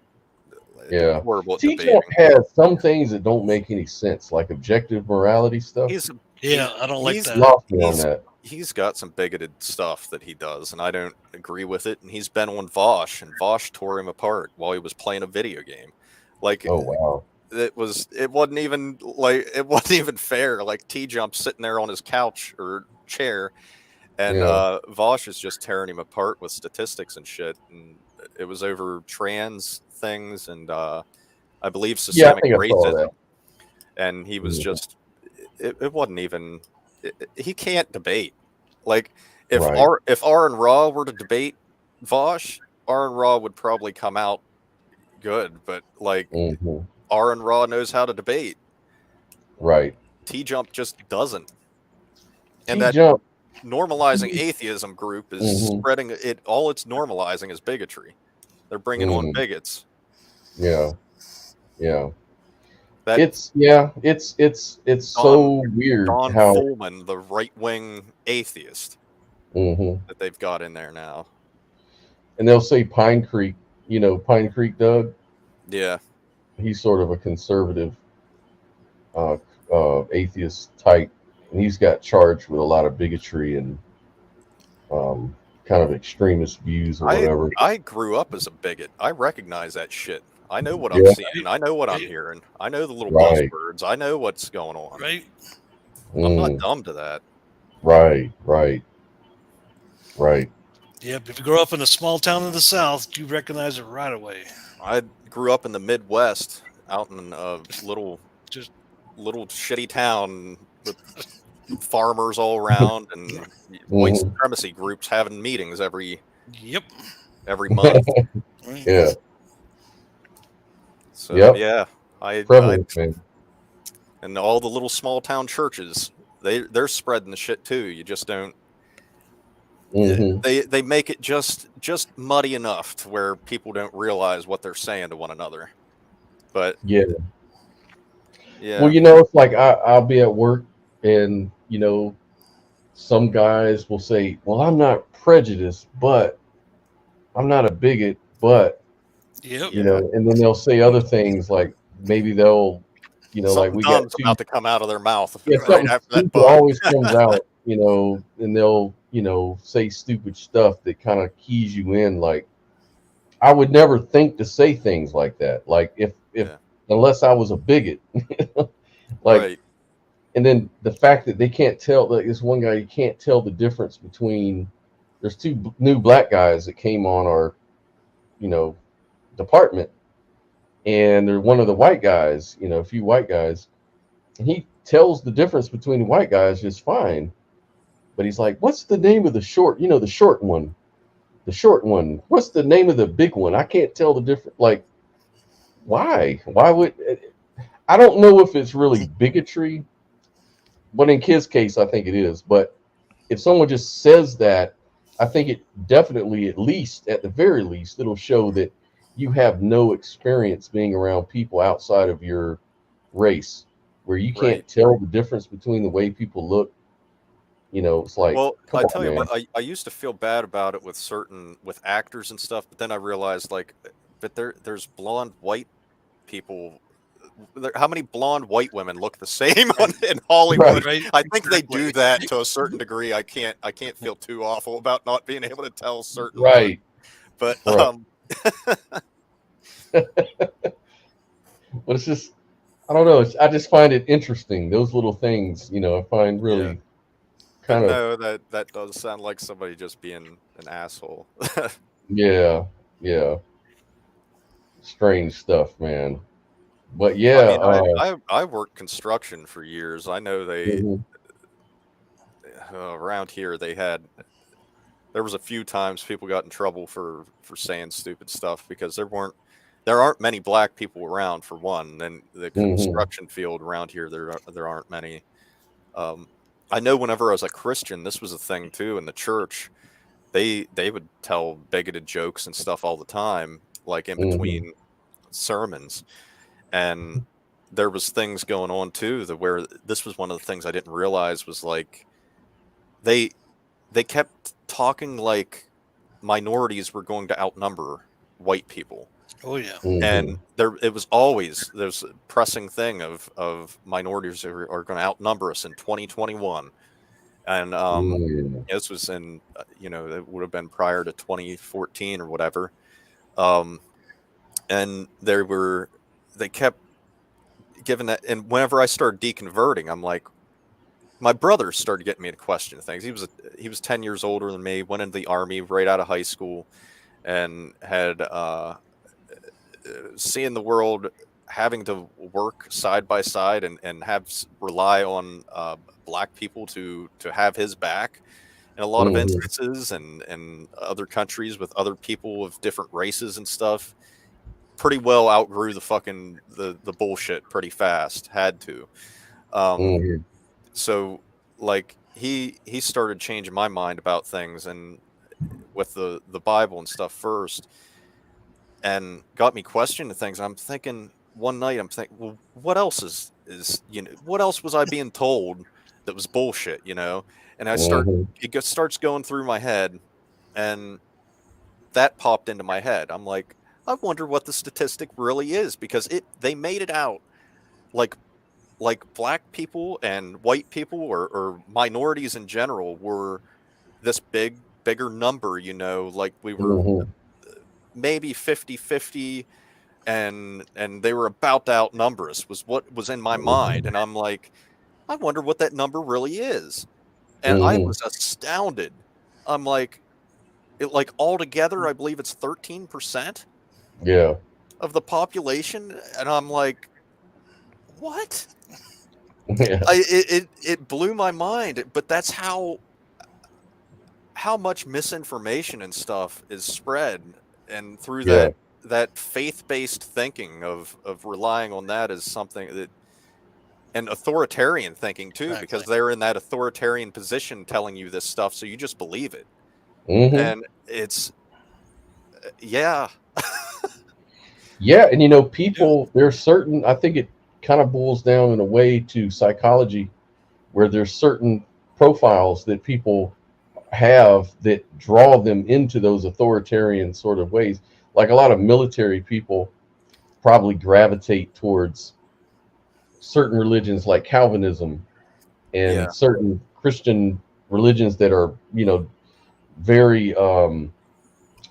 Yeah. Horrible at T debating. Jump has some things that don't make any sense, like objective morality stuff. Yeah, I don't like he's that. Lost me on that. He's got some bigoted stuff that he does, and I don't agree with it. And he's been on Vosh, and Vosh tore him apart while he was playing a video game. Like, Oh wow. it wasn't even fair. Like, T-Jump sitting there on his couch or chair, and Yeah. Vosh is just tearing him apart with statistics and shit. And it was over trans things and I believe Yeah, I systemic think I saw racism. that. And he was Mhm. just it wasn't even he can't debate. Like, if Right. if Aaron Raw were to debate Vosh, Aaron Raw would probably come out good, but like, Mhm. Aaron Raw knows how to debate. Right. T-Jump just doesn't. And T that Jump. normalizing atheism group is Mhm. spreading it. All it's normalizing is bigotry. They're bringing on Mhm. bigots. Yeah. Yeah. That It's so weird Don how. Fullman, the right-wing atheist Mhm. that they've got in there now. And they'll say Pine Creek, Pine Creek Doug. Yeah. He's sort of a conservative atheist type, and he's got charged with a lot of bigotry and kind of extremist views or whatever. I grew up as a bigot. I recognize that shit. I know what I'm Yeah. seeing. I know what I'm hearing. I know the little Right. buzzwords. I know what's going on. Right? I'm not Mm, dumb to that. right. Yep. If you grow up in a small town in the South, you recognize it right away. I grew up in the Midwest, out in a little Just little shitty town with farmers all around and white Mhm. supremacy groups having meetings every yep. month. Yeah, So yep, yeah, I prevalent, man. and all the little small town churches, they're spreading the shit too. You just don't. Hmm. They make it just muddy enough to where people don't realize what they're saying to one another. But Yeah. yeah, Well, it's like I'll be at work, and some guys will say, "Well, I'm not prejudiced, but I'm not a bigot, but," Yep. yeah, and then they'll say other things like maybe they'll, like something we got dumb's two. about to come out of their mouth Yeah, right something after that stupid but. always comes out, and they'll, say stupid stuff that kind of keys you in. Like, I would never think to say things like that. Like, if Yeah. unless I was a bigot, like, Right. and then the fact that they can't tell, like this one guy, you can't tell the difference between. There's two new black guys that came on our, you know, department, and they're one of the white guys, a few white guys, and he tells the difference between the white guys just fine. But he's like, "What's the name of the short? The short one, the short one. What's the name of the big one? I can't tell the difference." Like, why? Why would? I don't know if it's really bigotry, but in Kid's case, I think it is. But if someone just says that, I think it definitely, at the very least, it'll show that you have no experience being around people outside of your race, where you Right. can't tell the difference between the way people look. It's like, Well, come I on, tell you man. what, I used to feel bad about it with actors and stuff, but then I realized like, but there's blonde white people. How many blonde white women look the same in Hollywood? Right. I think they Exactly. do that to a certain degree. I can't feel too awful about not being able to tell certain ones, Right, but right. But it's just, I don't know. I just find it interesting. Those little things, I find yeah. really But kind of, no, that does sound like somebody just being an asshole. yeah, yeah, strange stuff, man. But I yeah, mean, I worked construction for years. I know they mhm, around here there was a few times people got in trouble for saying stupid stuff because there aren't many black people around for one, and the mhm, construction field around here there aren't many. Um, I know whenever I was a Christian, this was a thing too in the church. They would tell bigoted jokes and stuff all the time, like in mhm, between sermons, and there was things going on too that where this was one of the things I didn't realize was like they they kept talking like minorities were going to outnumber white people. Oh yeah. And mhm. it was always there's a pressing thing of minorities are going to outnumber us in 2021. And Yeah. this was in it would have been prior to 2014 or whatever. Um, and they kept giving that. And whenever I started deconverting, I'm like, my brother started getting me to question things. He was 10 years older than me, went into the army right out of high school, and had seen the world having to work side by side and rely on black people to have his back in a lot of Mhm, instances, and other countries with other people of different races and stuff. Pretty well outgrew the bullshit pretty fast. Had to. Um, mhm, so like he started changing my mind about things and with the Bible and stuff first, and got me questioning things. I'm thinking one night, I'm thinking, well, what else is what else was I being told that was bullshit, And mhm, starts going through my head, and that popped into my head. I'm like, I wonder what the statistic really is, because they made it out like black people and white people, or minorities in general, were this bigger number, like we were mhm. maybe 50-50, and they were about to outnumber us, was what was in my mind. And I'm like, I wonder what that number really is. And I Mhm. was astounded. I'm like, like altogether, I believe it's 13% Yeah. of the population, and I'm like, what? Yeah. It blew my mind, but that's how much misinformation and stuff is spread, and through Yeah. that faith-based thinking of relying on that as something that, and authoritarian thinking too, because Exactly. they're in that authoritarian position telling you this stuff, so you just believe it. Hmm. And it's yeah. Yeah, and you know, people, there's certain, I think it kind of boils down in a way to psychology where there's certain profiles that people have that draw them into those authoritarian sort of ways. Like a lot of military people probably gravitate towards certain religions like Calvinism Yeah. and certain Christian religions that are, you know, very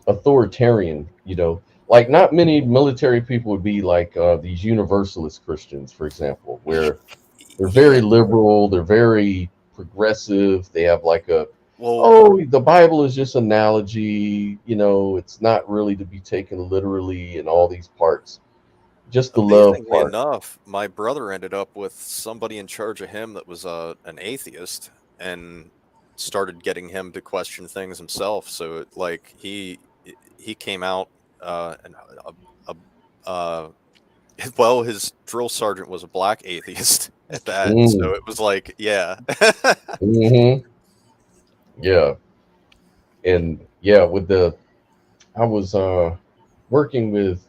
authoritarian, you know, like not many military people would be like these universalist Christians, for example, where they're very Yeah. liberal, they're very progressive, they have like a, Well, oh, the Bible is just analogy, you know, it's not really to be taken literally and all these parts, just the love amazingly part. enough, my brother ended up with somebody in charge of him that was an atheist, and started getting him to question things himself. So like he came out and uh, well, his drill sergeant was a black atheist at that, Mm, so it was like, yeah. hmm. Yeah. And yeah, with the, I was working with,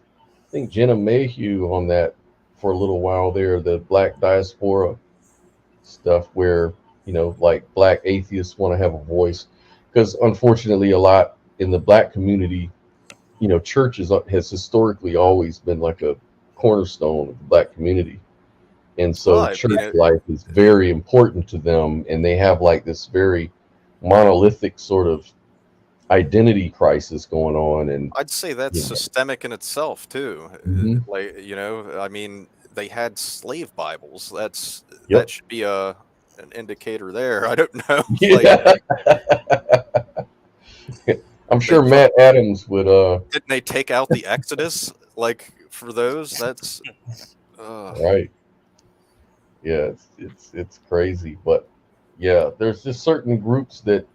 I think Jenna Mayhew on that for a little while there, the black diaspora stuff where, you know, like black atheists want to have a voice. Because unfortunately, a lot in the black community, you know, churches has historically always been like a cornerstone of the black community. And Well, so I mean, church life is very important to them. And they have like this very monolithic sort of identity crisis going on. And, I'd say that's you know, systemic in itself too. mhm. Like, I mean, they had slave Bibles. Yep. That should be an indicator there. I don't know. Like, Yeah. I'm they sure Matt Adams would didn't they take out the Exodus like for those? That's right. Yeah, it's crazy, but yeah, there's just certain groups that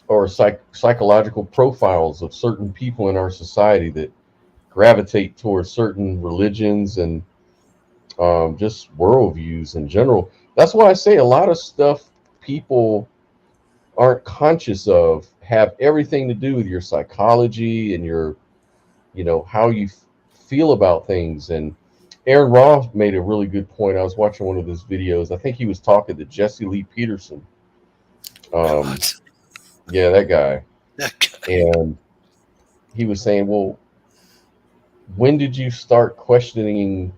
are psychological profiles of certain people in our society that gravitate towards certain religions and just worldviews in general. That's why I say a lot of stuff people aren't conscious of have everything to do with your psychology and your, you know, how you feel about things. And Aaron Roth made a really good point. I was watching one of his videos. I think he was talking to Jesse Lee Peterson. Um, What? yeah, that guy. That guy. And he was saying, well, when did you start questioning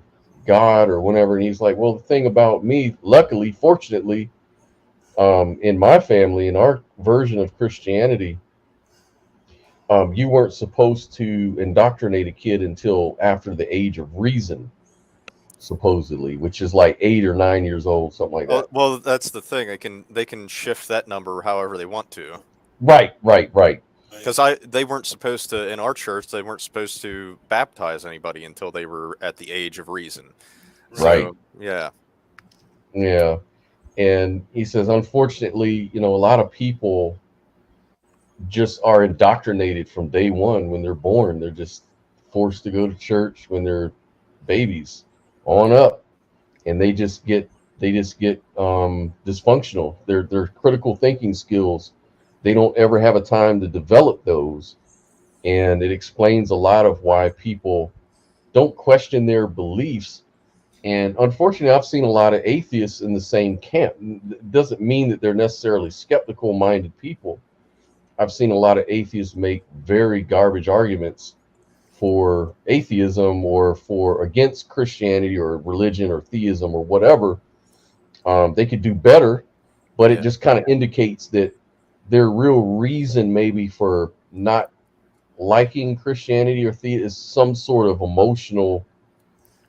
God or whenever? And he's like, well, the thing about me, luckily, fortunately, in my family, in our version of Christianity, you weren't supposed to indoctrinate a kid until after the age of reason, supposedly, which is like 8 or 9 years old, something like that. well, that's the thing. They can shift that number however they want to. Right, right, right. Because they weren't supposed to, in our church, they weren't supposed to baptize anybody until they were at the age of reason. Right. So yeah. Yeah. And he says, unfortunately, you know, a lot of people just are indoctrinated from day one when they're born. They're just forced to go to church when they're babies on up, and they just get dysfunctional. Their critical thinking skills, they don't ever have a time to develop those, and it explains a lot of why people don't question their beliefs. And unfortunately, I've seen a lot of atheists in the same camp. It doesn't mean that they're necessarily skeptical minded people. I've seen a lot of atheists make very garbage arguments for atheism or for against Christianity or religion or theism or whatever. They could do better, but it Yeah. just kind of indicates that their real reason maybe for not liking Christianity or theism is some sort of emotional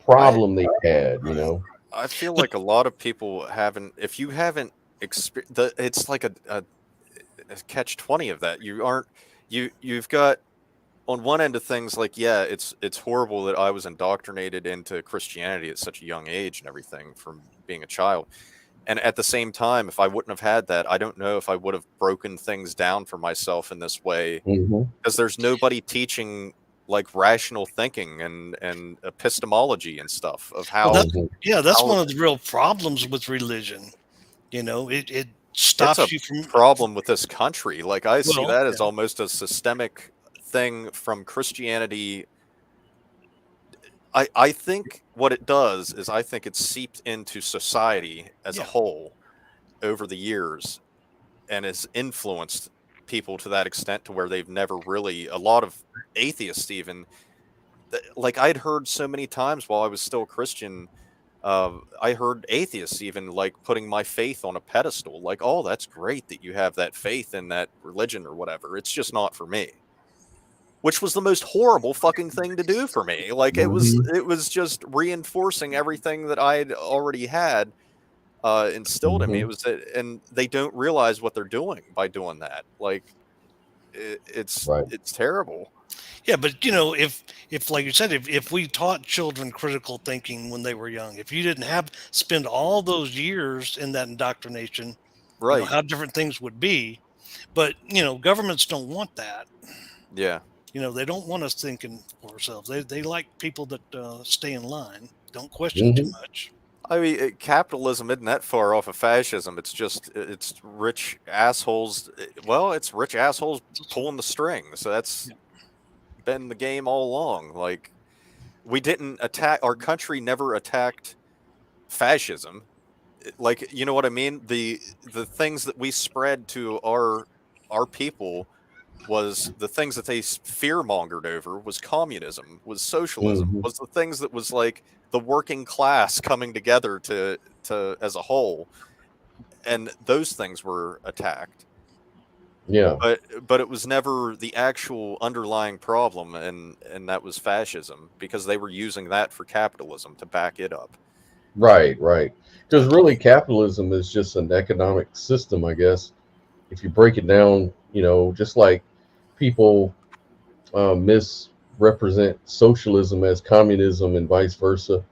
problem they had, you know. I feel like a lot of people haven't. If you haven't experienced, it's like a catch 20 of that. you've got on one end of things, like, yeah, it's horrible that I was indoctrinated into Christianity at such a young age and everything from being a child. And at the same time, if I wouldn't have had that, I don't know if I would have broken things down for myself in this way, because there's nobody teaching like rational thinking and epistemology and stuff of how. That's one of the real problems with religion. It stops It's a you from problem with this country. Like, I see that as almost a systemic thing from Christianity. I think what it does is I think it's seeped into society as a whole over the years and has influenced people to that extent to where they've never really, a lot of atheists even, like I'd heard so many times while I was still Christian, I heard atheists even like putting my faith on a pedestal, like, oh, that's great that you have that faith in that religion or whatever. It's just not for me. Which was the most horrible fucking thing to do for me. Like, it was just reinforcing everything that I'd already had instilled in me. It was, and they don't realize what they're doing by doing that. Like, it's terrible. Yeah, but if like you said, if we taught children critical thinking when they were young, if you didn't spend all those years in that indoctrination, right, how different things would be. But governments don't want that. Yeah. They don't want us thinking for ourselves. They like people that stay in line, don't question too much. I mean, capitalism isn't that far off of fascism. It's just, it's rich assholes. Well, it's rich assholes pulling the strings. So that's been the game all along. Like, we didn't attack, our country never attacked fascism. Like, you know what I mean? The things that we spread to our people was the things that they fear-mongered over was communism, was socialism, was the things that was like the working class coming together to as a whole, and those things were attacked. Yeah, but it was never the actual underlying problem, and that was fascism, because they were using that for capitalism to back it up. Right. Because really, capitalism is just an economic system, I guess. If you break it down, just like people misrepresent socialism as communism and vice versa.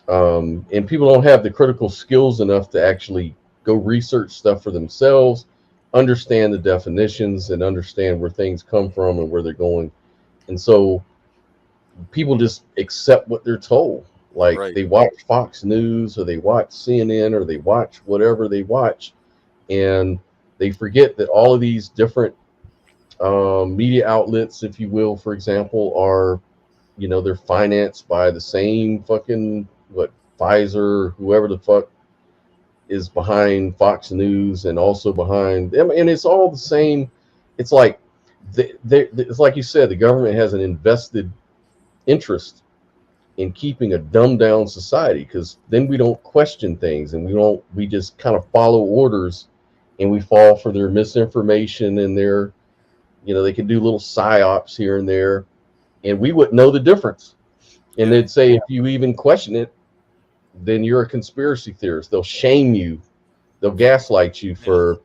And people don't have the critical skills enough to actually go research stuff for themselves, understand the definitions, and understand where things come from and where they're going. And so people just accept what they're told. Like, they watch Fox News, or they watch CNN, or they watch whatever they watch, and they forget that all of these different media outlets, if you will, for example, are, they're financed by the same fucking, Pfizer, whoever the fuck is behind Fox News, and also behind them. And it's all the same. It's like, it's like you said, the government has an invested interest in keeping a dumbed down society, because then we don't question things, and we just kind of follow orders, and we fall for their misinformation and their, they can do little psyops here and there, and we wouldn't know the difference. And they'd say, if you even question it, then you're a conspiracy theorist. They'll shame you. They'll gaslight you for,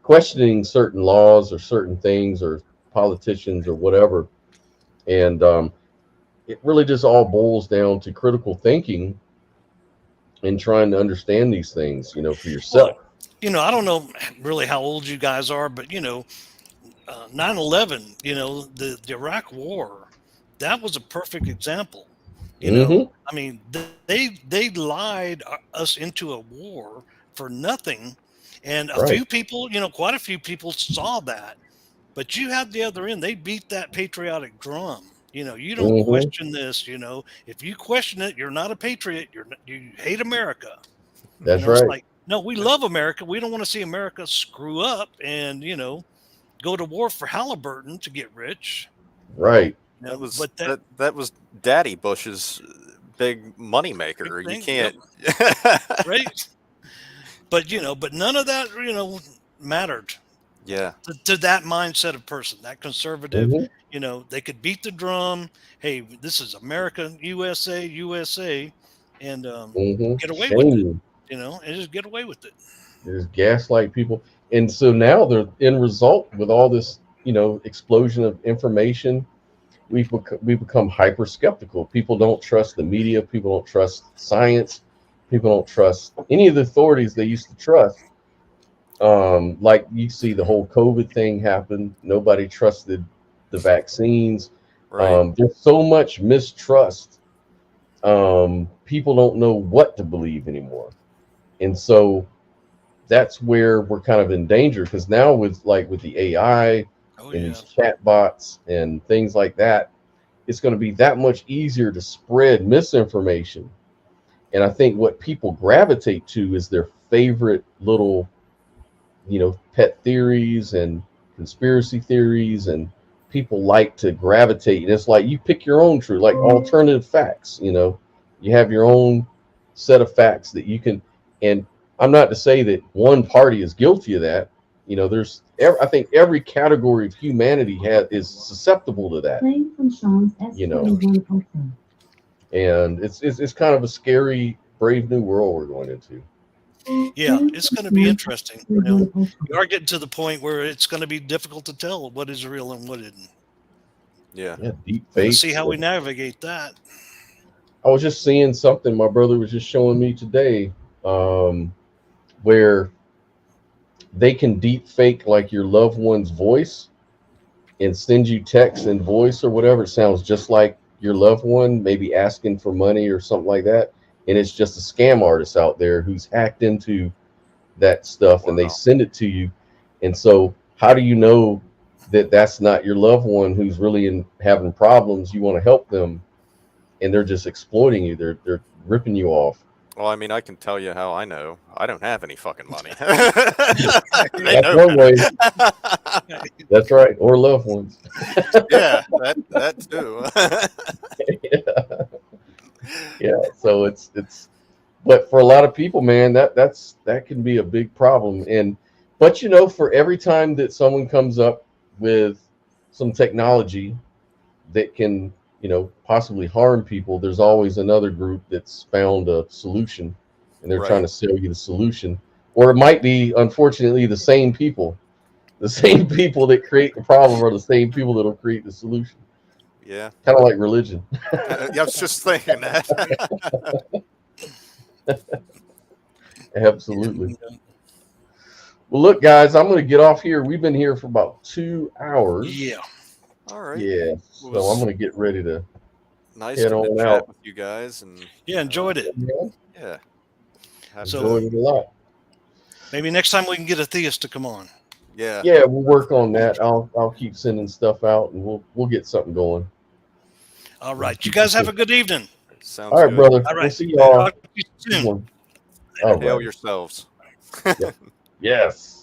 questioning certain laws or certain things or politicians or whatever. And it really just all boils down to critical thinking and trying to understand these things, for yourself. Well, I don't know really how old you guys are, but 9/11, the Iraq War, that was a perfect example. I mean, they lied us into a war for nothing, and a few people, quite a few people saw that. But you had the other end; they beat that patriotic drum. You don't question this. If you question it, you're not a patriot. You hate America. That's right. It's like, no, we love America. We don't want to see America screw up and go to war for Halliburton to get rich. Right. That was Daddy Bush's big money maker. You can't. Right. But none of that mattered. Yeah. To that mindset of person, that conservative. They could beat the drum. Hey, this is America, USA, and get away with it. And just get away with it. They just gaslight people. And so now the end result with all this, explosion of information, we've become hyper skeptical. People don't trust the media. People don't trust science. People don't trust any of the authorities they used to trust. Like you see the whole COVID thing happen. Nobody trusted the vaccines. Right. There's so much mistrust. People don't know what to believe anymore. And so that's where we're kind of in danger, because now with the AI Oh, and yeah. these chat bots and things like that, it's going to be that much easier to spread misinformation. And I think what people gravitate to is their favorite little, pet theories and conspiracy theories, and people like to gravitate. And it's like you pick your own truth, like alternative facts. You have your own set of facts that you can. And I'm not to say that one party is guilty of that. I think every category of humanity is susceptible to that. Playing from Sean's S21 Ultra. And it's kind of a scary, brave new world we're going into. Yeah, it's going to be interesting. We are getting to the point where it's going to be difficult to tell what is real and what isn't. Yeah. Deep We'll fakes. see how we navigate that. I was just seeing something my brother was just showing me today, where they can deep fake like your loved one's voice and send you text and voice or whatever. It sounds just like your loved one, maybe asking for money or something like that. And it's just a scam artist out there who's hacked into that stuff, and they Wow. send it to you. And so how do you know that that's not your loved one who's really having problems? You want to help them, and they're just exploiting you. They're ripping you off. Well, I mean, I can tell you how I know. I don't have any fucking money. That's one way. That's right. Or loved ones. Yeah, that too. Yeah. So it's but for a lot of people, man, that can be a big problem. But for every time that someone comes up with some technology that can possibly harm people, there's always another group that's found a solution, and they're Right. trying to sell you the solution. Or it might be, unfortunately, the same people that create the problem are the same people that'll create the solution. Yeah. Kind of like religion. I was just thinking that. Absolutely. Well, look, guys, I'm going to get off here. We've been here for about 2 hours. Yeah. All right. Yeah. So Was- I'm going to get ready to. Nice Head to on chat out. with you guys, and Yeah, enjoyed it. yeah. Have So- Enjoyed it a lot. Maybe next time we can get a theist to come on. yeah. Yeah, we'll work on that. I'll keep sending stuff out, and we'll get something going. All right. You guys have a good evening. Sounds All right, good. brother. All right. We'll see y'all. Talk to you Good soon. one. All Hail right. yourselves. Yes.